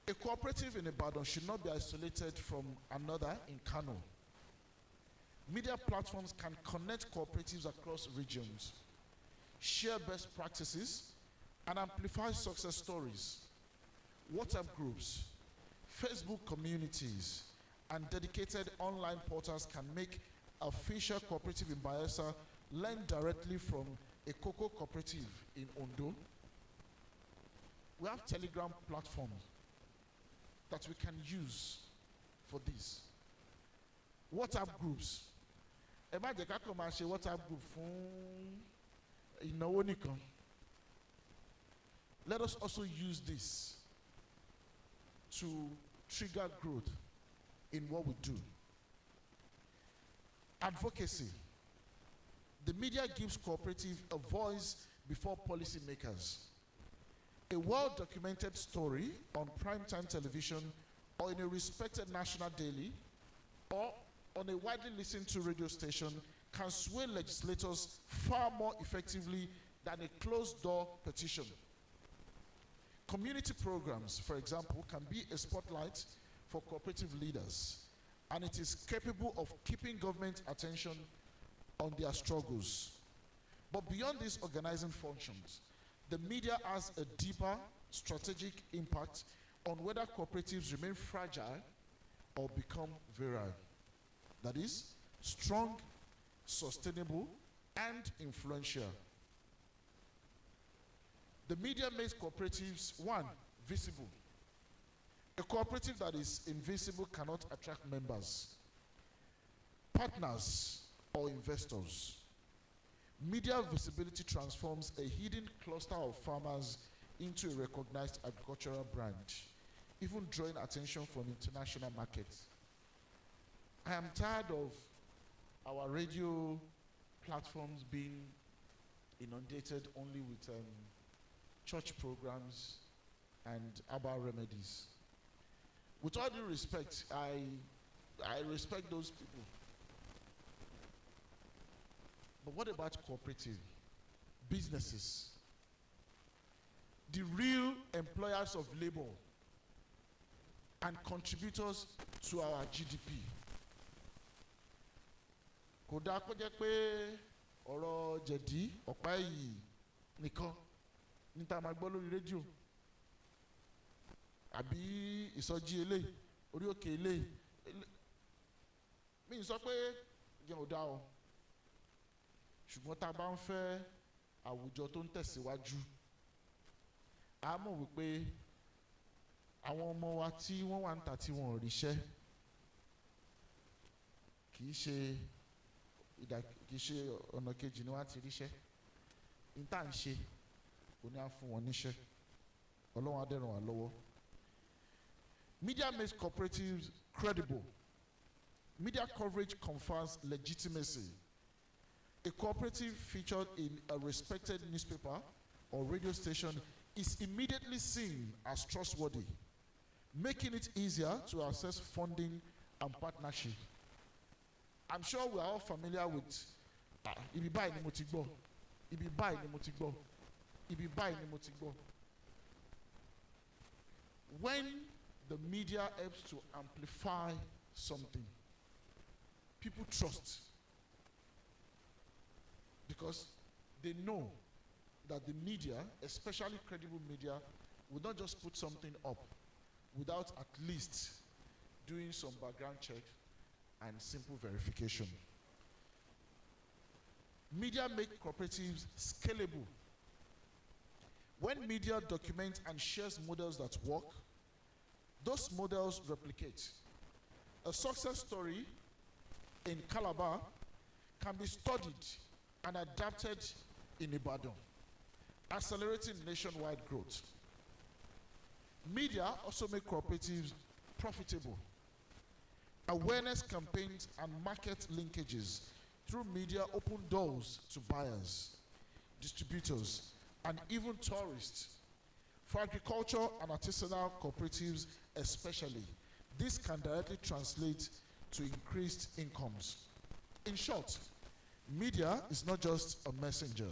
A cooperative in Ibadan should not be isolated from another in Kano. Media platforms can connect cooperatives across regions, share best practices, and amplify success stories. WhatsApp groups, Facebook communities, and dedicated online portals can make a official cooperative in Bayelsa learn directly from a cocoa cooperative in Ondo. We have Telegram platforms that we can use for this. WhatsApp groups. Ẹ má jẹ́ ká kàn máa ṣe WhatsApp group fún ìnáwó nìkan. Let us also use this to trigger growth in what we do. Advocacy. The media gives cooperative a voice before policymakers. A well-documented story on primetime television or in a respected national daily or on a widely listened to radio station can sway legislators far more effectively than a closed-door petition. Community programs, for example, can be a spotlight for cooperative leaders, and it is capable of keeping government attention on their struggles. But beyond these organizing functions, the media has a deeper strategic impact on whether cooperatives remain fragile or become virile. That is, strong, sustainable, and influential. The media makes cooperatives, 1, visible. A cooperative that is invisible cannot attract members, partners, or investors. Media visibility transforms a hidden cluster of farmers into a recognized agricultural brand, even drawing attention from international markets. I am tired of our radio platforms being inundated only with church programs and herbal remedies. With all due respect, I respect those people. But what about cooperative businesses? The real employers of labor and contributors to our GDP. Kò dáa kó jẹ́ pé ọ̀rọ̀ jẹ̀dí ọ̀pá ẹ̀yìn nìkan ní tá a máa gbọ́ lórí rédíò àbí ìsọjí eléyìí orí òkè eléyìí. Mi sọ pé jẹun ò dáa o, ṣùgbọ́n tá a bá ń fẹ́ àwùjọ tó ń tẹ̀síwájú, a mọ̀ wípé àwọn ọmọ wa tí wọ́n wà ń tà tí wọ́n ò ríṣẹ́ kì í ṣe ọ̀nà kejì ni wọ́n á ti ríṣẹ́. Ní tá à ń ṣe kò ní á fún wọn níṣẹ́. Ọlọ́run á dẹ̀ ràn wá lọ́wọ́. Media makes cooperatives credible. Media coverage confers legitimacy. A cooperative featured in a respected newspaper or radio station is immediately seen as trustworthy, making it easier to access funding and partnership. I'm sure we are all familiar with ibi báyìí ni mo ti gbọ́, ibi báyìí ni mo ti gbọ́. ibi báyìí ni mo ti gbọ́. When the media helps to amplify something, people trust because they know that the media, especially credible media, will not just put something up without at least doing some background check and simple verification. Media make cooperatives scalable. When media documents and shares models that work, those models replicate. A success story in Calabar can be studied and adapted in Ibadan, accelerating nationwide growth. Media also make cooperatives profitable. Awareness campaigns and market linkages through media open doors to buyers, distributors, and even tourists. For agriculture and artisanal cooperatives especially, this can directly translate to increased incomes. In short, media is not just a messenger,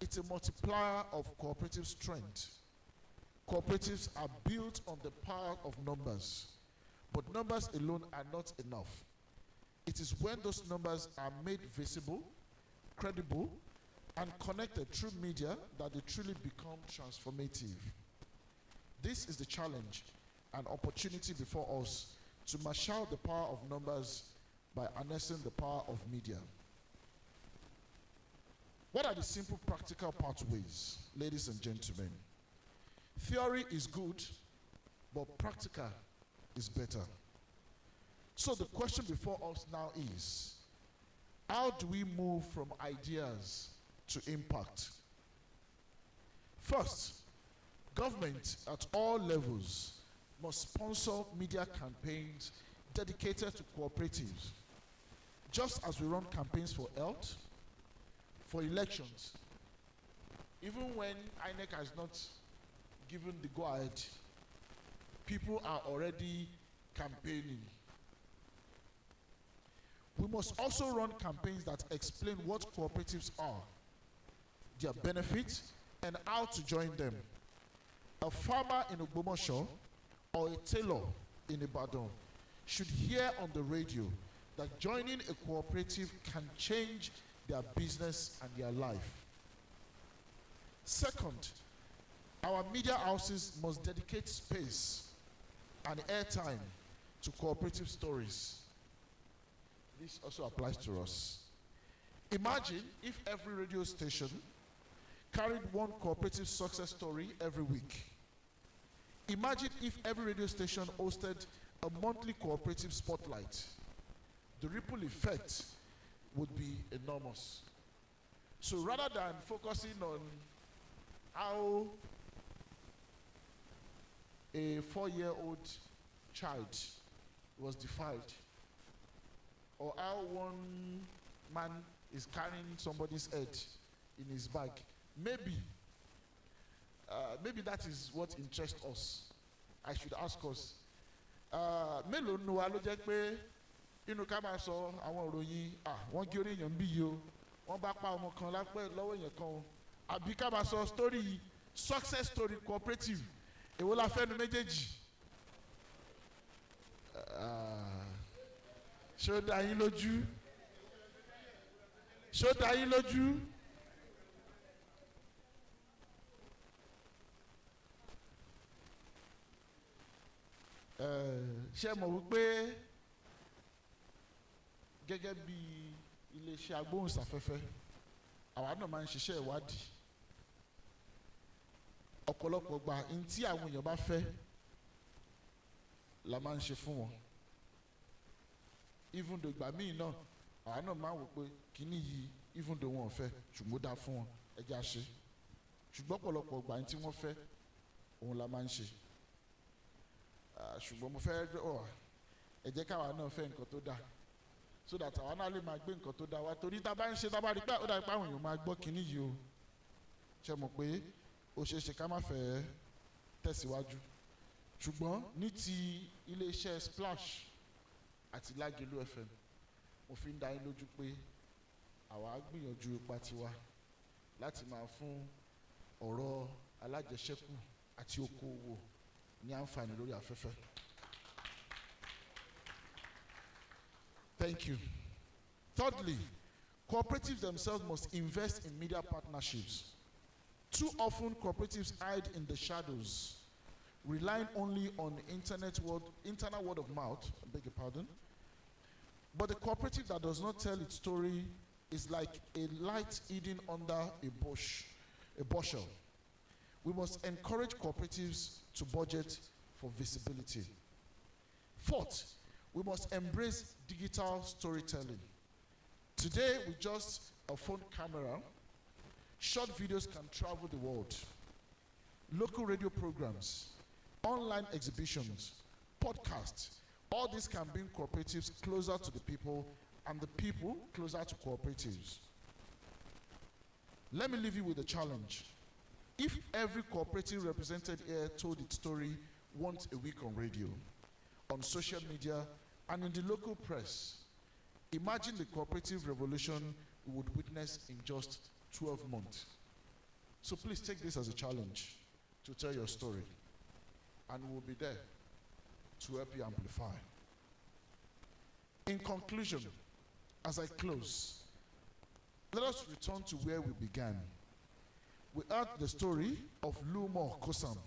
it's a multiplier of cooperative strength. Cooperatives are built on the power of numbers, but numbers alone are not enough. It is when those numbers are made visible, credible, and connected through media that they truly become transformative. This is the challenge and opportunity before us to marshal the power of numbers by harnessing the power of media. What are the simple practical pathways, ladies and gentlemen? Theory is good, but practical is better. So the question before us now is, how do we move from ideas to impact? First, government at all levels must sponsor media campaigns dedicated to cooperatives, just as we run campaigns for health, for elections. Even when INEC has not given the go-ahead, people are already campaigning. We must also run campaigns that explain what cooperatives are, their benefits, and how to join them. A farmer in Ogbomoso or a tailor in Ibadan should hear on the radio that joining a cooperative can change their business and their life. Second, our media houses must dedicate space and airtime to cooperative stories. This also applies to us. Imagine if every radio station carried one cooperative success story every week. Imagine if every radio station hosted a monthly cooperative spotlight. The ripple effect would be enormous. So rather than focusing on how a 4-year-old child was defiled, or how one man is carrying somebody's head in his bag, maybe that is what interests us. I should ask us, mélòó nu wa ló jẹ́ pé inú ká máa sọ àwọn ìròyìn wọ́n gé orí èèyàn bí yìí o, wọ́n bá pa ọmọ kan lápẹ́ lọ́wọ́ èèyàn kan o, àbí ká máa sọ story, success story cooperative, èwo la fẹ́ nu méjèèjì? Ṣó dá yín lójú? Ṣó dá yín lójú? Ṣé mọ̀ wípé gẹ́gẹ́ bí iléeṣẹ́ agbóhùnsáfẹ́fẹ́, àwa náà máa ń ṣiṣẹ́ ìwádìí. Ọ̀pọ̀lọpọ̀ gbà ní tí àwọn èèyàn bá fẹ́ la máa ń ṣe fún wọn. Even though ìgbà míì náà àwa náà máa ń wò pé kíní yìí even though wọn ò fẹ́ ṣùgbọ́n ó dáa fún wọn ẹ jẹ́ á ṣe. Ṣùgbọ́n ọ̀pọ̀lọpọ̀ gbà ní tí wọ́n fẹ́ òun la máa ń ṣe. Ṣùgbọ́n mo fẹ́ ẹ jẹ́ káwa náà fẹ́ nǹkan tó dáa so that àwa náà lè máa gbé nǹkan tó dáa wá, torí tá a bá ń ṣe tá a bá rí pé ó dàbí pé àwọn èèyàn máa gbọ́ kíní yìí o, ṣe mọ̀ pé ó ṣeé ṣe ká má fẹ́ tẹ̀síwájú. Ṣùgbọ́n ní ti iléeṣẹ́ Splash àti Lágelú FM, mo fi ń dá yín lójú pé àwa á gbìyànjú ipa tiwa láti máa fún ọ̀rọ̀ alájẹṣẹ́kù àti okòwò ní àǹfààní lórí afẹ́fẹ́. Thank you. Thirdly, cooperatives themselves must invest in media partnerships. Too often, cooperatives hide in the shadows, relying only on internal word of mouth, I beg your pardon. But the cooperative that does not tell its story is like a light hidden under a bushel. We must encourage cooperatives to budget for visibility. Fourth, we must embrace digital storytelling. Today, with just a phone camera, short videos can travel the world. Local radio programs, online exhibitions, podcasts, all this can bring cooperatives closer to the people and the people closer to cooperatives. Let me leave you with a challenge. If every cooperative represented here told its story once a week on radio, on social media, and in the local press, imagine the cooperative revolution we would witness in just 12 months. So please take this as a challenge to tell your story, and we'll be there to help you amplify. In conclusion, as I close, let us return to where we began. We heard the story of Lumo Kosam,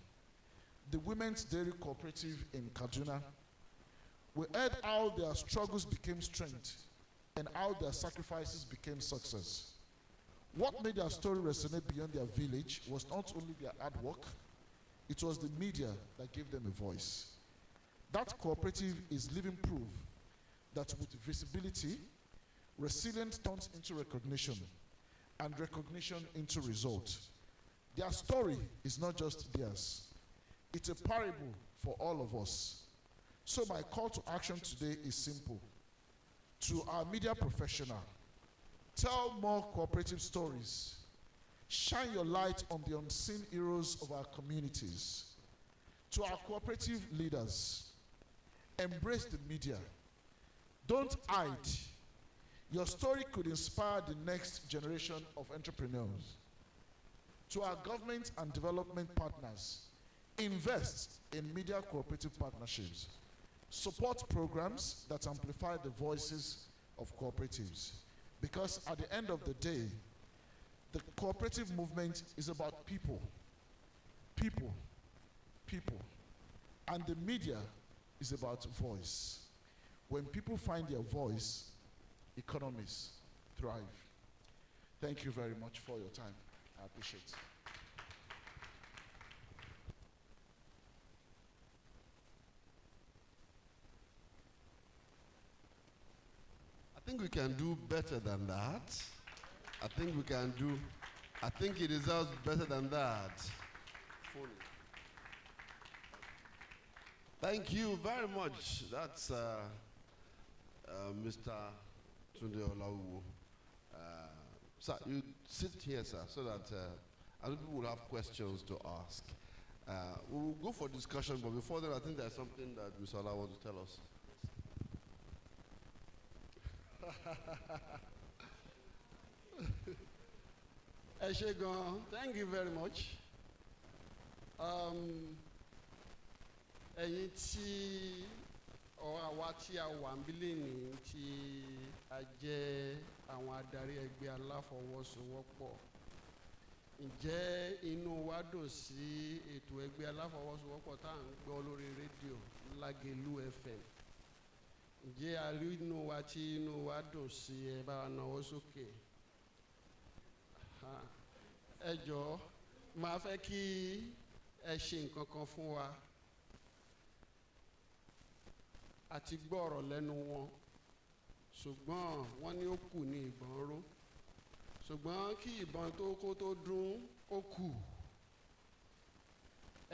the Women's Dairy Cooperative in Kaduna. We heard how their struggles became strength and how their sacrifices became success. What made their story resonate beyond their village was not only their hard work, it was the media that gave them a voice. That cooperative is living proof that with visibility, resilience turns into recognition, and recognition into result. Their story is not just theirs. It's a parable for all of us. So my call to action today is simple. To our media professional, tell more cooperative stories. Shine your light on the unseen heroes of our communities. To our cooperative leaders, embrace the media. Don't hide. Your story could inspire the next generation of entrepreneurs. To our government and development partners, invest in media cooperative partnerships. Support programs that amplify the voices of cooperatives. Because at the end of the day, the cooperative movement is about people. People. People. And the media is about voice. When people find their voice, economies thrive. Thank you very much for your time. I appreciate it. I think we can do better than that. I think it deserves better than that. Thank you very much. That's Mr. Tunde-Olawuwo. Sir, you sit here, sir, so that other people will have questions to ask. We will go for discussion, but before that, I think there's something that Mr. Ola wants to tell us. Eshegon, thank you very much. Ẹ̀yin tí àwa tí a wà níbí ní tí a jẹ́ àwọn adarí ẹgbẹ́ aláfọwọ́sowọ́pọ̀. Ǹjẹ́ inú wa dùn sí ètò ẹgbẹ́ aláfọwọ́sowọ́pọ̀ tá à ń gbọ́ lórí rédíò Lágelú FM? Ǹjẹ́ a rí inú wa tí inú wa dùn sí? Ẹ bá wa nawọ́ sókè. Ẹ jọ̀ọ́, màá fẹ́ kí ẹ ṣe nǹkan kan fún wa. Àti gbọ́ ọ̀rọ̀ lẹ́nu wọn, ṣùgbọ́n wọ́n ní ó kù ní ìbọn ró. Ṣùgbọ́n kí ìbọn tó kó tó dún, ó kù.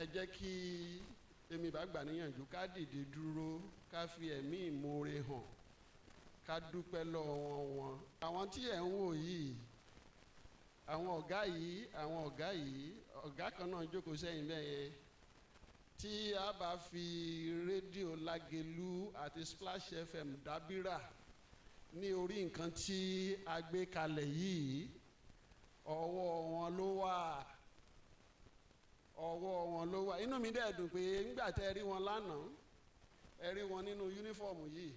Ẹ jẹ́ kí èmi bá gbà níyànjú ká dìde dúró, ká fi ẹ̀mí ìmoore hàn, ká dúpẹ́ lọ́wọ́ wọn. Àwọn tí ẹ̀ ń wò yìí, àwọn ọ̀gá yìí, ọ̀gá kan náà jókòó sẹ́yìn bẹ́ẹ̀ yẹn. Tí a bá fi rédíò Lágelú àti Splash FM dábírà ní orí nǹkan tí a gbé kalẹ̀ yìí, ọwọ́ wọn ló wà. ọwọ́ wọn ló wà. Inú mi dẹ̀ dùn pé nígbà tẹ́ rí wọn lánàá ẹ rí wọn nínú yúnífọ̀mù yìí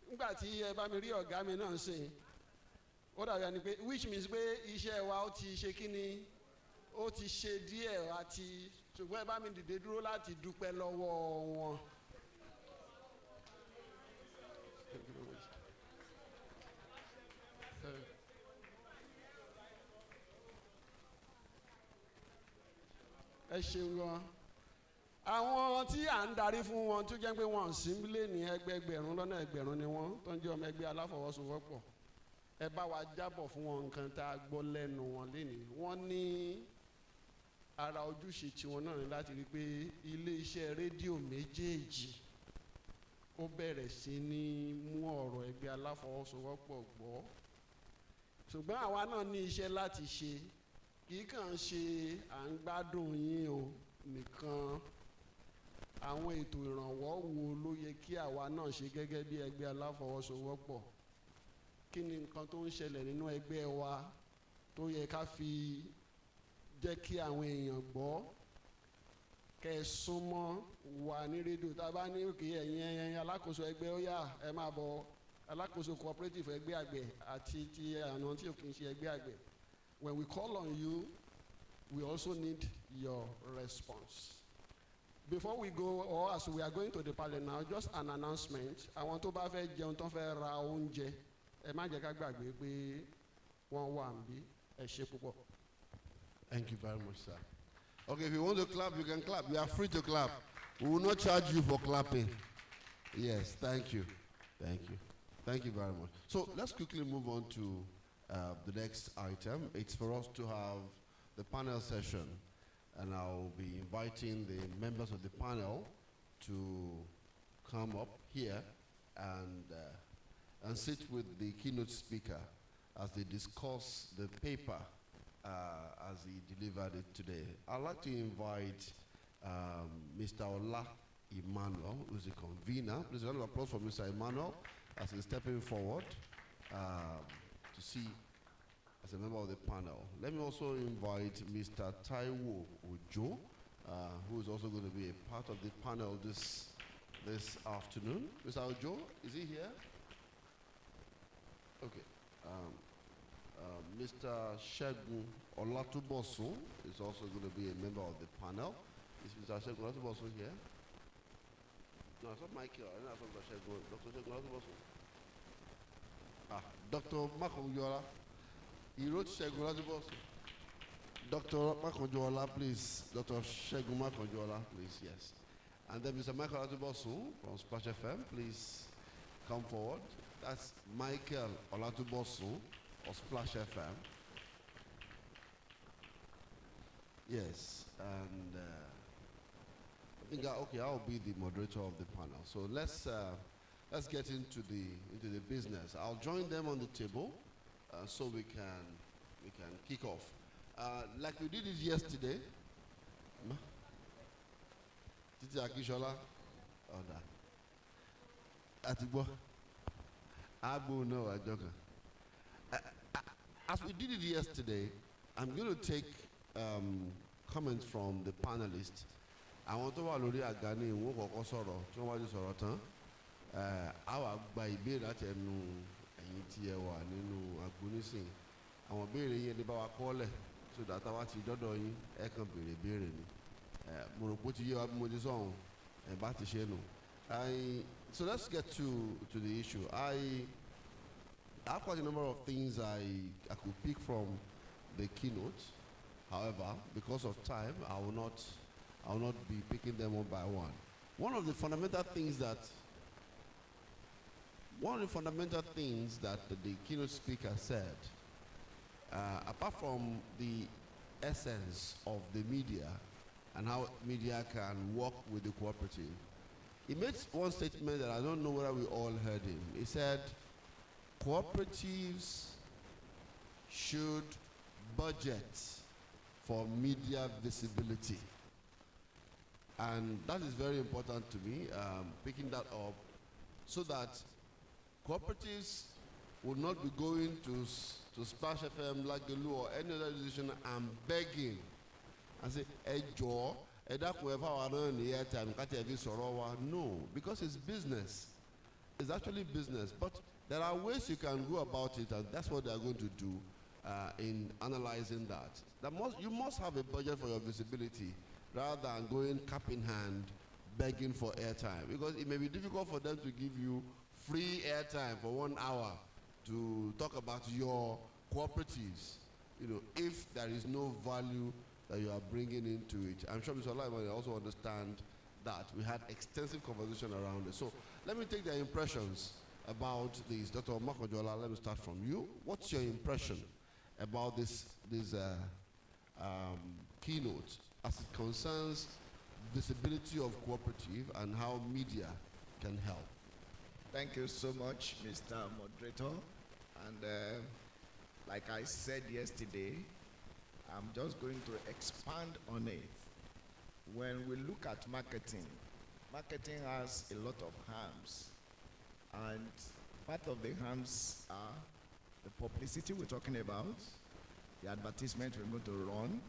nígbà tí ẹ bá mi rí ọ̀gá mi náà sìn ó dàbí ẹni pé which means pé iṣẹ́ wa ó ti ṣe kí ni ó ti ṣe díẹ̀ àti ṣùgbọ́n ẹ bá mi dìde dúró láti dúpẹ́ lọ́wọ́ wọn. ẹ ṣeun gan. Àwọn tí à ń darí fún wọn tó jẹ́ pé wọ́n sì ń lé ní ẹgbẹgbẹ̀rún lọ́nà ẹgbẹ̀rún ni wọ́n tó ń jẹ́ ọmọ ẹgbẹ́ aláfọwọ́sowọ́pọ̀ ẹ bá wa jábọ̀ fún wọn nǹkan tá a gbọ́ lẹ́nu wọn lénìí. Wọ́n ní ara ojúṣe tiwọn náà ni láti rí i pé ilé iṣẹ́ rédíò méjèèjì ó bẹ̀rẹ̀ sí ní mú ọ̀rọ̀ ẹgbẹ́ aláfọwọ́sowọ́pọ̀ gbọ́ ṣùgbọ́n àwa náà ní iṣẹ́ láti ṣe kì í kàn ṣe à ń gbádùn yín o nìkan àwọn ètò ìrànwọ́ wo ló yẹ kí àwa náà ṣe gẹ́gẹ́ bí ẹgbẹ́ aláfọwọ́sowọ́pọ̀ kí ni nǹkan tó ń ṣẹlẹ̀ nínú ẹgbẹ́ wa tó yẹ ká fi jẹ́ kí àwọn èèyàn gbọ́ kẹ́ ẹ súnmọ́ wa ní rédíò tá a bá ní òkè ẹ̀yin alákòóso ẹgbẹ́ ó yá ẹ máa bọ̀ alákòóso cooperative ẹgbẹ́ àgbẹ̀ àti ti àná tí ò kì í ṣe ẹgbẹ́ àgbẹ̀ when we call on you we also need your response. Before we go, or as we are going to the panel now, just an announcement. Àwọn tó bá fẹ́ jẹun tó fẹ́ ra oúnjẹ, ẹ má jẹ́ ká gbàgbé pé wọ́n wà níbí. Ẹ ṣé púpọ̀. Thank you very much, sir. Okay, if you want to clap, you can clap. You are free to clap. We will not charge you for clapping. Yes, thank you. Thank you. Thank you very much. So let's quickly move on to the next item. It's for us to have the panel session. And I'll be inviting the members of the panel to come up here and sit with the keynote speaker as they discuss the paper as he delivered it today. I'd like to invite Mr. Ola Emmanuel, who's the convener. Please, a round of applause for Mr. Emmanuel as he's stepping forward to see as a member of the panel. Let me also invite Mr. Taiwo Ojo, who is also going to be a part of the panel this afternoon. Mr. Ojo, is he here? Okay. Mr. Shegun Olatubosun is also going to be a member of the panel. Is Mr. Shegun Olatubosun here? No, it's not Michael. I don't know Dr. Shegun Olatubosun. Dr. Makonjola. He wrote Shegun Olatubosun. Dr. Makonjola, please. Dr. Shegun Makonjola, please, yes. And then Mr. Michael Olatubosun from Splash FM, please come forward. That's Michael Olatubosun of Splash FM. Yes, and I think I'll be the moderator of the panel. So let's get into the business. I'll join them on the table so we can kick off. Like we did it yesterday. Titi Akishola, Atigbo, Abu no Ajoka. As we did it yesterday, I'm going to take comments from the panelists. I want to lórí àga ní ìwọ̀n kọ̀ọ̀kan sọ̀rọ̀ tí wọ́n wá ti sọ̀rọ̀ tán. Àwa gba ìbéèrè láti ẹnu ẹ̀yin tí ẹ wà nínú agbónísìn. Àwọn ìbéèrè yẹn lè bá wa kọ́lẹ̀ so that àwa ti dọ́dọ̀ yín ẹ kàn béèrè ìbéèrè ni. Mo rò pé ó ti yé wa bí mo ti sọ̀hún ẹ̀ bá ti ṣe nù. So let's get to the issue. I have quite a number of things I could pick from the keynote. However, because of time, I will not be picking them one by one. One of the fundamental things that the keynote speaker said, apart from the essence of the media and how media can work with the cooperative, he made one statement that I don't know whether we all heard him. He said, cooperatives should budget for media visibility. And that is very important to me, picking that up, so that cooperatives will not be going to Splash FM, Lagelu, or any other institution and begging and say, ẹ jọ̀ọ́, ẹ dákun ẹ fáwọn náà ní airtime ká tẹ̀ fi sọ̀rọ̀ wa. No, because it's business. It's actually business. But there are ways you can go about it, and that's what they are going to do in analyzing that. You must have a budget for your visibility rather than going cap in hand begging for airtime, because it may be difficult for them to give you free airtime for 1 hour to talk about your cooperatives, if there is no value that you are bringing into it. I'm sure Mr. Oluyole also understand that. We had extensive conversation around it. So let me take their impressions about this. Dr. Makojola, let me start from you. What's your impression about this keynote as it concerns visibility of cooperative and how media can help? Thank you so much, Mr. Moderator. And like I said yesterday, I'm just going to expand on it. When we look at marketing, marketing has a lot of harms. And part of the harms are the publicity we're talking about, the advertisement we're going to run,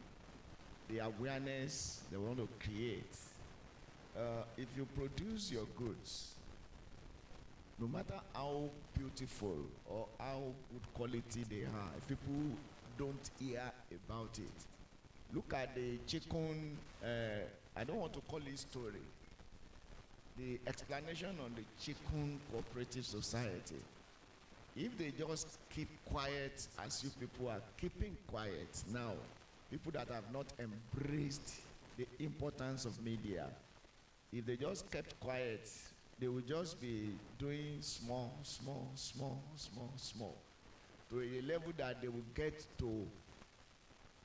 the awareness they want to create. If you produce your goods, no matter how beautiful or how good quality they are, if people don't hear about it, look at the chicken, I don't want to call it story, the explanation on the Chicken Cooperative Society. If they just keep quiet as you people are keeping quiet now, people that have not embraced the importance of media, if they just kept quiet, they will just be doing small, to a level that they will get to,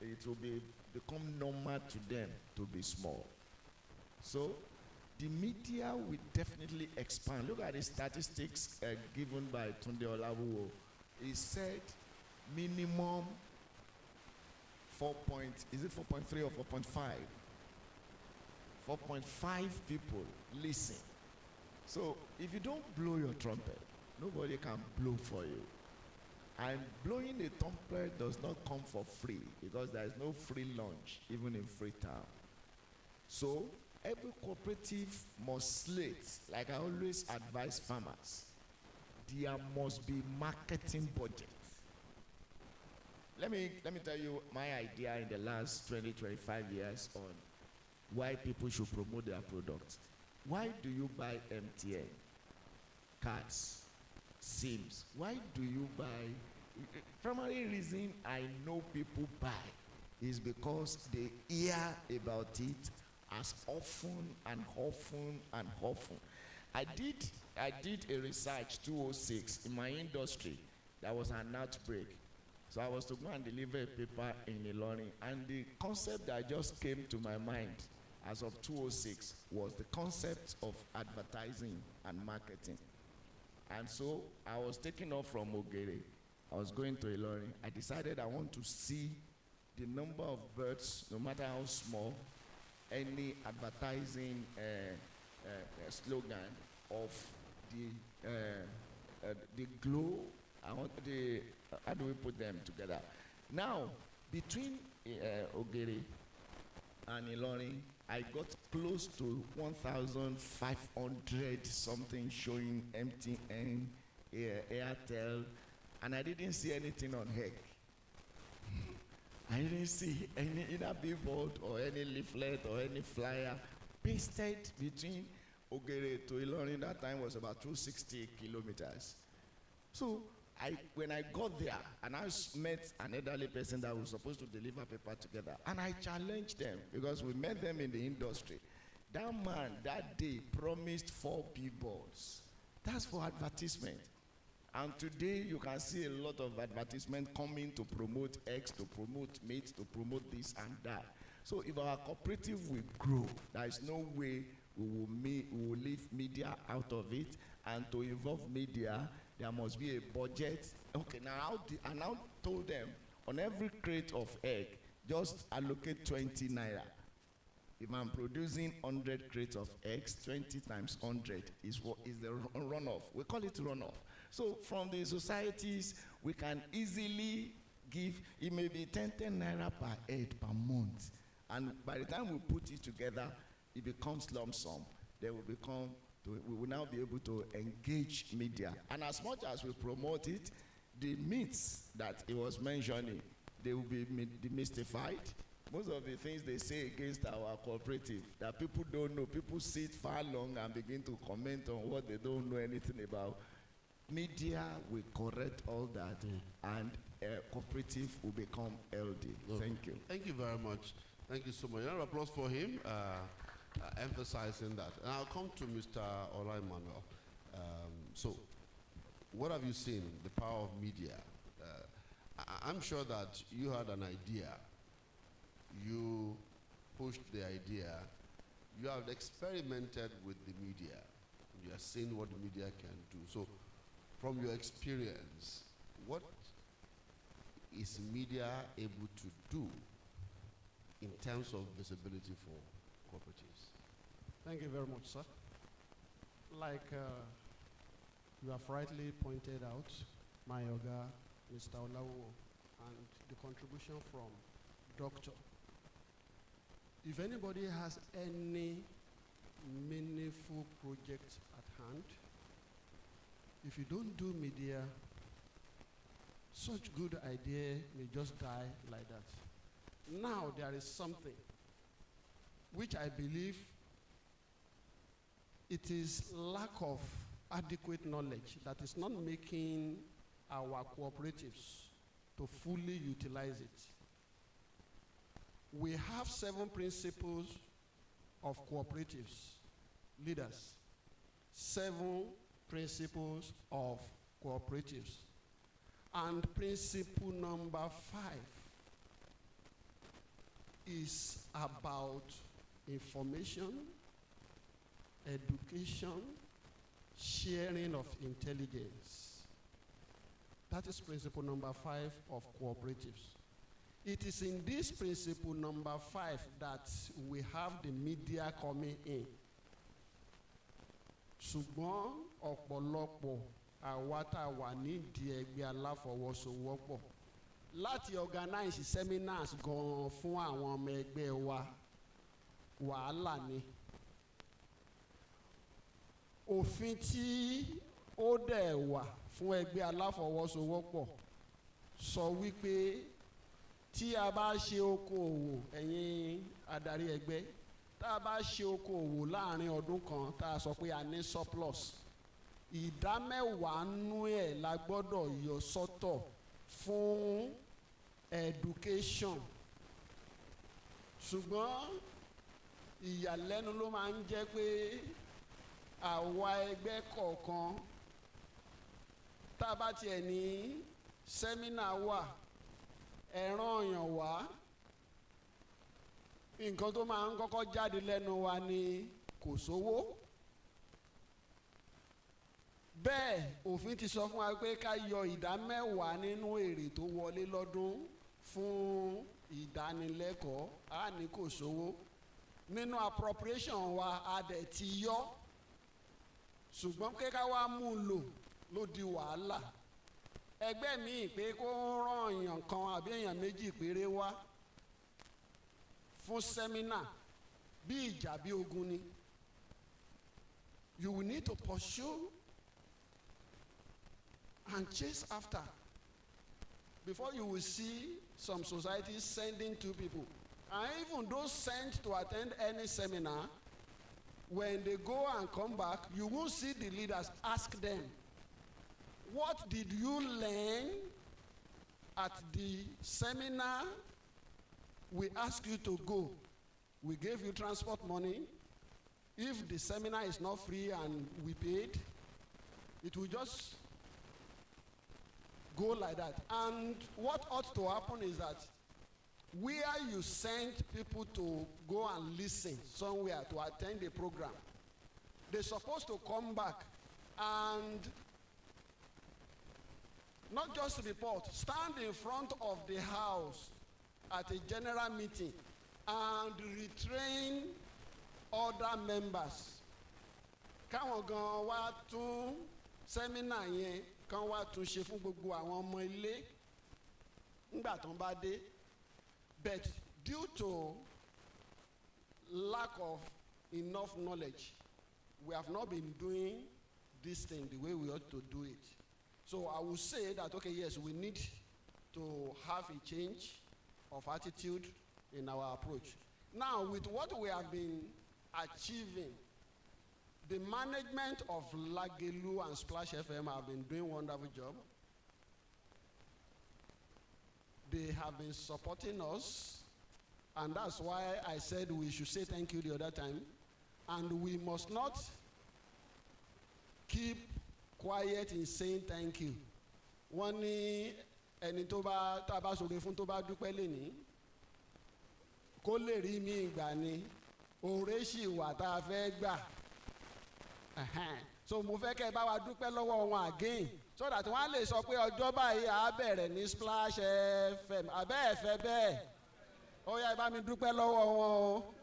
it will become normal to them to be small. So the media will definitely expand. Look at the statistics given by Tunde Olawo. He said minimum 4.3 or 4.5? 4.5 people listen. So if you don't blow your trumpet, nobody can blow for you. And blowing the trumpet does not come for free, because there is no free lunch, even in Freetown. So every cooperative must slate, like I always advise farmers, there must be marketing budget. Let me tell you my idea in the last 20-25 years on why people should promote their products. Why do you buy MTN cards, SIMs? Why do you buy? Primary reason I know people buy is because they hear about it as often and often and often. I did a research 2006 in my industry. There was an outbreak. So I was to go and deliver a paper in Ilorin, and the concept that just came to my mind as of 2006 was the concept of advertising and marketing. And so I was taking off from Ogere. I was going to Ilorin. I decided I want to see the number of birds, no matter how small, any advertising slogan of the glow. I want the how do we put them together? Now, between Ogere and Ilorin, I got close to 1,500 something showing MTN, Airtel, and I didn't see anything on HEC. I didn't see any either billboard or any leaflet or any flyer pasted between Ogere to Ilorin. That time was about 260 kilometers. So when I got there, and I met an elderly person that was supposed to deliver paper together, and I challenged them because we met them in the industry. That man that day promised 4 billboards. That's for advertisement. And today you can see a lot of advertisement coming to promote X, to promote meat, to promote this and that. So if our cooperative will grow, there is no way we will leave media out of it. And to involve media, there must be a budget. Okay, now I now told them on every crate of egg, just allocate 20 naira. If I'm producing 100 crates of eggs, 20 times 100 is what is the runoff. We call it runoff. So from the societies, we can easily give, it may be 10 naira per head per month. And by the time we put it together, it becomes lump sum. Then we will now be able to engage media. And as much as we promote it, the myths that he was mentioning, they will be demystified. Most of the things they say against our cooperative that people don't know, people sit far long and begin to comment on what they don't know anything about. Media will correct all that, and cooperative will become healthy. Thank you. Thank you very much. Thank you so much. Another applause for him, emphasizing that. And I'll come to Mr. Oluyole. So, what have you seen, the power of media? I'm sure that you had an idea. You pushed the idea. You have experimented with the media. You have seen what the media can do. So, from your experience, what is media able to do in terms of visibility for cooperatives? Thank you very much, sir. Like you have rightly pointed out, my Oga, Mr. Olawo, and the contribution from Doctor. If anybody has any meaningful project at hand, if you don't do media, such good idea may just die like that. Now there is something which I believe it is lack of adequate knowledge that is not making our cooperatives to fully utilize it. We have 7 principles of cooperatives, leaders. 7 principles of cooperatives. And principle number 5 is about information, education, sharing of intelligence. That is principle number 5 of cooperatives. It is in this principle number 5 that we have the media coming in. Ṣùgbọ́n ọ̀pọ̀lọpọ̀ àwa tá a wà nídìí ẹgbẹ́ aláfọwọ́sowọ́pọ̀ láti organize seminars gan-an fún àwọn ọmọ ẹgbẹ́ wa wàhálà ni. Òfin tí ó dẹ̀ wà fún ẹgbẹ́ aláfọwọ́sowọ́pọ̀ sọ wípé tí a bá ṣe okòòwò ẹ̀yin adarí ẹgbẹ́ tá a bá ṣe okòòwò láàrin ọdún kan tá a sọ pé a ní surplus ìdá 10 nú ẹ̀ la gbọ́dọ̀ yọ sọ́tọ̀ fún education. Ṣùgbọ́n ìyàlẹ́nu ló máa ń jẹ́ pé àwa ẹgbẹ́ kọ̀ọ̀kan tá a bá tiẹ̀ ní sẹ́mínà wà ẹ̀ràn ọ̀yàn wá nǹkan tó máa ń kọ́kọ́ jáde lẹ́nu wa ni kò sówó. Bẹ́ẹ̀ òfin ti sọ fún wa pé ká yọ ìdá 10 nínú èrè tó wọlé lọ́dún fún ìdánilẹ́kọ̀ọ́ á ní kò sówó. Nínú appropriation wa a dẹ̀ ti yọ ṣùgbọ́n pé ká wá mú un lò ló di wàhálà. Ẹgbẹ́ mi pé kó rán èèyàn kan àbí èèyàn méjì péré wá fún sẹ́mínà bí ìjà bí ogun ni. You will need to pursue and chase after before you will see some societies sending 2 people. And even those sent to attend any seminar, when they go and come back, you won't see the leaders ask them, what did you learn at the seminar we asked you to go? We gave you transport money. If the seminar is not free and we paid, it will just go like that. And what ought to happen is that where you send people to go and listen somewhere to attend a program, they're supposed to come back and not just report, stand in front of the house at a general meeting and retrain other members. Káwọn gan wá tún sẹ́mínà yẹn kán wá tún ṣe fún gbogbo àwọn ọmọ ilé ńgbà tán bá dé. But due to lack of enough knowledge. We have not been doing this thing the way we ought to do it. So I would say that, okay, yes, we need to have a change of attitude in our approach. Now, with what we have been achieving, the management of Lagelu and Splash FM have been doing a wonderful job. They have been supporting us, and that's why I said we should say thank you the other time. And we must not keep quiet in saying thank you. Wọ́n ní ẹni tó bá tá a bá sọ̀rọ̀ fún tó bá dúpẹ́ lẹ́ni kó lè rí mi ìgbà ni òré sì wà tá a fẹ́ gbà. So mo fẹ́ kẹ́ ẹ bá wa dúpẹ́ lọ́wọ́ wọn again so that wọ́n á lè sọ pé ọjọ́ báyìí à á bẹ̀rẹ̀ ní Splash FM àbẹ́ ẹ̀fẹ́ bẹ́ẹ̀ ó yá ẹ bá mi dúpẹ́ lọ́wọ́ wọn o.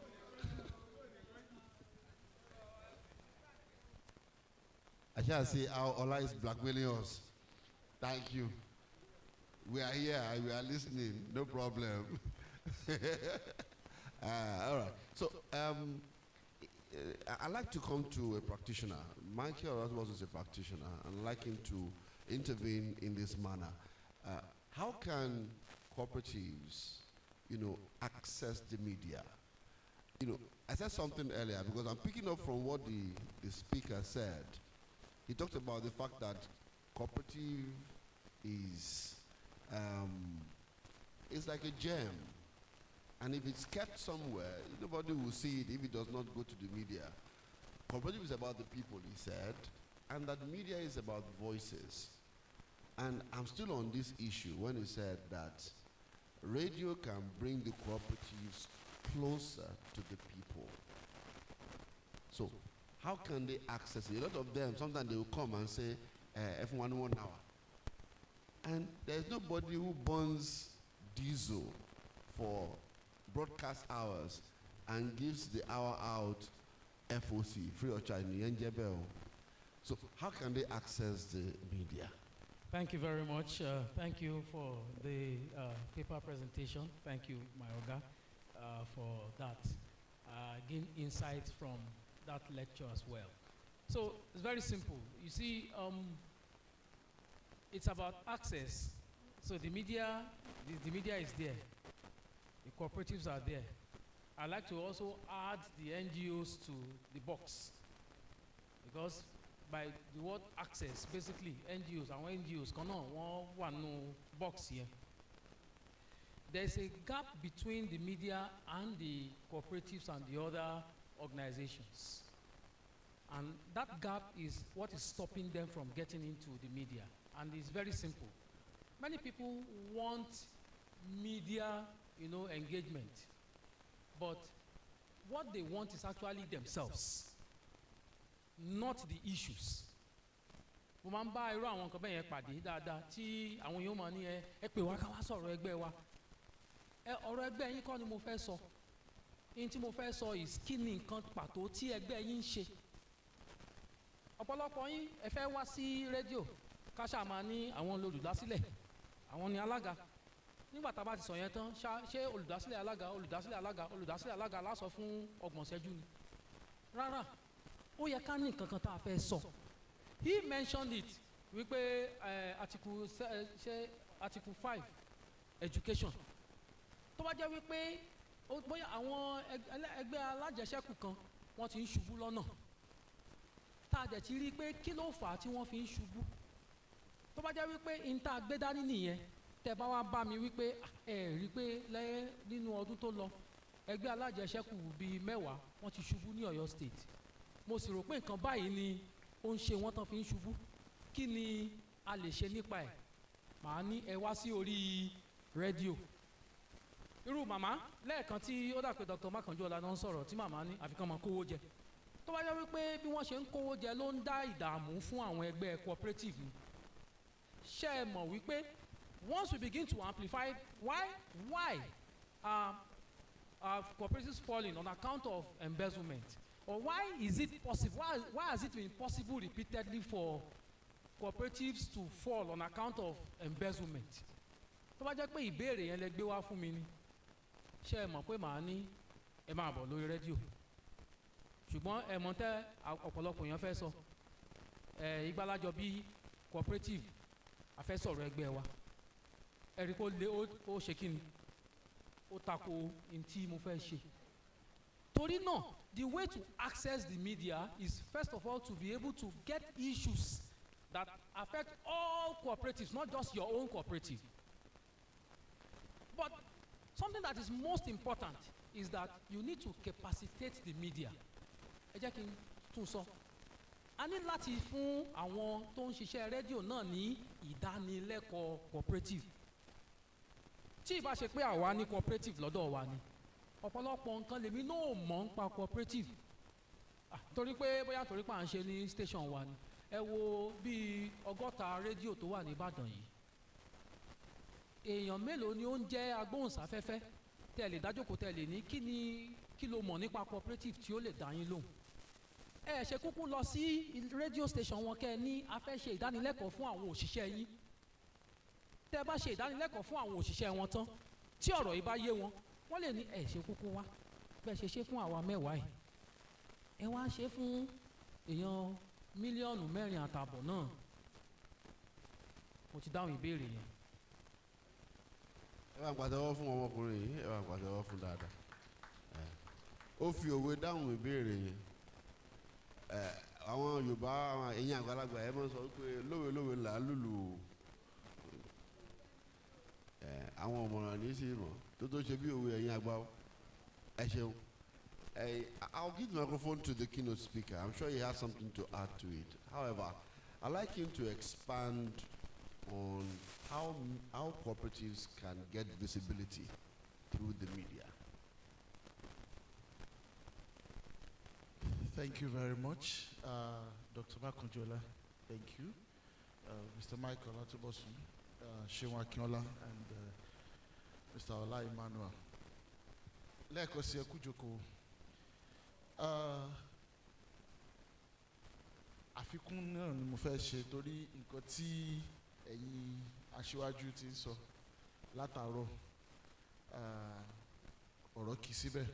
I shall see how Ola is blackmailing us. Thank you. We are here. We are listening. No problem. All right. So I like to come to a practitioner. Michael Rasmus is a practitioner, and I'd like him to intervene in this manner. How can cooperatives, access the media? I said something earlier because I'm picking up from what the speaker said. He talked about the fact that cooperative is it's like a gem, and if it's kept somewhere, nobody will see it if it does not go to the media. Cooperative is about the people, he said, and that media is about voices. And I'm still on this issue when he said that radio can bring the cooperatives closer to the people. So, how can they access it? A lot of them, sometimes they will come and say, F1 1 hour. And there's nobody who burns diesel for broadcast hours and gives the hour out FOC, free of charge, So how can they access the media? Thank you very much. Thank you for the paper presentation. Thank you, Mayoga, for that. Gain insights from that lecture as well. So it's very simple. You see, it's about access. So the media is there. The cooperatives are there. I'd like to also add the NGOs to the box, because by the word access, basically NGOs can one box here. There's a gap between the media and the cooperatives and the other organizations. And that gap is what is stopping them from getting into the media. And it's very simple. Many people want media, engagement. But what they want is actually themselves, not the issues. Mo máa ń bá irú àwọn nǹkan bẹ́ẹ̀ yẹn pàdé dáadáa tí àwọn èèyàn máa ní ẹ pè wá ká wá sọ̀rọ̀ ẹgbẹ́ wa. Ọ̀rọ̀ ẹgbẹ́ yín kọ́ ni mo fẹ́ sọ. Ihun tí mo fẹ́ sọ is kí ni nǹkan pàtó tí ẹgbẹ́ yín ń ṣe. Ọ̀pọ̀lọpọ̀ yín ẹ fẹ́ wá sí rédíò ká ṣáà máa ní àwọn olùdásílẹ̀, àwọn ni alága. Nígbà tá a bá ti sọ yẹn tán, ṣé olùdásílẹ̀ alága lásọ fún 30 ìṣẹ́jú ni? Rárá, ó yẹ ká ní nǹkan kan tá a fẹ́ sọ. He mentioned it wípé article 5 education. Tó bá jẹ́ wípé bóyá àwọn ẹgbẹ́ alájẹsẹ́kù kan wọ́n ti ń ṣubú lọ́nà. Tá a dẹ̀ ti rí pé kí ló fà á tí wọ́n fi ń ṣubú. Tó bá jẹ́ wípé n tá a gbé dání nìyẹn, tẹ́ bá wá bá mi wípé rí pé nínú ọdún tó lọ ẹgbẹ́ alájẹsẹ́kù bíi 10 wọ́n ti ṣubú ní Ọ̀yọ́ state. Mo sì rò pé nǹkan báyìí ni ó ń ṣe wọ́n tán fi ń ṣubú. Kí ni a lè ṣe nípa ẹ̀? Màá ní ẹ wá sí orí rédíò. Irú màmá lẹ́ẹ̀kan tí ó dà pé Dr. Makanjuola náà ń sọ̀rọ̀ tí màmá ní àfikún máa kówó jẹ. Tó bá jẹ́ wípé bí wọ́n ṣe ń kówó jẹ ló ń dá ìdààmú fún àwọn ẹgbẹ́ cooperative ni. Ṣé ẹ mọ̀ wípé once we begin to amplify why cooperatives falling on account of embezzlement, or why is it possible? Why has it been possible repeatedly for cooperatives to fall on account of embezzlement? Tó bá jẹ́ pé ìbéèrè yẹn lẹ gbé wá fún mi ni, ṣé ẹ mọ̀ pé màá ní ẹ máa bọ̀ lórí rédíò ṣùgbọ́n ẹ mọ̀ tẹ́ ọ̀pọ̀lọpọ̀ èèyàn fẹ́ sọ ìgbàlájọ bí cooperative afẹ́sọ̀rọ̀ ẹgbẹ́ wa ẹ̀rí kó lé ó ṣe kí ni ó tako ntí mo fẹ́ ṣe torí náà the way to access the media is first of all to be able to get issues that affect all cooperatives, not just your own cooperative. But something that is most important is that you need to capacitate the media. Ẹ jẹ́ kí n tún sọ. A ní láti fún àwọn tó ń ṣiṣẹ́ rédíò náà ní ìdánilẹ́kọ̀ọ́ cooperative. Tí ìbá ṣe pé àwa ní cooperative lọ́dọ̀ wa ni, ọ̀pọ̀lọpọ̀ nǹkan lèmi náà mọ̀ ń pa cooperative. Torí pé bóyá torí pé à ń ṣe ní station wa ni. Ẹ wo bíi 100 rédíò tó wà ní Ìbàdàn yìí. Èèyàn mélòó ni ó ń jẹ́ agbóhùnsáfẹ́fẹ́ tẹ́ lè dájókòó tẹ́ lè ní kí ló mọ̀ nípa cooperative tí ó lè dá yín lóhùn. Ẹ ṣe kúkú lọ sí radio station wọn kẹ́ ẹ ní a fẹ́ ṣe ìdánilẹ́kọ̀ọ́ fún àwọn òṣìṣẹ́ yín. Tẹ́ bá ṣe ìdánilẹ́kọ̀ọ́ fún àwọn òṣìṣẹ́ wọn tán tí ọ̀rọ̀ yìí bá yé wọn wọ́n lè ní ẹ ṣe kúkú wá bẹ́ẹ̀ ṣe fún àwa mẹ́wàá yìí. Ẹ wá ṣe fún èèyàn 4.5 mílíọ̀nù náà. Mo ti dáhùn ìbéèrè yẹn. Ẹ bá ń pàtẹ́wọ́ fún ọmọkùnrin yìí, ẹ bá ń pàtẹ́wọ́ fún dáadáa. Ó fi òwe dáhùn ìbéèrè yẹn. Àwọn Yorùbá àwọn ẹ̀yin àgbàlagbà ẹ máa ń sọ pé lówe là á lùlù. Àwọn ọ̀mọ̀ràn ní sí mọ̀ tó ṣe bí òwe ẹ̀yin àgbà ẹ ṣeun. I'll give the microphone to the keynote speaker. I'm sure he has something to add to it. However, I'd like him to expand on how cooperatives can get visibility through the media. Thank you very much, Dr. Makunjola. Thank you, Mr. Michael Atubosun, Shewa Kiola, and Mr. Ola Emmanuel. Lẹ́ẹ̀kan sí ẹ kú jókòó. Àfikún náà ni mo fẹ́ ṣe torí nǹkan tí ẹ̀yin aṣíwájú ti ń sọ látàárọ̀ ọ̀rọ̀ kì í síbẹ̀.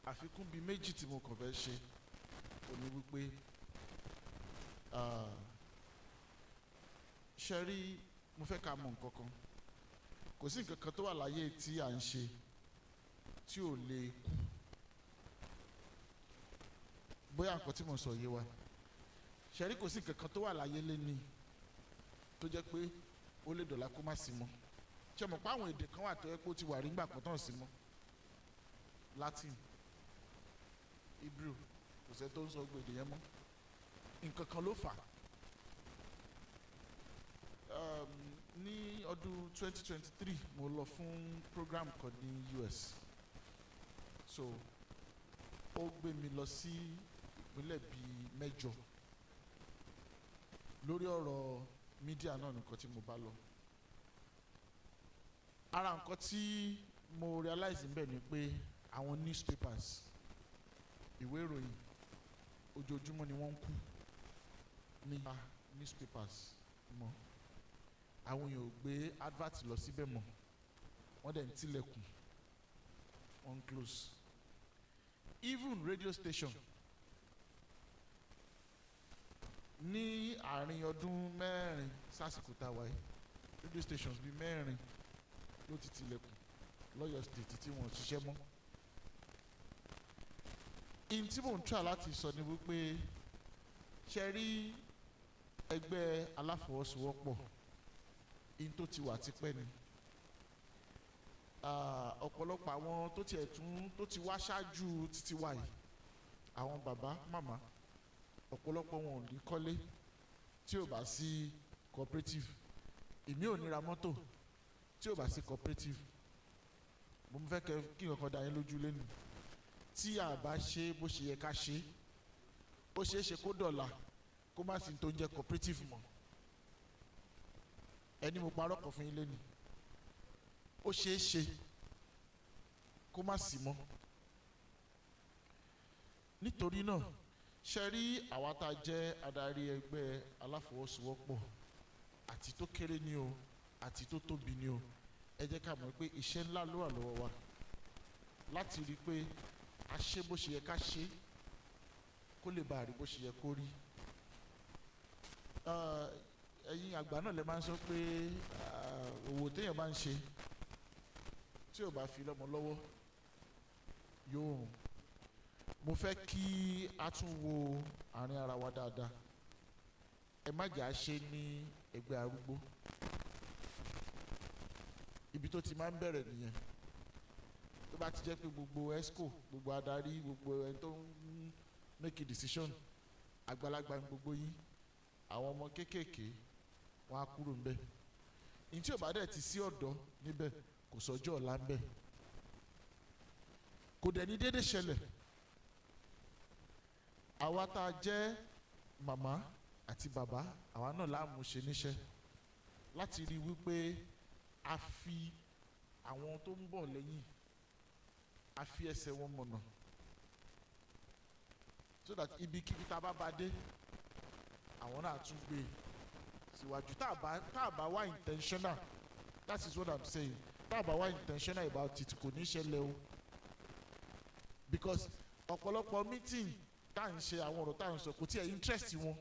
Àfikún bíi méjì tí mo kàn fẹ́ ṣe ó ní wípé ṣe rí mo fẹ́ ká mọ̀ nǹkan kan kò sí nǹkan kan tó wà láyé tí à ń ṣe tí ò lè kú bóyá nǹkan tí mo sọ yé wa ṣe rí kò sí nǹkan kan tó wà láyé lẹ́ni tó jẹ́ pé ó lè dọ̀la kó má sí mọ́ ṣe mọ̀ pé àwọn èdè kan wà tó yẹ pé ó ti wà rí ńgbà kan tán sí mọ́ Latin Hebrew kò sẹ́ tó ń sọ gbèdè yẹn mọ́ nǹkan kan ló fà ní ọdún 2023 mo lọ fún program kan ní US so ó gbé mi lọ sí ìpínlẹ̀ bíi 8 lórí ọ̀rọ̀ mídíà náà nìkan tí mo bá lọ ara nǹkan tí mo realize ń bẹ̀ ni pé àwọn newspapers ìwé ìròyìn ojoojúmọ́ ni wọ́n ń kú ní newspapers mọ́ àwọn èèyàn ò gbé advert lọ síbẹ̀ mọ́ wọ́n dẹ̀ ń tilẹ̀kùn wọ́n ń close even radio station ní àárín ọdún 4 sásìkò tá a wáyé radio stations bíi 4 ló ti tilẹ̀kùn lọ́yọ̀ state tí wọ́n ṣiṣẹ́ mọ́ in tí mò ń try láti sọ ni wípé ṣe rí ẹgbẹ́ aláfọwọ́sowọ́pọ̀ in tó ti wà tipẹ́ ni ọ̀pọ̀lọpọ̀ àwọn tó ti wá ṣáájú títí wá yìí àwọn bàbá màmá ọ̀pọ̀lọpọ̀ wọn ò ní kọ́lé tí ò bá sí cooperative èmi ò ní ra mọ́tò tí ò bá sí cooperative mo fẹ́ kí nǹkan dá yín lójú lẹ́nu tí a bá ṣe bó ṣe yẹ ká ṣe ó ṣeé ṣe kó dọ̀la kó má sí tó ń jẹ́ cooperative mọ́ ẹni mo parọ́ kan fún yín lẹ́nu ó ṣeé ṣe kó má sí mọ́ nítorí náà ṣe rí àwa tá a jẹ́ adarí ẹgbẹ́ aláfọwọ́sowọ́pọ̀ àti tó kéré ni o àti tó tóbi ni o ẹ jẹ́ ká mọ̀ pé iṣẹ́ ńlá ló wà lọ́wọ́ wa láti rí i pé a ṣe bó ṣe yẹ ká ṣe kó lè bá a rí bó ṣe yẹ kó rí. Ẹ̀yin àgbà náà lè máa ń sọ pé òwò téèyàn bá ń ṣe tí ò bá fi lọ́mọ lọ́wọ́ yóò rùn. Mo fẹ́ kí a tún wo àárín ara wa dáadáa. Ẹ má jà á ṣe ní ẹgbẹ́ arúgbó. Ibi tó ti máa ń bẹ̀rẹ̀ nìyẹn. Tó bá ti jẹ́ pé gbogbo ESCO, gbogbo adarí, gbogbo ẹni tó ń make a decision, àgbàlagbà ń gbogbo yín, àwọn ọmọ kéékèèké wọn á kúrò ńbẹ̀. Ní tí ò bá dẹ̀ ti sí ọ̀dọ́ níbẹ̀ kò sọ́jọ́ ọ̀la ńbẹ̀. Kò dẹ̀ ní déédéé ṣẹlẹ̀. Àwa tá a jẹ́ màmá àti bàbá, àwa náà láàmú ṣe níṣẹ́ láti rí wípé a fi àwọn tó ń bọ̀ lẹ́yìn a fi ẹsẹ̀ wọn mọ̀nà so that ibikíbi tá a bá ba dé àwọn náà tún gbé síwájú. Tá a bá wá intentional, that is what I'm saying. Tá a bá wá intentional about it kò ní ṣẹlẹ̀ o, because ọ̀pọ̀lọpọ̀ meeting tá à ń ṣe àwọn ọ̀rọ̀ tá à ń sọ kò tí ẹ̀ interest wọn.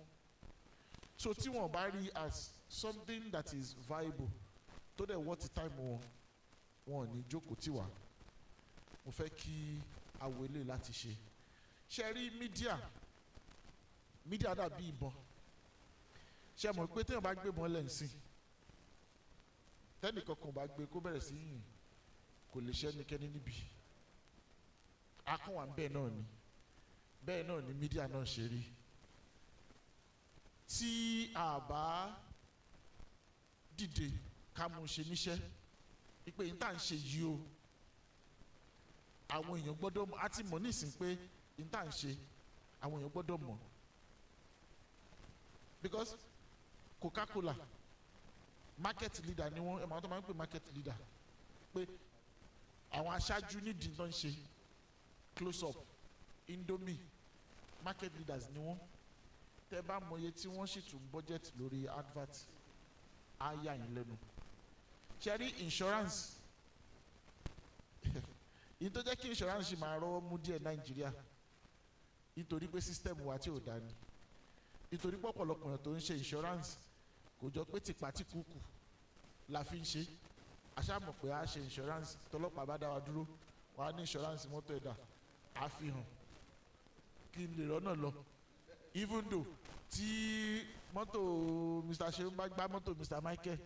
So tí wọ́n bá rí as something that is viable tó dẹ̀ worth the time wọn ò ní jókòó tì wá. Mo fẹ́ kí a wo eléyìí láti ṣe. Ṣé rí mídíà dàbí ìbọn. Ṣé mọ̀ pé téèyàn bá gbé ìbọn lẹ́ǹsìn tẹ́nìkan kan bá gbé kó bẹ̀rẹ̀ sí yìn kò lè ṣe ẹnikẹ́ni níbi. Akọ́wà ń bẹ́ẹ̀ náà ni mídíà náà ṣe rí. Tí a bá dìde ká mú ṣe níṣẹ́ ìpè yìí tá à ń ṣe yìí o, àwọn èèyàn gbọ́dọ̀ mọ̀. A ti mọ̀ nísìnyí pé yìí tá à ń ṣe àwọn èèyàn gbọ́dọ̀ mọ̀, because Coca-Cola market leader ni wọ́n, ẹ̀ máa tó máa ń pè market leader, pé àwọn aṣáájú nídìí tó ń ṣe close up, Indomie market leaders ni wọ́n. Tẹ́ bá mọ iye tí wọ́n sì tún budget lórí advert á yà yín lẹ́nu. Ṣé rí insurance yìí tó jẹ́ kí insurance ṣì máa rọ́wọ́ mú díẹ̀ Nàìjíríà nítorí pé system wa tí ò dá ni. Nítorí pọ̀pọ̀lọpọ̀ èèyàn tó ń ṣe insurance kò jọ pé tìpátìkúkù la fi ń ṣe. Àṣà mọ̀ pé a ṣe insurance tọlọ́pàá bá dá wa dúró wà á ní insurance mọ́tò ẹ̀dá á fi hàn kí n lè rọ́nà lọ. Even though tí mọ́tò Mr. Seun bá gbá mọ́tò Mr. Michael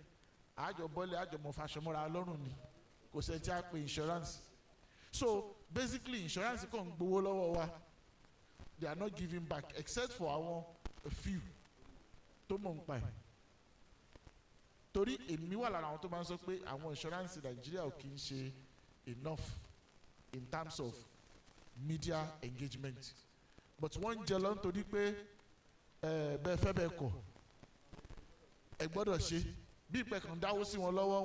àjọ bọ́lẹ̀ àjọ mọ̀ fàṣọmọ́ra lọ́rùn ni, kò sẹ́ni tí a pè insurance. So basically insurance kàn ń gbowó lọ́wọ́ wa, they are not giving back except for àwọn few tó mọ̀ ń pa ẹ̀. Torí èmi wà lára àwọn tó máa ń sọ pé àwọn insurance Nàìjíríà ò kì í ṣe enough in terms of media engagement, but wọ́n ń jẹ lọ nítorí pé bẹ́ẹ̀ fẹ́ bẹ́ẹ̀ kọ̀ ẹ gbọ́dọ̀ ṣe bí ìpẹ́ kan dáwó sí wọn lọ́wọ́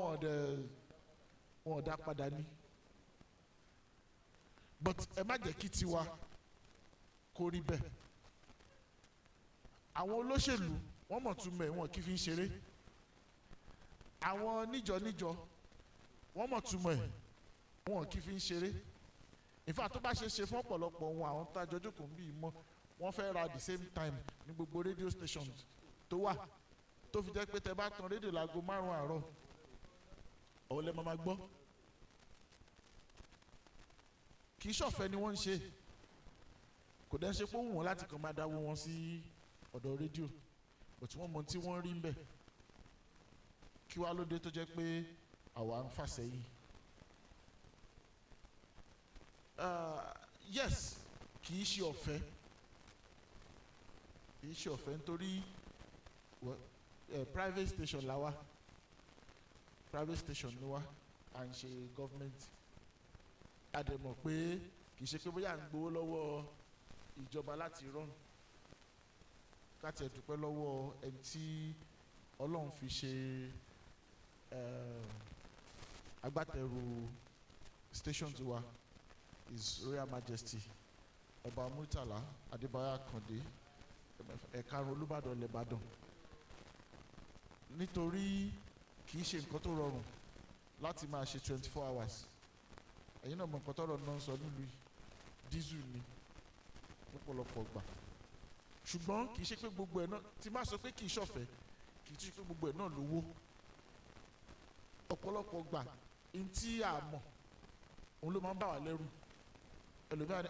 wọn ò dá padà ní. But ẹ má jẹ́ kí tiwa kó rí bẹ́ẹ̀. Àwọn olóṣèlú wọ́n mọ̀ tún mẹ́ wọn kì í fi ń ṣeré. Àwọn níjọ wọ́n mọ̀ tún mẹ́ wọn kì í fi ń ṣeré. In fact tó bá ṣe fún ọ̀pọ̀lọpọ̀ wọn àwọn tá a jọjọ́ kò ń bí mọ́ wọ́n fẹ́ ra the same time ní gbogbo radio stations tó wà, tó fi jẹ́ pé tẹ bá tan rédíò láago 5 àárọ̀ ọ̀hún lẹ́ máa gbọ́. Kì í ṣọ̀fẹ́ ni wọ́n ń ṣe, kò dẹ́ ń ṣe pé ó wù wọ́n láti kàn máa dáwó wọn sí ọ̀dọ̀ rédíò, but wọ́n mọ tí wọ́n rí ń bẹ̀. Kí wá ló dé tó jẹ́ pé àwa ń fà sẹ́yìn. Yes, kì í ṣe ọ̀fẹ́, nítorí private station la wá, private station ni wá, à ń ṣe government. A dẹ̀ mọ̀ pé kì í ṣe pé bóyá à ń gbowó lọ́wọ́ ìjọba láti run, ká tiẹ̀ dúpẹ́ lọ́wọ́ ẹni tí Ọlọ́run fi ṣe agbátẹrù station tiwa, His Royal Majesty Ọba Murtala Adébáyọ̀ Àkàndé ẹ̀karùn Olúbàdàn l'Íbàdàn. Nítorí kì í ṣe nǹkan tó rọrùn láti máa ṣe 24 hours ẹ̀yin náà mọ̀ nǹkan tọ́rọ̀ náà sọ nílùú yìí diesel ni lọ́pọ̀lọpọ̀ gbà ṣùgbọ́n kì í ṣe pé gbogbo ẹ̀ náà tí má sọ pé kì í ṣọ̀fẹ́ kì í ṣe pé gbogbo ẹ̀ náà lówó ọ̀pọ̀lọpọ̀ gbà ntí a mọ̀ òun ló máa ń bà wá lẹ́rù ẹlòmíràn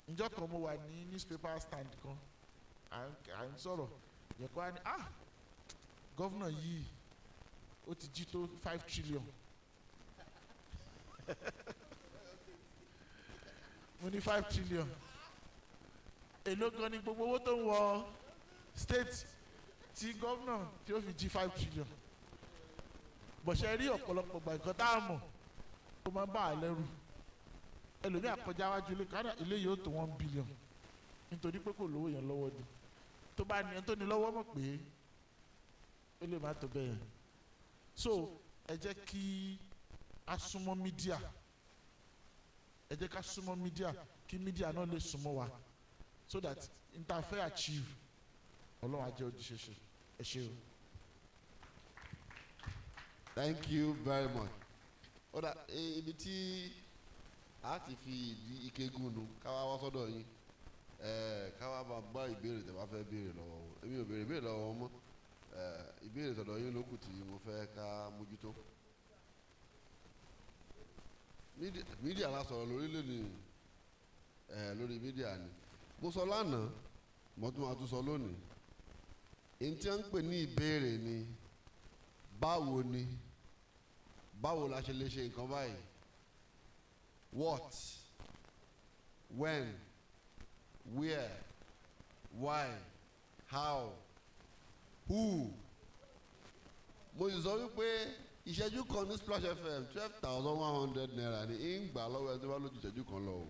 ni ǹjọ́ kan mo wà ní newspaper stand kan à ń sọ̀rọ̀ yẹ kó wá ní gọ́vnà yìí ó ti jí tó 5 trillion mo ní 5 trillion èló gan ni gbogbo owó tó ń wọ state tí gọ́vnà tí ó fi jí 5 trillion bọ̀ṣẹ́ rí ọ̀pọ̀lọpọ̀ gbà nǹkan tá a mọ̀ ó máa ń bá a lẹ́rù ẹlòmíì àkọjá wájú ilé kan ilé yóò tó 1 billion nítorí pé kò lówó yẹn lọ́wọ́ ni tó bá ní ẹni tó ní lọ́wọ́ mọ̀ pé ó lè má tó bẹ́ẹ̀ yẹn so ẹ jẹ́ kí a súnmọ́ mídíà ẹ jẹ́ ká súnmọ́ mídíà kí mídíà náà lè súnmọ́ wa so that interfere achieve ọlọ́run á jẹ́ ojúṣe ẹ ṣé o. Thank you very much. Ọ̀dà ibi tí a ti fi ìdí ike gúnnu káwá wá sọ́dọ̀ yín káwá bá gbá ìbéèrè tẹ́ bá fẹ́ béèrè lọ́wọ́ wọn èmi ò béèrè béèrè lọ́wọ́ wọn mọ́ ìbéèrè tọ̀dọ̀ yín lókù tí mo fẹ́ ká mójútó. Mídíà la sọ̀rọ̀ lórí lónìí lórí mídíà ni mo sọ lánàá mo tún máa tún sọ lónìí èyí tí wọ́n ń pè ní ìbéèrè ni báwo la ṣe lè ṣe nǹkan báyìí what when where why how who mo sì sọ wípé ìṣẹ́jú kan ní Splash FM 12,100 naira ni ń gbà lọ́wọ́ ẹni tó bá lójú ìṣẹ́jú kan lọ o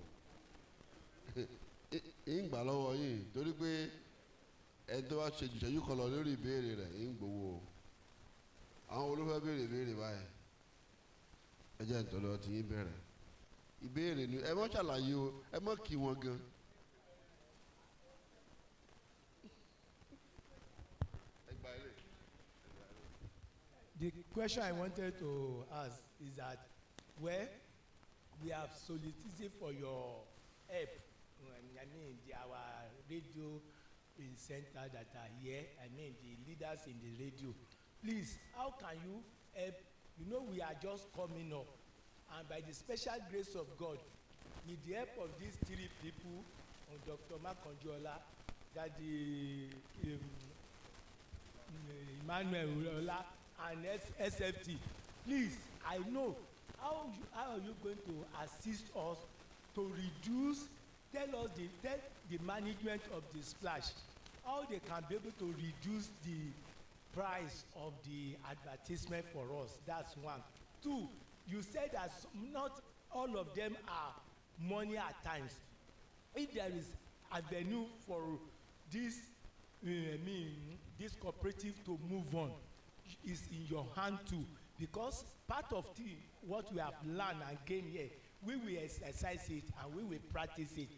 ń gbà lọ́wọ́ yìí torí pé ẹni tó bá ṣe ìṣẹ́jú kan lọ lórí ìbéèrè rẹ̀ ń gbowó o àwọn olùfẹ́ béèrè báyìí ẹ jẹ́ ìtọ́lọ́ tí yín bẹ̀rẹ̀ ìbéèrè ni ẹ mọ́ ṣàlàyé o ẹ mọ́ kí wọn gan. The question I wanted to ask is that where we have solicited for your help, I mean our radio center that are here, I mean the leaders in the radio, please, how can you help? You know we are just coming up, and by the special grace of God, with the help of these 3 people, Dr. Makanjola, Daddy Emmanuel Ola, and SFT, please, I know how are you going to assist us to reduce, tell the management of the Splash how they can be able to reduce the price of the advertisement for us. That's 1. 2, you said that not all of them are money at times. If there is avenue for this this cooperative to move on, is in your hand too, because part of what we have learned and gained here, we will exercise it and we will practice it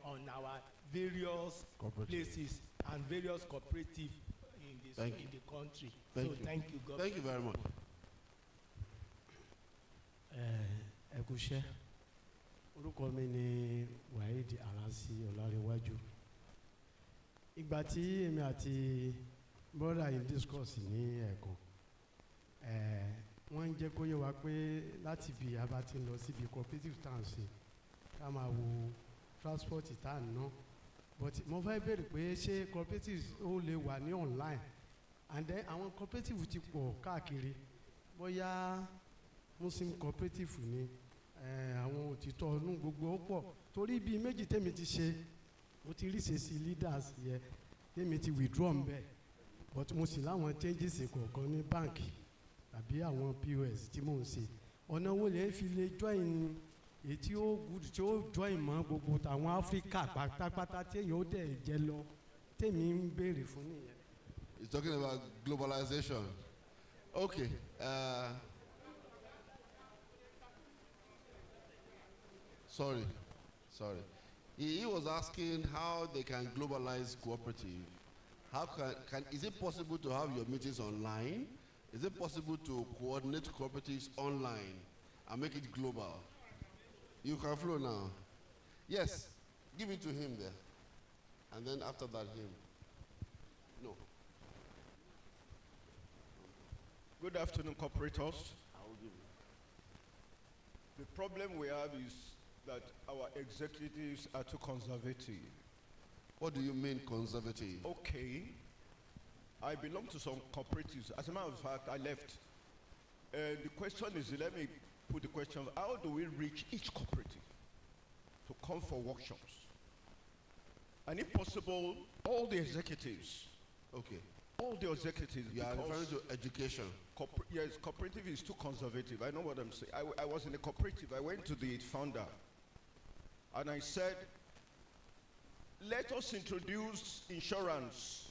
on our various places and various cooperatives in the country. Thank you, God. Thank you very much. Ẹ kú iṣẹ́, orúkọ mi ni Waheed Alansi Ọlárẹ̀wájú. Ìgbà tí èmi àti brother yìí discuss ní ẹ̀kan, wọ́n ń jẹ́ kó yé wa pé láti bí a bá ti lọ síbi cooperative tá à ń ṣe ká máa wo transport tá à ń ná, but mo fẹ́ béèrè pé ṣé cooperatives ó lè wà ní online, and then àwọn cooperative ti pọ̀ káàkiri, bóyá Muslim cooperative ni àwọn òtítọ́ inú gbogbo ó pọ̀, torí bíi méjì tèmi ti ṣe mo ti rí ṣe sí leaders yẹ tèmi ti withdraw ń bẹ̀, but mo sì láwọn changes kọ̀ọ̀kan ní báǹkì àbí àwọn POS tí mò ń ṣe. Ọ̀nà wo lè fi lè join èyí tí ó good tí ó join mọ́ gbogbo àwọn Áfíríkà pátápátá tí èyí ó dẹ̀ jẹ lọ tèmi ń béèrè fún nìyẹn. He's talking about globalization. Okay. Sorry. He was asking how they can globalize cooperative. How is it possible to have your meetings online? Is it possible to coordinate cooperatives online? and make it global. You can flow now. Yes, give it to him there. And then after that, him. No. Good afternoon, corporators. I will give you. The problem we have is that our executives are too conservative. What do you mean conservative? Okay, I belong to some cooperatives. As a matter of fact, I left. And the question is, let me put the question, how do we reach each cooperative to come for workshops? And if possible, all the executives. Okay. All the executives. You are referring to education. Yes, cooperative is too conservative. I know what I'm saying. I was in a cooperative. I went to the founder and I said, let us introduce insurance,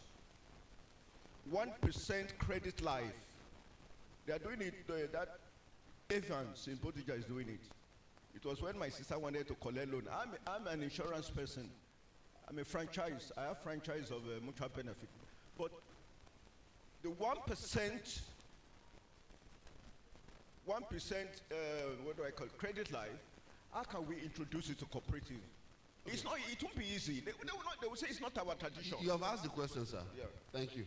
1% credit life. They are doing it, that Evans in Bodija is doing it. It was when my sister wanted to collect loan. I'm an insurance person. I'm a franchise. I have franchise of mutual benefit. But the 1%, what do I call it, credit life, how can we introduce it to cooperative? Okay. It's not, it won't be easy. They will say it's not our tradition. You have asked the question, sir. Yeah. Thank you.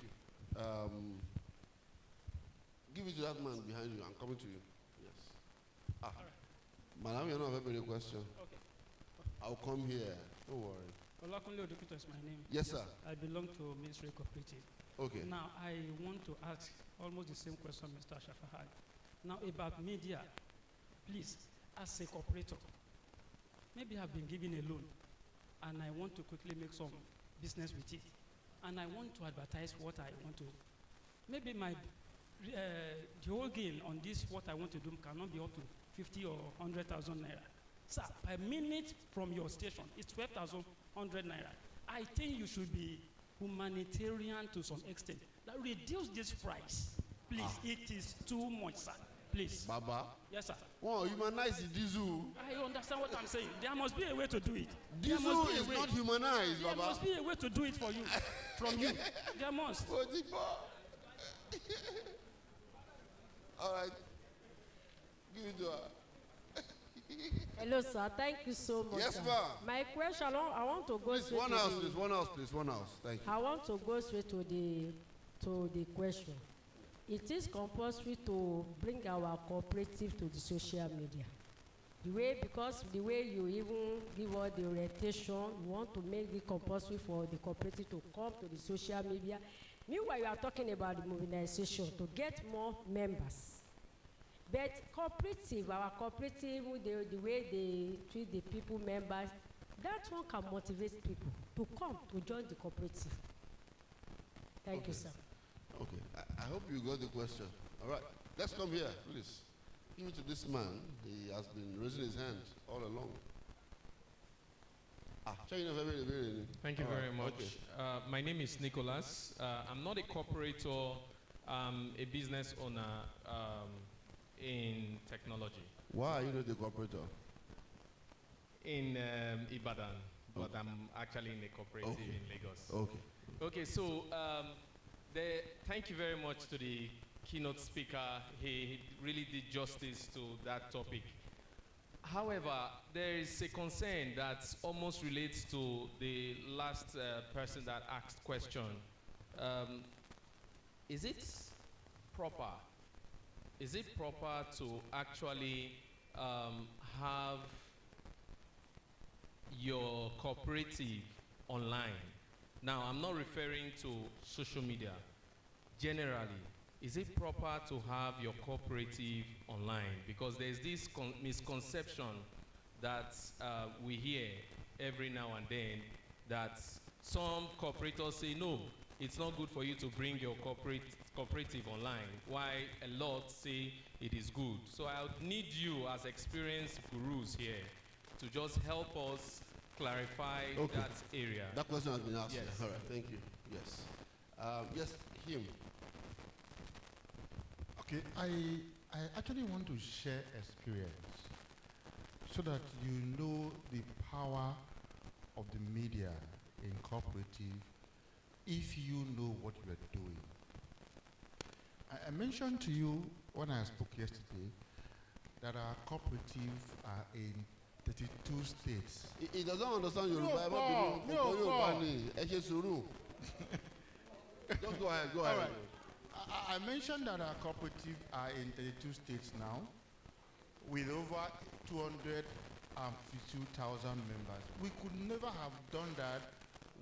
Give it to that man behind you. I'm coming to you. Yes. Ah. Madam, you don't have any question. Okay. I'll come here. Don't worry. Olakunle Odokito is my name. Yes, sir. I belong to Ministry Cooperative. Okay. Now, I want to ask almost the same question Mr. Shafa had. Now, about media, please, as a cooperator, maybe I've been given a loan, and I want to quickly make some business with it, and I want to advertise what I want to. Maybe my the whole gain on this, what I want to do, cannot be up to 50 or 100,000 naira. Sir, per minute from your station, it's 12,100 naira. I think you should be humanitarian to some extent. Now reduce this price, please. It is too much, sir. Please. Baba. Yes, sir. Oh, humanize the diesel. I understand what I'm saying. There must be a way to do it. Diesel is not humanized, There Baba. must be a way to do it for you, from you. There must. All right. Give it to her. Hello, sir. Thank you so much. Yes, sir. ma'am. My question, I want to go Please, straight one to house, the, please. One house, please. One house. Thank you. I want to go straight to the question. It is compulsory to bring our cooperative to the social media. Because the way you even give us the orientation, you want to make it compulsory for the cooperative to come to the social media. Meanwhile, you are talking about the mobilization to get more members. But cooperative, our cooperative, the way they treat the people members, that one can motivate people to come to join the cooperative. Thank you, sir. Okay. I hope you got the question. All right. Let's come here, please. Give it to this man. He has been raising his hand all along. Thank you All very right. much. Okay. My name is Nicholas. I'm not a cooperator. I'm a business owner in technology. Why are you not a cooperator? In Ibadan, but I'm actually in a cooperative in Lagos. Okay. Okay, so thank you very much to the keynote speaker. He really did justice to that topic. However, there is a concern that almost relates to the last person that asked question. Is it proper? Is it proper to actually have your cooperative online? Now, I'm not referring to social media. Generally, is it proper to have your cooperative online? Because there's this misconception that we hear every now and then that some cooperators say, no, it's not good for you to bring your cooperative online, while a lot say it is good. So I would need you as experienced gurus here to just help us clarify that area. That question has been asked. Yes. All right, thank you. Yes. Yes, him. Okay, I actually want to share experience so that you know the power of the media in cooperative if you know what you are doing. I mentioned to you when I spoke yesterday that our cooperatives are in 32 states. He doesn't understand Yoruba. No, Paul. Just go ahead. All right. I mentioned that our cooperatives are in 32 states now, with over 252,000 members. We could never have done that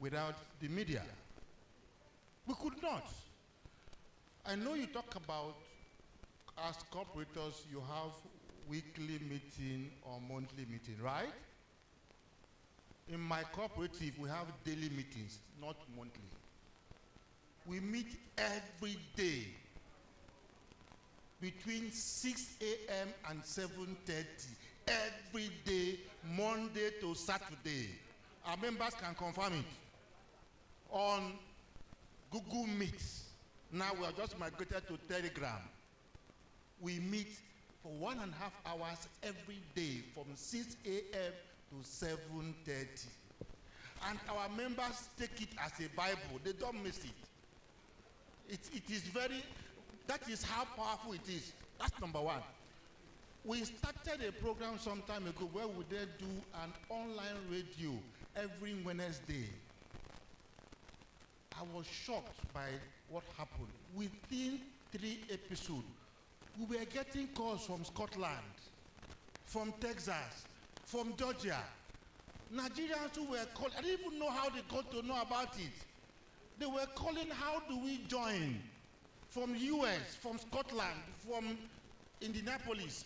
without the media. We could not. I know you talk about, as cooperators, you have weekly meeting or monthly meeting, right? In my cooperative, we have daily meetings, not monthly. We meet every day between 6 a.m. and 7:30, every day, Monday to Saturday. Our members can confirm it on Google Meet. Now we are just migrated to Telegram. We meet for 1.5 hours every day from 6 a.m. to 7:30. And our members take it as a Bible. They don't miss it. It is very, that is how powerful it is. That's number one. We started a program some time ago where we did do an online radio every Wednesday. I was shocked by what happened. Within 3 episodes, we were getting calls from Scotland, from Texas, from Georgia. Nigerians who were calling, I didn't even know how they got to know about it. They were calling, how do we join? From US, from Scotland, from Indianapolis.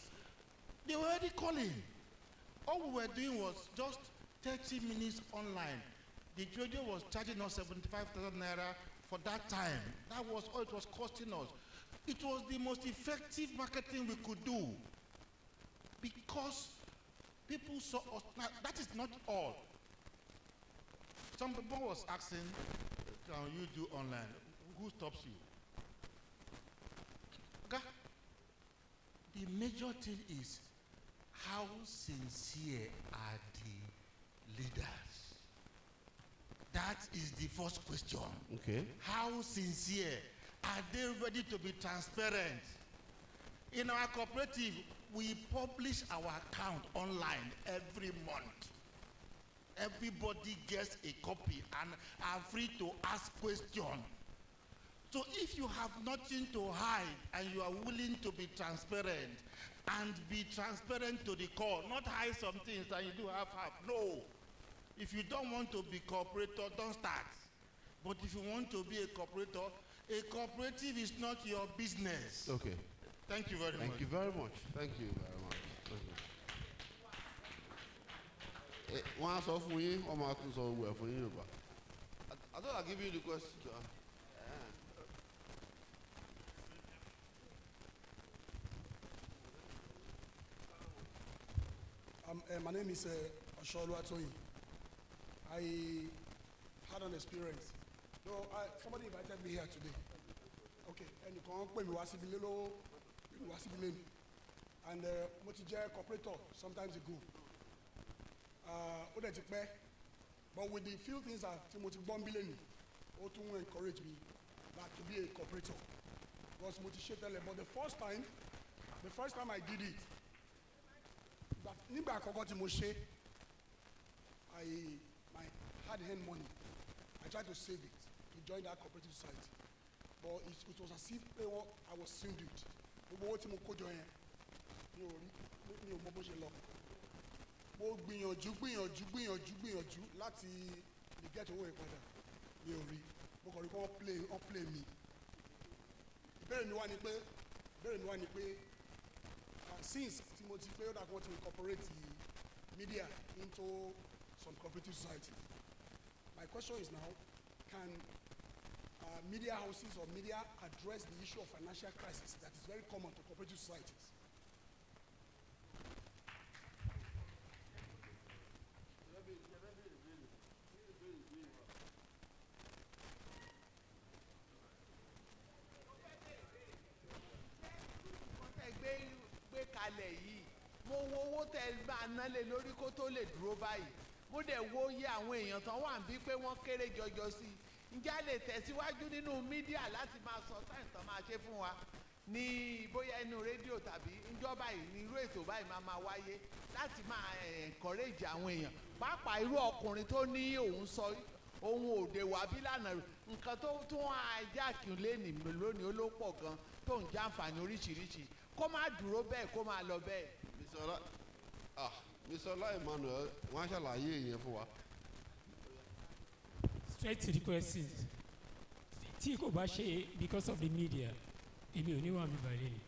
They were already calling. All we were doing was just 30 minutes online. The radio was charging us 75,000 naira for that time. That was all it was costing us. It was the most effective marketing we could do because people saw us. Now, that is not all. Some people was asking, can you do online? Who stops you? Okay. The major thing is, how sincere are the leaders? That is the first question. Okay. How sincere? Are they ready to be transparent? In our cooperative, we publish our account online every month. Everybody gets a copy and are free to ask questions. So if you have nothing to hide and you are willing to be transparent and be transparent to the core, not hide some things and you do half. No. If you don't want to be cooperator, don't start. But if you want to be a cooperator, a cooperative is not your business. Okay. Thank you very much. Thank you very much. Thank you very much. Wọ́n á sọ fún yín, wọ́n máa tún sọ owó ẹ̀ fún yín Yorùbá. I thought I'd give you the question. My name is Oshooluwatoyin. I had an experience. No, somebody invited me here today. Okay, and you can pè mí wá síbi lé ní. And mo ti jẹ́ cooperator sometimes ago. Ó dẹ̀ ti pẹ́, but with the few things tí mo ti gbọ́ ń bí lé ní, ó tún encourage me back to be a cooperator. Because mo ti ṣe tẹ́lẹ̀, but the first time I did it, nígbà àkọ́kọ́ tí mo ṣe, my hard-earned money, I tried to save it to join that cooperative society, but it was as if I was sealed it. Gbogbo owó tí mo kó jọ yẹn mi ò mọ bó ṣe lọ. Mo gbìyànjú láti lè get owó yẹn padà, mi ò rí. Mo kàn rí pé wọ́n play mi. Ìbéèrè mi wá ni pé since tí mo ti pé ó dàgbọ́n to incorporate media into some cooperative society, my question is now, can media houses or media address the issue of financial crisis that is very common to cooperative societies? gbé kalẹ̀ yìí mo wo owó tẹ máa ná lé lórí kó tó lè dúró báyìí mo dẹ̀ wo iye àwọn èèyàn tán wà bí pé wọ́n kéré jọjọ sí i ǹjẹ́ a lè tẹ̀síwájú nínú mídíà láti máa sọ sáyẹ̀nsì tán máa ṣe fún wa ní bóyá inú rédíò tàbí ìjọba yìí ní irú ètò báyìí máa wáyé láti máa encourage àwọn èèyàn pàápàá irú ọkùnrin tó ní òun sọ ohun òde wà bí lànà nǹkan tó tún ajá kìlẹ̀ lónìí ó ló pọ̀ gan tó ń jàǹfààní oríṣiríṣi kó má dúró bẹ́ẹ̀ kó má lọ bẹ́ẹ̀. Mr. Ola Emmanuel wọ́n á ṣàlàyé ìyẹn fún wa. Straight to the question tí kò bá ṣe because of the media èmi ò ní wà mí bàrẹ̀ ni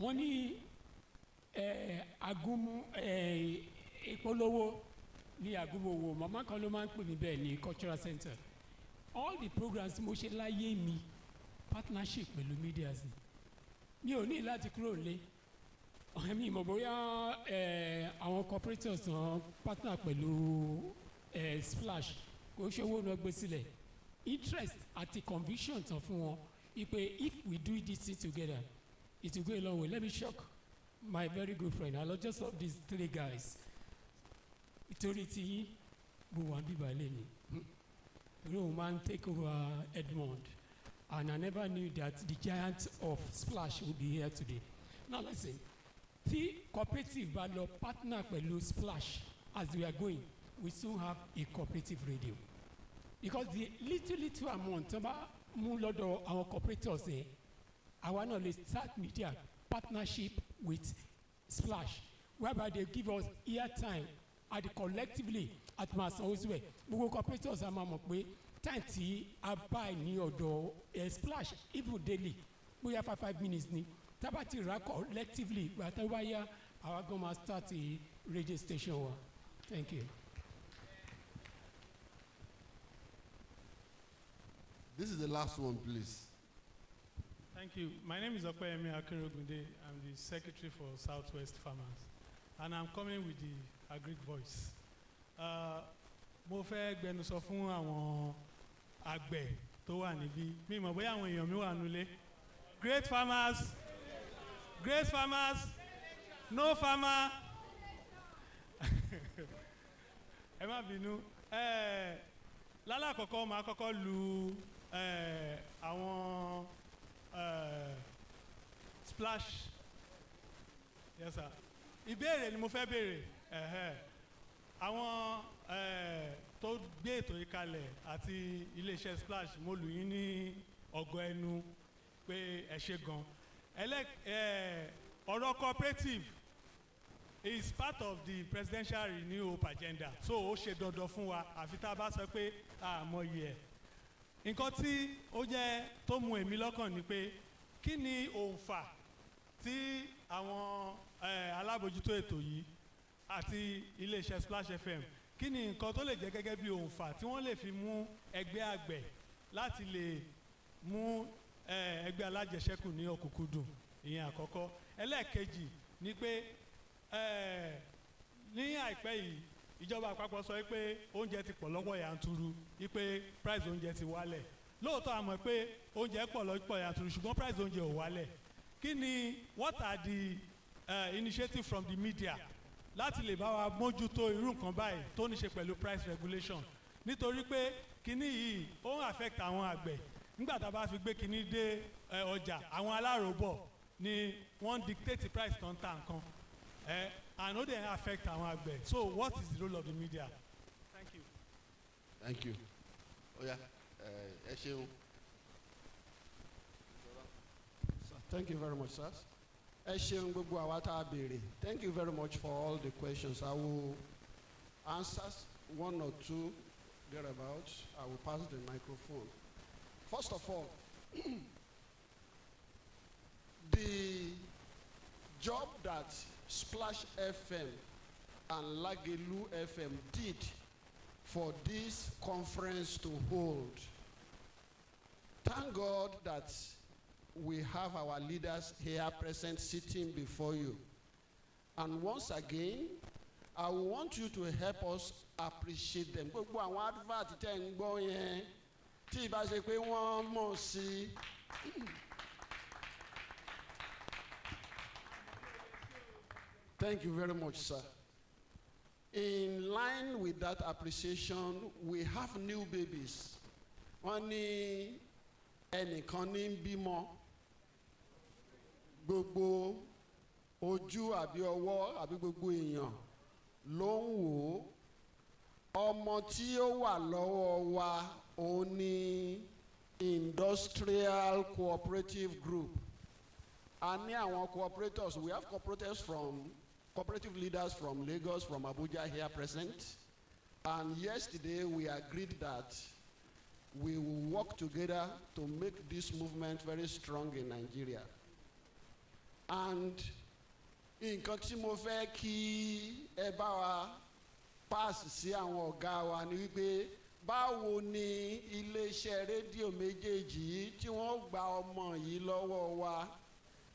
wọ́n ní agúnmu ìpolówó ní agúnmọ̀wò màmá kan ló máa ń pè mí bẹ́ẹ̀ ní cultural center all the programs mo ṣe láyé mi partnership pẹ̀lú media sí mi ò ní láti kúrò lé mi mọ̀ bóyá àwọn corporators náà partner pẹ̀lú Splash kò ṣe owó náà gbé sílẹ̀ interest àti conviction tán fún wọn ipe if we do this thing together it will go a long way. Let me shock my very good friend. I just love these three guys. Ìtorí tí mo wà bíbá lẹ́nu Roman take over Edmond and I never knew that the giant of Splash would be here today. Now listen, tí cooperative bá lọ partner pẹ̀lú Splash as we are going we soon have a cooperative radio because the little amount tó bá mú lọ́dọ̀ àwọn cooperators ẹ̀ àwa náà lè start media partnership with Splash whereby they give us airtime at collectively at masanwó-síbẹ̀ gbogbo cooperators a máa mọ̀ pé time tí a buy ní ọ̀dọ̀ Splash even daily bóyá 5 minutes ni tábà ti rà collectively gbàtà wáyà àwa gan máa start a radio station wa. Thank you. This is the last one, please. Thank you. My name is Okweyemi Akerogunde. I'm the secretary for Southwest Farmers, and I'm coming with the Agric Voice. Mo fẹ́ gbẹnusọ fún àwọn àgbẹ̀ tó wà níbí. Mi mọ̀ bóyá àwọn èèyàn mi wà nulẹ̀. Great farmers, no farmer. Ẹ má bínú. Lálàkọ́kọ́ máa kọ́kọ́ lu àwọn Splash. Yes sir. Ìbéèrè ni mo fẹ́ béèrè. Àwọn tó gbé ètò yìí kalẹ̀ àti iléeṣẹ́ Splash mo lù yín ní ọgọ́ ẹnu pé ẹ ṣe gan. Ọ̀rọ̀ cooperative is part of the presidential renewal agenda so ó ṣe dandan fún wa àfi tá a bá sọ pé àmọye ẹ̀. Nǹkan tí ó jẹ́ tó mú èmi lọ́kàn ni pé kí ni òǹfà tí àwọn alábòjútó ètò yìí àti iléeṣẹ́ Splash FM kí ni nǹkan tó lè jẹ́ gẹ́gẹ́ bí òǹfà tí wọ́n lè fi mú ẹgbẹ́ àgbẹ̀ láti lè mú ẹgbẹ́ alájẹsẹ́kù ní ọ̀kúnkúndùn ìyẹn àkọ́kọ́. Ẹlẹ́ẹ̀kejì ni pé ní àìpẹ́ yìí ìjọba àpapọ̀ sọ pé oúnjẹ ti pọ̀ lọ́pọ̀ yanturu wípé price oúnjẹ ti wálẹ̀ lóòótọ́ a mọ̀ pé oúnjẹ pọ̀ lọ́pọ̀ yanturu ṣùgbọ́n price oúnjẹ ò wálẹ̀. Kí ni what are the initiative from the media láti lè bá wa mójútó irú nǹkan báyìí tó ní ṣe pẹ̀lú price regulation nítorí pé kíní yìí ó ń affect àwọn àgbẹ̀ nígbà tá a bá fi gbé kíní dé ọjà àwọn aláròbọ̀ ni wọ́n dictate price tó ń ta nǹkan and ó dẹ̀ affect àwọn àgbẹ̀. So what is the role of the media? Thank you. Thank you. Oya ẹ ṣeun. Thank you very much, sir. Ẹ ṣeun gbogbo àwa tá a béèrè. Thank you very much for all the questions. I will answer one or two thereabouts. I will pass the microphone. First of all, the job that Splash FM and Lagelu FM did for this conference to hold. Thank God that we have our leaders here present sitting before you. And once again, I want you to help us appreciate them. Gbogbo àwọn advert tẹ́ ń gbọ́ yẹn tí ìbá ṣe pé wọ́n mọ̀ sí. Thank you very much, sir. In line with that appreciation, we have new babies. Wọ́n ní ẹnìkan ní bímọ gbogbo ojú àbí ọwọ́ àbí gbogbo èèyàn ló ń wò ó. Ọmọ tí ó wà lọ́wọ́ wa òun ni industrial cooperative group. A ní àwọn cooperators. We have cooperative leaders from Lagos, from Abuja here present. And yesterday we agreed that we will work together to make this movement very strong in Nigeria. And nǹkan tí mo fẹ́ kí ẹ bá wa pass sí àwọn ọ̀gá wa ni wípé báwo ni iléeṣẹ́ rédíò méjèèjì yìí tí wọ́n gba ọmọ yìí lọ́wọ́ wa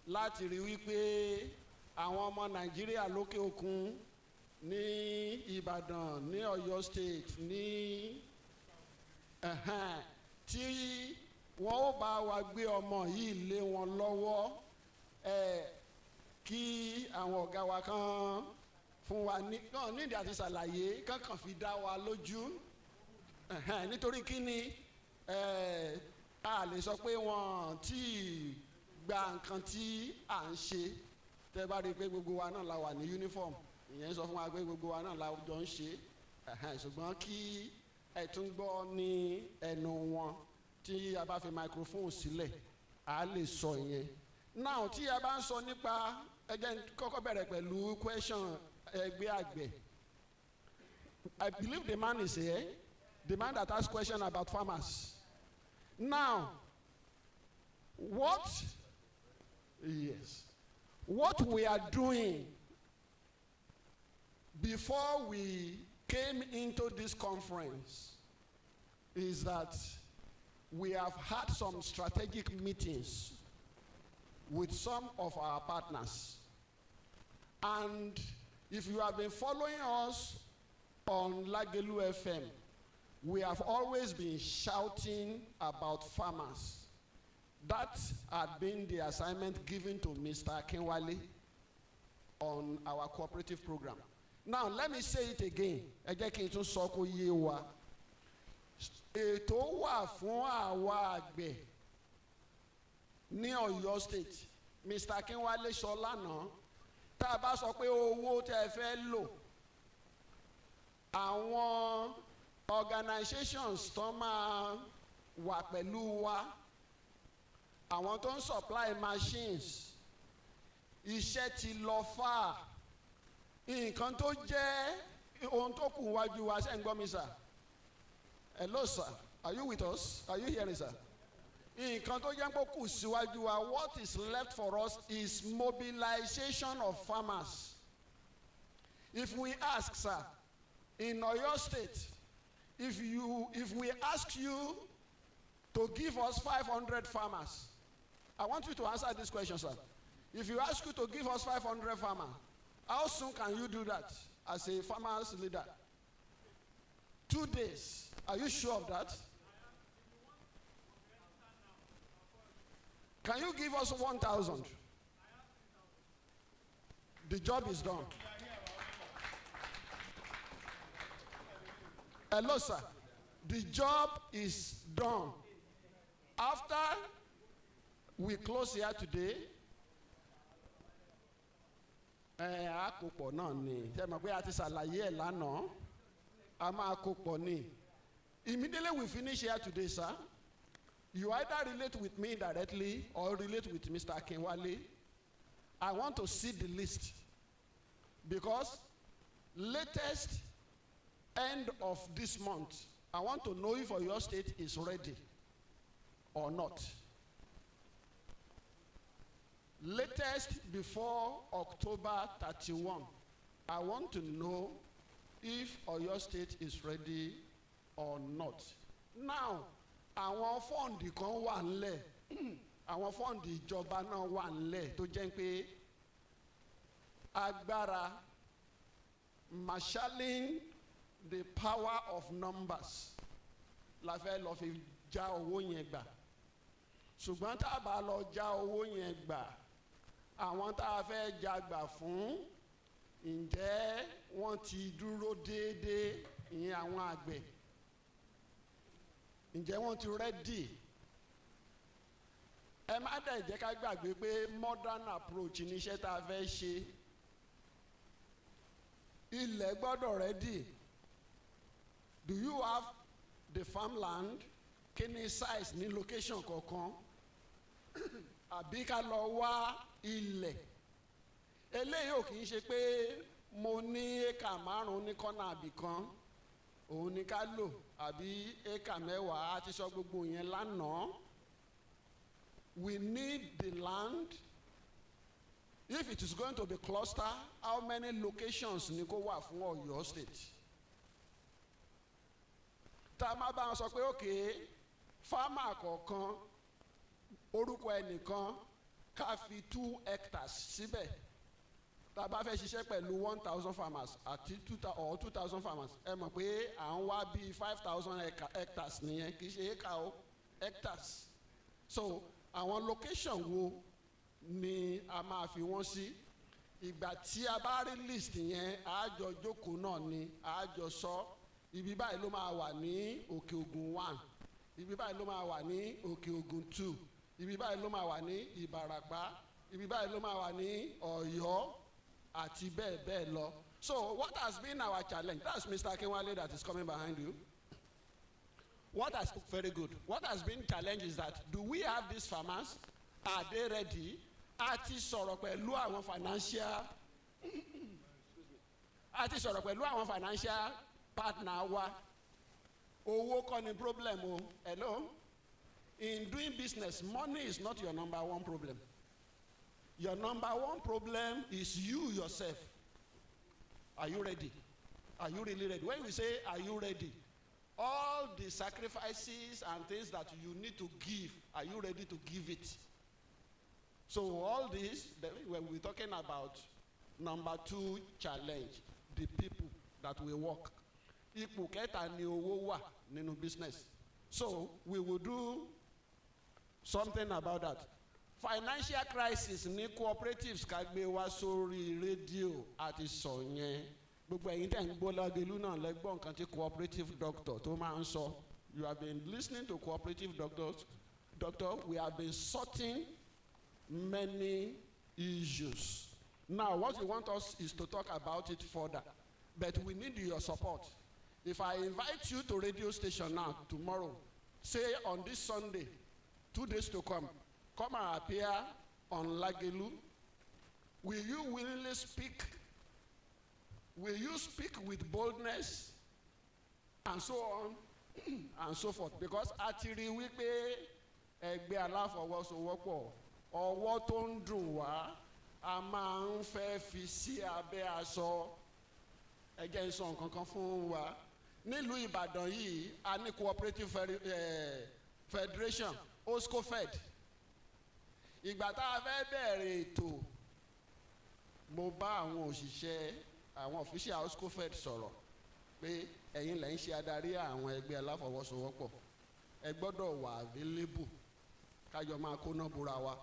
láti rí wípé àwọn ọmọ Nàìjíríà lókè òkun ní Ìbàdàn, ní Ọ̀yọ́ state, ní tí wọ́n ó bá wa gbé ọmọ yìí lé wọn lọ́wọ́, kí àwọn ọ̀gá wa kan fún wa nídìí àti ṣàlàyé kankan fi dá wa lójú, nítorí kí ni a lè sọ pé wọ́n ti gba nǹkan tí à ń ṣe. Tẹ́ bá rí i pé gbogbo wa náà la wà ní uniform, ìyẹn sọ fún wa pé gbogbo wa náà la jọ ń ṣe, ṣùgbọ́n kí ẹ tún gbọ́ ní ẹnu wọn tí a bá fi microphone sílẹ̀ a lè sọ ìyẹn. Now tí a bá ń sọ nípa ẹgbẹ́ kọ́kọ́ bẹ̀rẹ̀ pẹ̀lú question ẹgbẹ́ àgbẹ̀. I believe the man is here, the man that asked question about farmers. Now, what we are doing before we came into this conference is that we have had some strategic meetings with some of our partners. And if you have been following us on Lagelu FM, we have always been shouting about farmers. That had been the assignment given to Mr. Akinwale on our cooperative program. Now, let me say it again. Ẹ jẹ́ kí n tún sọ kó yé wa. Ètò wà fún àwa àgbẹ̀ ní Ọ̀yọ́ state. Mr. Akinwale sọ lánàá, tá a bá sọ pé owó tẹ́ ẹ fẹ́ lò, àwọn organizations tó máa wà pẹ̀lú wa, àwọn tó ń supply machines, iṣẹ́ ti lọ fà. Nǹkan tó jẹ́ ohun tó kù wájú wa, ṣé ń gbọ́ mi sir? Hello sir, are you with us? Are you hearing sir? Nǹkan tó jẹ́ pé kù síwájú wa, what is left for us is mobilization of farmers. If we ask sir, in Oyo state, if we ask you to give us 500 farmers, I want you to answer this question sir. If you ask you to give us 500 farmers, how soon can you do that as a farmers leader? 2 days. Are you sure of that? Can you give us 1,000? The job is done. Hello, sir. The job is done. After we close here today, àkópọ̀ náà ni ṣe mọ̀ pé a ti ṣàlàyé ẹ̀ lánàá, a máa kópọ̀ ni. Immediately we finish here today, sir, you either relate with me directly or relate with Mr. Akinwale. I want to see the list because latest end of this month, I want to know if your state is ready or not. Latest before October 31, I want to know if Oyo State is ready or not. Now, àwọn fọ́ǹdì kan wà nílẹ̀, àwọn fọ́ǹdì ìjọba náà wà nílẹ̀ tó jẹ́ pé agbára marshalling the power of numbers la fẹ́ lọ fi já owó yẹn gbà. Ṣùgbọ́n tá a bá lọ já owó yẹn gbà, àwọn tá a fẹ́ já gbà fún, ǹjẹ́ wọ́n ti dúró déédéé, ìyẹn àwọn àgbẹ̀? Ǹjẹ́ wọ́n ti ready? ẹ má dẹ̀ jẹ́ ká gbàgbé pé modern approach ní iṣẹ́ tá a fẹ́ ṣe. Ilẹ̀ gbọ́dọ̀ ready. Do you have the farmland? Kí ni size ní location kọ̀ọ̀kan? Àbí ká lọ wá ilẹ̀? Eléyìí ò kì í ṣe pé mo ní éka 5 ní kọ́nà àbí kan òun ni ká lò àbí éka 10 á ti sọ gbogbo yẹn lánàá. We need the land. If it is going to be cluster, how many locations ni kó wà fún Ọ̀yọ́ state? Tá a máa bá wọn sọ pé okay, farmer kọ̀ọ̀kan orúkọ ẹnìkan ká fi 2 hectares síbẹ̀. Tá a bá fẹ́ ṣiṣẹ́ pẹ̀lú 1,000 farmers àti 2,000 farmers, ẹ mọ̀ pé à ń wá bíi 5,000 hectares nìyẹn, kì í ṣe acre o, hectares. So àwọn location wo ni a máa fi wọ́n sí? Ìgbà tí a bá rí list yẹn, a jọ jókòó náà ni, a jọ sọ ibi báyìí ló máa wà ní Òkè Ògùn 1, ibi báyìí ló máa wà ní Òkè Ògùn 2, ibi báyìí ló máa wà ní Ìbàràpá, ibi báyìí ló máa wà ní Ọ̀yọ́ àti bẹ́ẹ̀ bẹ́ẹ̀ lọ. So what has been our challenge? That's Mr. Akinwale that is coming behind you. Very good. What has been challenge is that, do we have these farmers? Are they ready? A ti sọ̀rọ̀ pẹ̀lú àwọn financial partner wa. Owó kọ́ ni problem o. Hello? In doing business, money is not your number 1 problem. Your number 1 problem is you yourself. Are you ready? Are you really ready? When we say, are you ready? All the sacrifices and things that you need to give, are you ready to give it? So all this, when we're talking about number 2 challenge, the people that we work. Ipò kẹta ni owó wà nínú business. So we will do something about that. Financial crisis ní cooperatives ká gbé wá sórí rédíò àti sọ yẹn. Gbogbo ẹ̀yin tẹ̀ ń gbọ́ Lágelú náà lẹ́gbọ́n nǹkan tí cooperative doctor tó máa ń sọ. You have been listening to cooperative doctor. We have been sorting many issues. Now what we want us is to talk about it further. But we need your support. If I invite you to radio station now, tomorrow, say on this Sunday, 2 days to come and appear on Lágelú, will you willingly speak? Will you speak with boldness? And so on and so forth. Because a ti rí wípé ẹgbẹ́ aláfọwọ́sowọ́pọ̀ ọwọ́ tó ń dùn wá a máa ń fẹ́ fi sí abẹ́ aṣọ. Ẹ jẹ́ n sọ nǹkan kan fún wa. Nílùú Ìbàdàn yìí a ní cooperative federation OSCOFED. Ìgbà tá a fẹ́ bẹ̀rẹ̀ ètò, mo bá àwọn òṣìṣẹ́ àwọn official OSCOFED sọ̀rọ̀ pé ẹ̀yin lẹ́yìn ṣe adarí àwọn ẹgbẹ́ aláfọwọ́sowọ́pọ̀, ẹ gbọ́dọ̀ wà available kájọ máa kóná búra wa.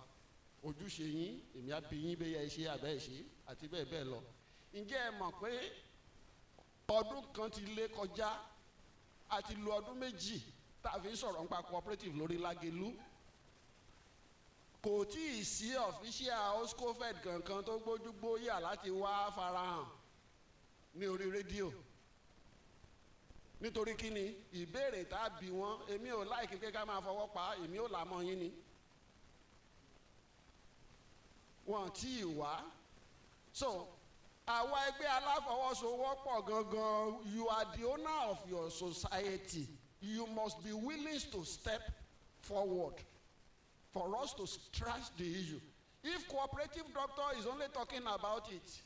Ojúṣe yín, èmi á bi yín bẹ́yẹ ṣe àbẹ́ ṣe àti bẹ́ẹ̀ bẹ́ẹ̀ lọ. Ǹjẹ́ ẹ mọ̀ pé ọdún kan ti lé kọjá, a ti lo ọdún 2 tá a fi ń sọ̀rọ̀ nípa cooperative lórí Lágelú. Kò tí ì sí official OSCOFED kankan tó gbójúgbóyà láti wá farahàn ní orí rédíò. Nítorí kí ni ìbéèrè tá a bí wọn, èmi ò láìkí pé ká máa fọwọ́ pa, èmi ò là mọ́ yín ni. Wọ́n tí ì wá. So àwa ẹgbẹ́ aláfọwọ́sowọ́pọ̀ gangan, you are the owner of your society. You must be willing to step forward for us to trash the issue. If cooperative doctor is only talking about it,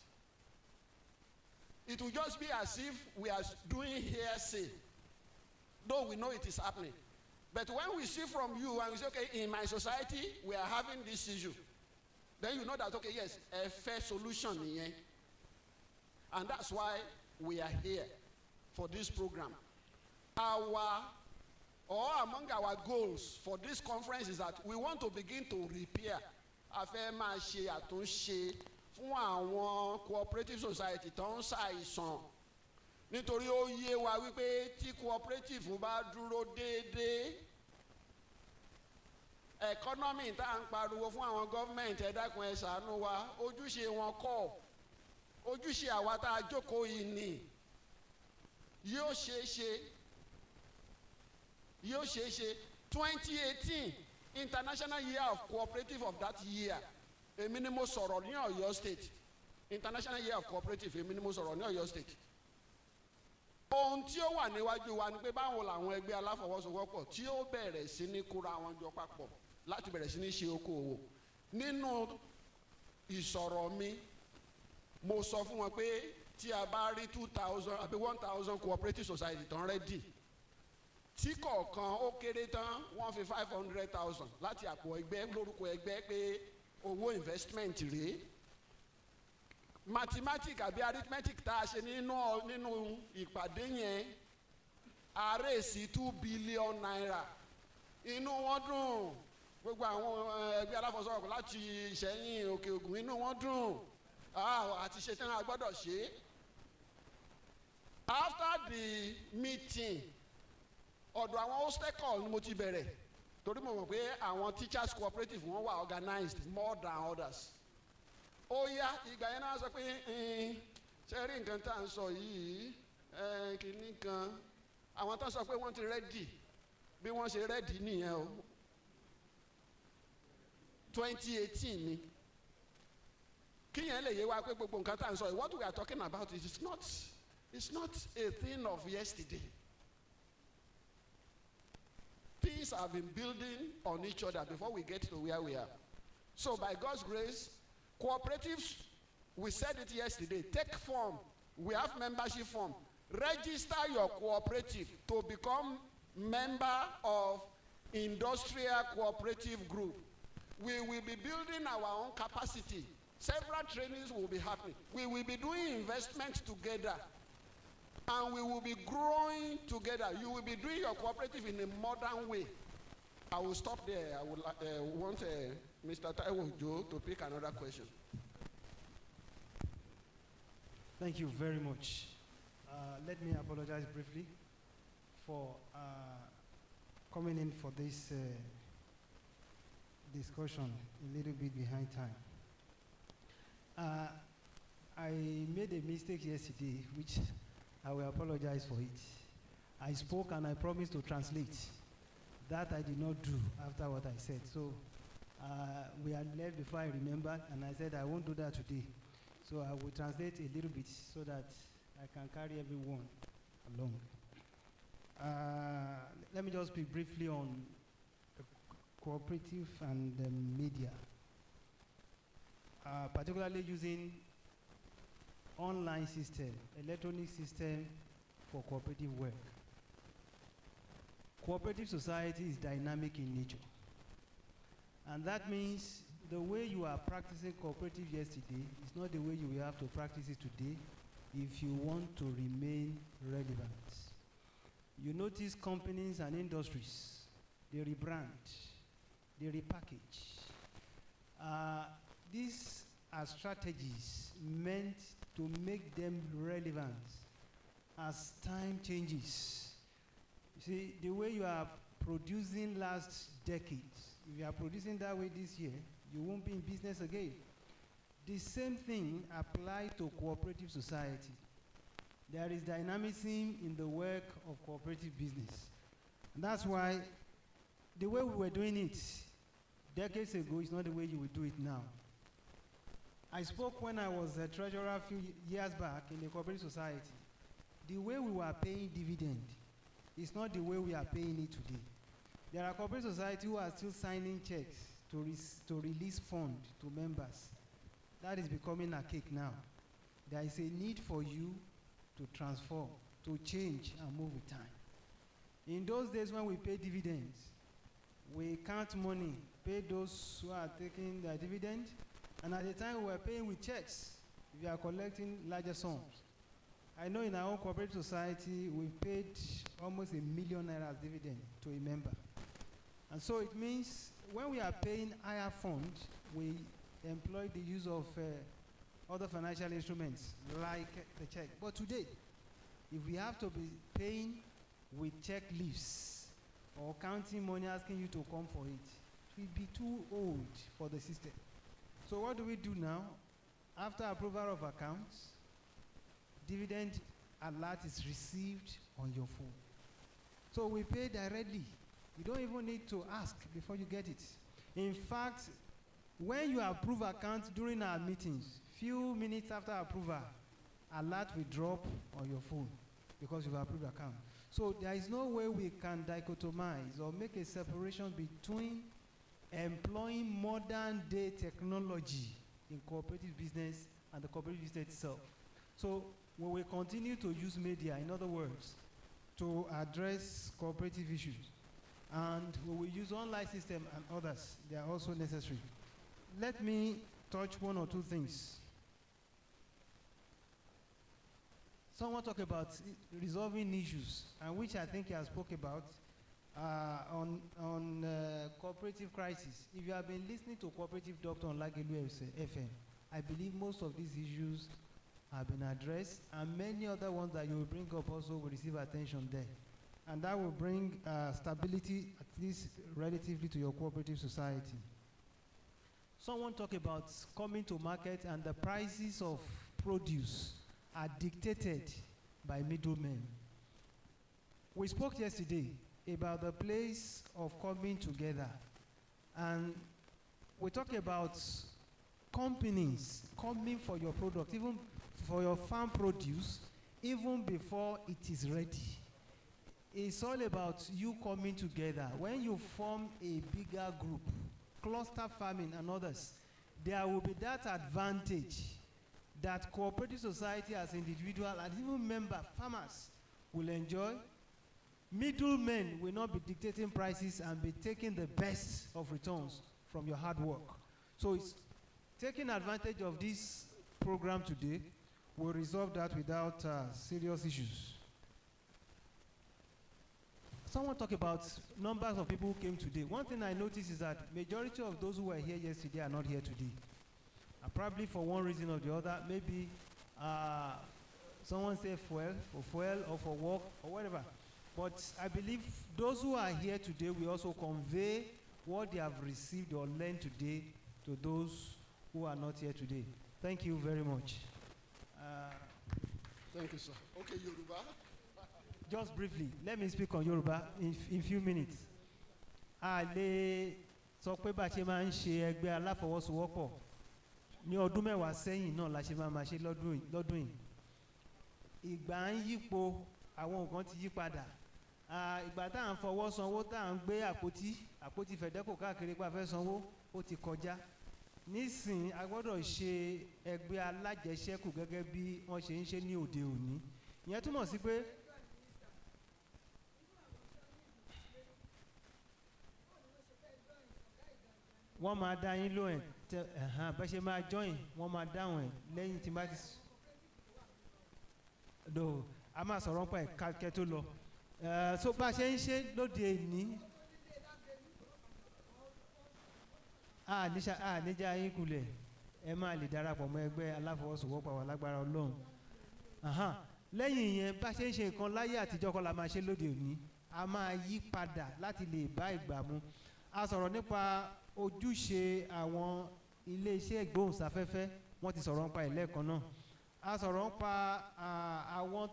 it will just be as if we are doing hearsay, though we know it is happening. But when we see from you and we say, okay, in my society we are having this issue, then you know that, okay, yes, a fair solution here. And that's why we are here for this program. Among our goals for this conference is that we want to begin to repair. A fẹ́ máa ṣe àtúnṣe fún àwọn cooperative society tó ń ṣàìsàn. Nítorí ó yé wa wípé tí cooperative bá dúró déédéé, economy tá à ń pariwo fún àwọn gọ́ọ̀mẹ̀ntì ẹ dákun ẹ ṣàánú wa ojúṣe wọn kọ́ ojúṣe àwa tá a jókòó yìí ni yóò ṣeé ṣe 2018 international year of cooperative of that year èmi ni mo sọ̀rọ̀ ní Ọ̀yọ́ state international year of cooperative èmi ni mo sọ̀rọ̀ ní Ọ̀yọ́ state ohun tí ó wà níwájú wa ni pé báwo làwọn ẹgbẹ́ aláfọwọ́sowọ́pọ̀ tí ó bẹ̀rẹ̀ sí ní kóra wọn jọ papọ̀ láti bẹ̀rẹ̀ sí ní ṣe okòwò nínú ìsọ̀rọ̀ mi mo sọ fún wọn pé tí a bá rí 2,000 àbí 1,000 cooperative society tán rẹ́dì tí kọ̀ọ̀kan ó kéré tán wọ́n fi 500,000 láti àpò ẹgbẹ́ lórúkọ ẹgbẹ́ pé owó investment rèé mathematics àbí arithmetic tá a ṣe nínú ìpàdé yẹn àárẹ̀ sí 2 billion naira inú wọn dùn gbogbo àwọn ẹgbẹ́ aláfọwọ́sowọ́pọ̀ láti Ìṣẹ̀yìn Òkè Ògùn inú wọn dùn àti ṣe tán a gbọ́dọ̀ ṣe. After the meeting ọ̀dọ̀ àwọn obstacle ni mo ti bẹ̀rẹ̀ torí mo mọ̀ pé àwọn teachers cooperative wọ́n wà organized more than others. Ó yá ìgbà yẹn náà sọ pé ṣe rí nǹkan tá à ń sọ yìí kìíní kan àwọn tó sọ pé wọ́n ti rẹ́dì bí wọ́n ṣe rẹ́dì nìyẹn o 2018 ni kíyẹn lè yé wa pé gbogbo nǹkan tá à ń sọ yìí what we are talking about is it's not a thing of yesterday. Things have been building on each other before we get to where we are. So by God's grace, cooperatives, we said it yesterday, take form. We have membership form. Register your cooperative to become member of industrial cooperative group. We will be building our own capacity. Several trainings will be happening. We will be doing investments together. And we will be growing together. You will be doing your cooperative in a modern way. I will stop there. I would want Mr. Taiwo Joe to pick another question. Thank you very much. Let me apologize briefly for coming in for this discussion a little bit behind time. I made a mistake yesterday, which I will apologize for it. I spoke and I promised to translate. That I did not do after what I said. So we had left before I remembered, and I said I won't do that today. So I will translate a little bit so that I can carry everyone along. Let me just speak briefly on the cooperative and the media, particularly using online system, electronic system for cooperative work. Cooperative society is dynamic in nature. And that means the way you are practicing cooperative yesterday is not the way you will have to practice it today if you want to remain relevant. You notice companies and industries, they rebrand, they repackage. These are strategies meant to make them relevant as time changes. You see, the way you are producing last decade, if you are producing that way this year, you won't be in business again. The same thing applies to cooperative society. There is dynamism in the work of cooperative business. And that's why the way we were doing it decades ago is not the way you will do it now. I spoke when I was a treasurer a few years back in the cooperative society. The way we were paying dividend is not the way we are paying it today. There are cooperative societies who are still signing checks to release funds to members. That is becoming archaic now. There is a need for you to transform, to change and move with time. In those days when we pay dividends, we count money, pay those who are taking their dividend, and at the time we were paying with checks if you are collecting larger sums. I know in our own cooperative society, we paid almost $1 million as dividend to a member. And so it means when we are paying higher funds, we employ the use of other financial instruments like the check. But today, if we have to be paying with check leaves or counting money asking you to come for it, will be too old for the system. So what do we do now? After approval of accounts, dividend alert is received on your phone. So we pay directly. You don't even need to ask before you get it. In fact, when you approve accounts during our meetings, few minutes after approval, alert will drop on your phone because you've approved account. So there is no way we can dichotomize or make a separation between employing modern day technology in cooperative business and the cooperative business itself. So we will continue to use media, in other words, to address cooperative issues. And we will use online system and others. They are also necessary. Let me touch one or two things. Someone talked about resolving issues, and which I think he has spoke about on cooperative crisis. If you have been listening to Cooperative Doctor on Lagelu FM, I believe most of these issues have been addressed, and many other ones that you will bring up also will receive attention there. And that will bring stability, at least relatively, to your cooperative society. Someone talked about coming to market and the prices of produce are dictated by middlemen. We spoke yesterday about the place of coming together, and we talked about companies coming for your product, even for your farm produce, even before it is ready. It's all about you coming together. When you form a bigger group, cluster farming and others, there will be that advantage that cooperative society as individual and even member farmers will enjoy. Middlemen will not be dictating prices and be taking the best of returns from your hard work. So it's taking advantage of this program today will resolve that without serious issues. Someone talked about numbers of people who came today. One thing I noticed is that majority of those who were here yesterday are not here today. Probably for one reason or the other, maybe someone said fuel or for work or whatever. But I believe those who are here today will also convey what they have received or learned today to those who are not here today. Thank you very much. Thank you, sir. Okay, Yoruba. Just briefly, let me speak on Yoruba in few minutes. A lè sọ pé bá ṣe máa ń ṣe ẹgbẹ́ aláfọwọ́sowọ́pọ̀ ní ọdún mẹ́wàá sẹ́yìn náà la ṣe máa ṣe lọ́dún yìí. Ìgbà ń yípo, àwọn nǹkan ti yí padà. Ìgbà tá à ń fọwọ́ sanwó, tá à ń gbé àpótí fẹ̀dẹ́kò káàkiri pa fẹ́ sanwó, ó ti kọjá. Nísìn a gbọ́dọ̀ ṣe ẹgbẹ́ alájẹṣẹ́kù gẹ́gẹ́ bí wọ́n ṣe ń ṣe ní òde òní. Ìyẹn túmọ̀ sí pé wọ́n máa dá yín lóhùn bá ṣe máa join wọ́n máa dáhùn ẹ̀ lẹ́yìn tí bá ti do a máa sọ̀rọ̀ nípa ẹ̀ kẹ́ tó lọ. So bá ṣe ń ṣe lóde òní níjà yín kulẹ̀ ẹ máa lè darapọ̀ mọ́ ẹgbẹ́ aláfọwọ́sowọ́pọ̀ àwọn alágbára Ọlọ́run. Lẹ́yìn yẹn bá ṣe ń ṣe nǹkan láyé àtijọ́ kọ́ la máa ṣe lóde òní, a máa yí padà láti lè bá ìgbà mu. A sọ̀rọ̀ nípa ojúṣe àwọn ilé-iṣẹ́ ìgbóhùnsáfẹ́fẹ́, wọ́n ti sọ̀rọ̀ nípa ẹ̀lẹ́ẹ̀kan náà. A sọ̀rọ̀ nípa àwọn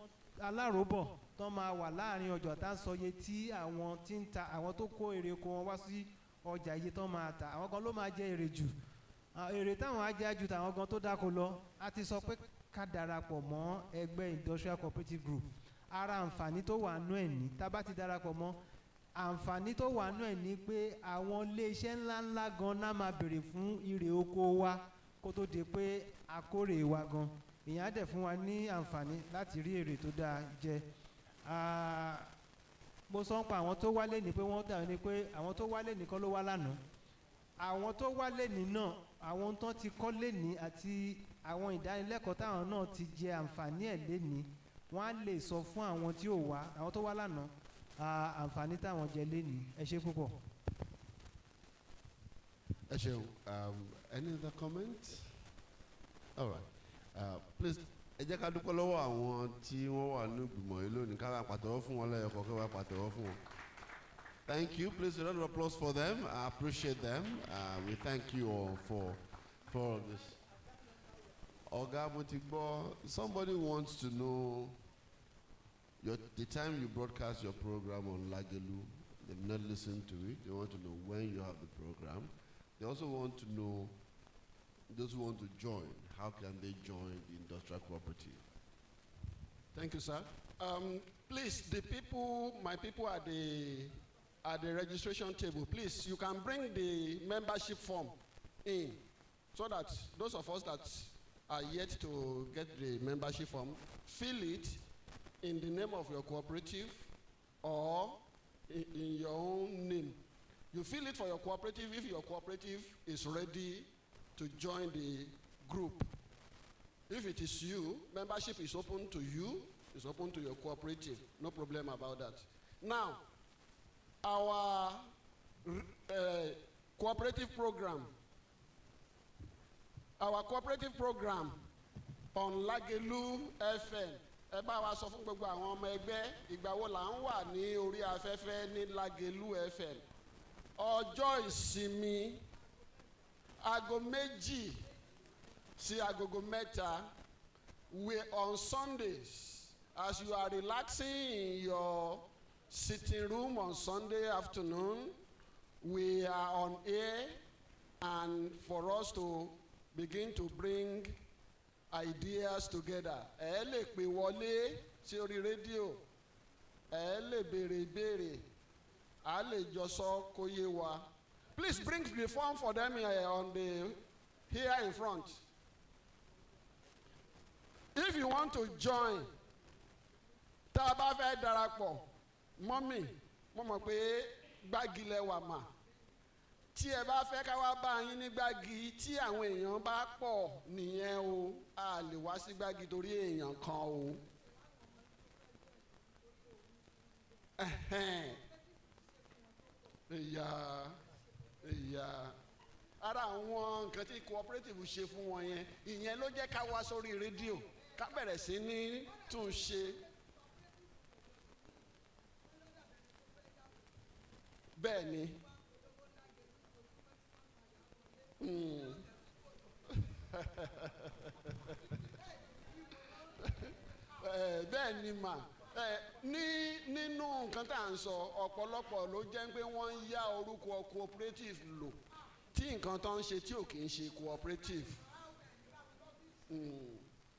aláròbọ̀ tó máa wà láàrin ọjà tá ń sọ iye tí àwọn tí ń ta, àwọn tó kó èrè oko wọn wá sí ọjà iye tó máa ta, àwọn kan ló máa jẹ èrè jù. Èrè táwọn á jẹ jù tàwọn gan tó dáko lọ. A ti sọ pé ká darapọ̀ mọ́ ẹgbẹ́ industrial cooperative group. Ara àǹfààní tó wà nú ẹ̀ ní tá bá ti darapọ̀ mọ́, àǹfààní tó wà nú ẹ̀ ní pé àwọn iléeṣẹ́ ńláńlá gan náà máa bèrè fún èrè oko wa kó tó di pé a kórè wa gan. Ìyẹn á dẹ̀ fún wa ní àǹfààní láti rí èrè tó dáa jẹ. Mo sọ pa àwọn tó wálé ní pé wọ́n dà ní pé àwọn tó wálé nìkan ló wá lánàá. Àwọn tó wálé ní náà, àwọn tó ti kọ́ léní àti àwọn ìdánilẹ́kọ̀ọ́ táwọn náà ti jẹ àǹfààní ẹ̀ léní, wọ́n á lè sọ fún àwọn tí ò wá, àwọn tó wá lánàá, àǹfààní táwọn jẹ léní. Ẹ ṣé púpọ̀. Ẹ ṣeun. Any other comments? All right. Please, ẹ jẹ́ ká dúpẹ́ lọ́wọ́ àwọn tí wọ́n wà ní ìgbìmọ̀ yìí lónìí, ká wá pàtẹ́wọ́ fún wọn lẹ́yọ̀kọ̀, ká wá pàtẹ́wọ́ fún wọn. Thank you. Please a round of applause for them. I appreciate them. We thank you all for this. Oga Motigbo, somebody wants to know the time you broadcast your program on Lagelu. They've not listened to it. They want to know when you have the program. They also want to know those who want to join. How can they join the industrial cooperative? Thank you, sir. Please, my people at the registration table, please, you can bring the membership form in so that those of us that are yet to get the membership form, fill it in the name of your cooperative or in your own name. You fill it for your cooperative if your cooperative is ready to join the group. If it is you, membership is open to you, it's open to your cooperative. No problem about that. Now, our cooperative program on Lagelu FM. Ẹ bá wa sọ fún gbogbo àwọn ọmọ ẹgbẹ́ ìgbà wo là ń wà ní orí afẹ́fẹ́ ní Lagelu FM. Ọjọ́ ìsinmi aago 2 sí agogo 3. We on Sundays, as you are relaxing in your sitting room on Sunday afternoon, we are on air, and for us to begin to bring ideas together. Ẹ lè pè wọlé sí orí rédíò, ẹ lè béèrè ìbéèrè, a lè jọ sọ kó yé wa. Please bring the form for them here in front. If you want to join, tá a bá fẹ́ darapọ̀, mọ́mì, mo mọ̀ pé Gbági lẹ wà mà. Tí ẹ bá fẹ́ ká wá bá yín ní Gbági, tí àwọn èèyàn bá pọ̀ nìyẹn o, a lè wá sí Gbági torí èèyàn kan o. Ara àwọn nǹkan tí cooperative ṣe fún wọn yẹn, ìyẹn ló jẹ́ ká wá sórí rédíò, ká bẹ̀rẹ̀ sí ní tún ṣe. Bẹ́ẹ̀ ni. Bẹ́ẹ̀ ni mà. Nínú nǹkan tá à ń sọ, ọ̀pọ̀lọpọ̀ ló jẹ́ pé wọ́n ń yá orúkọ cooperative lò tí nǹkan tó ń ṣe tí ò kì í ṣe cooperative.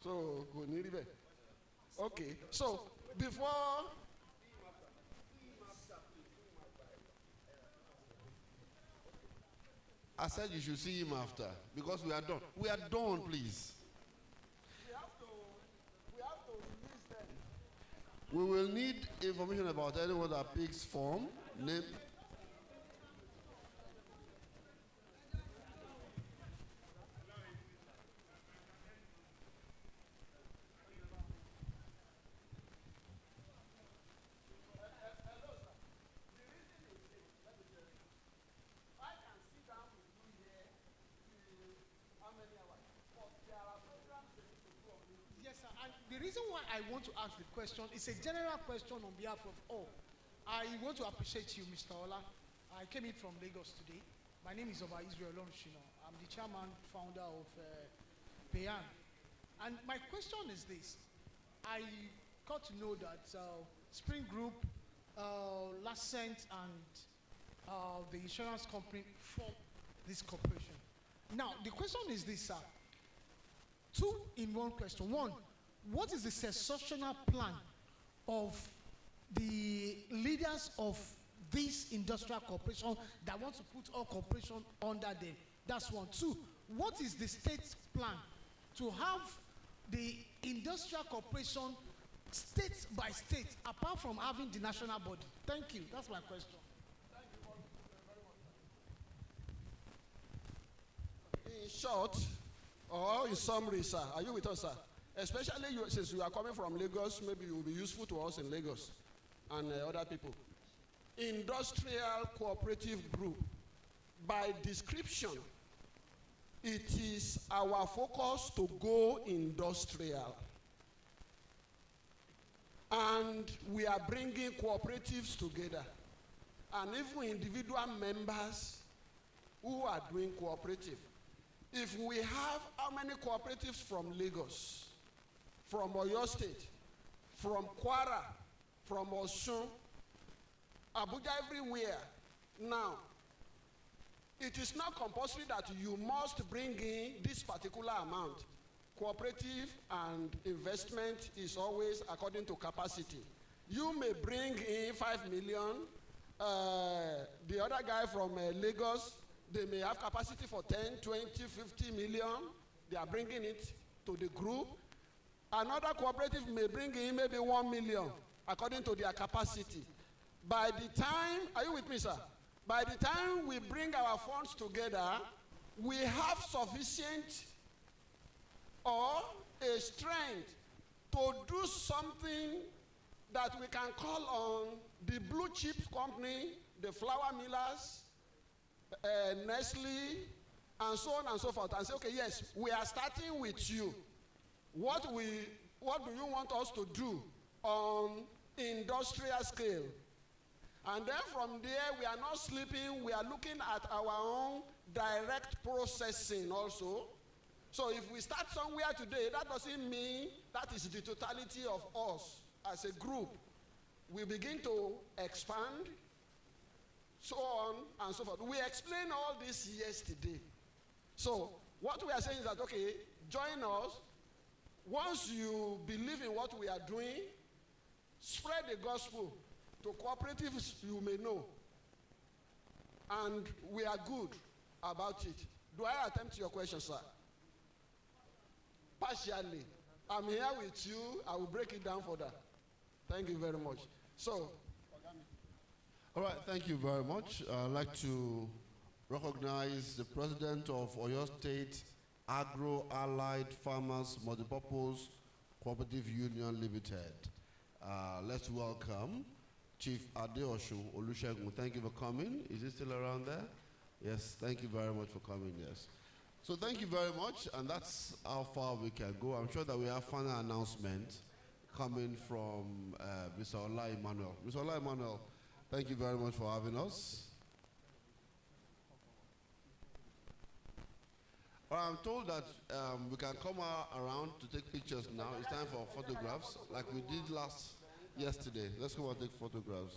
So kò ní rí bẹ́ẹ̀. Okay, so before. I said you should see him after because we are done. We are done, please. We have to release them. We will need information about anyone that picks form, name. The reason why I want to ask the question is a general question on behalf of all. I want to appreciate you, Mr. Ola. I came in from Lagos today. My name is Oba Israel Onshino. I'm the chairman, founder of Payan. And my question is this. I got to know that Spring Group, Lacent, and the insurance company formed this corporation. Now, the question is this, sir. 2 in 1 question. 1, what is the successional plan of the leaders of this industrial corporation that want to put all corporation under them? That's 1. 2, what is the state's plan to have the industrial corporation state by state apart from having the national body? Thank you. That's my question. In short, or in summary, sir, are you with us, sir? Especially since you are coming from Lagos, maybe you will be useful to us in Lagos and other people. Industrial cooperative group, by description, it is our focus to go industrial. And we are bringing cooperatives together. and even individual members who are doing cooperative. If we have how many cooperatives from Lagos, from Oyo State, from Kwara, from Osun, Abuja, everywhere. Now, it is not compulsory that you must bring in this particular amount. Cooperative and investment is always according to capacity. You may bring in 5 million. The other guy from Lagos, they may have capacity for 10, 20, 50 million. They are bringing it to the group. Another cooperative may bring in maybe 1 million according to their capacity. By the time, are you with me, sir? By the time we bring our funds together, we have sufficient or a strength to do something that we can call on the blue chip company, the flour millers, Nestle, and so on and so forth, and say, okay, yes, we are starting with you. What do you want us to do on industrial scale? And then from there, we are not sleeping, we are looking at our own direct processing also. So if we start somewhere today, that doesn't mean that is the totality of us as a group. We begin to expand, so on and so forth. We explained all this yesterday. So what we are saying is that, okay, join us. Once you believe in what we are doing, spread the gospel to cooperatives you may know. And we are good about it. Do I attempt your question, sir? Partially. I'm here with you. I will break it down further. Thank you very much. So, all right, thank you very much. I'd like to recognize the president of Oyo State Agro-Allied Farmers Multipurpose Cooperative Union Limited. Let's welcome Chief Adeosun Olusegun. Thank you for coming. Is he still around there? Yes, thank you very much for coming, yes. So thank you very much, and that's how far we can go. I'm sure that we have final announcement coming from Mr. Ola Emmanuel. Mr. Ola Emmanuel, thank you very much for having us. I'm told that we can come around to take pictures now. It's time for photographs, like we did yesterday. Let's go and take photographs.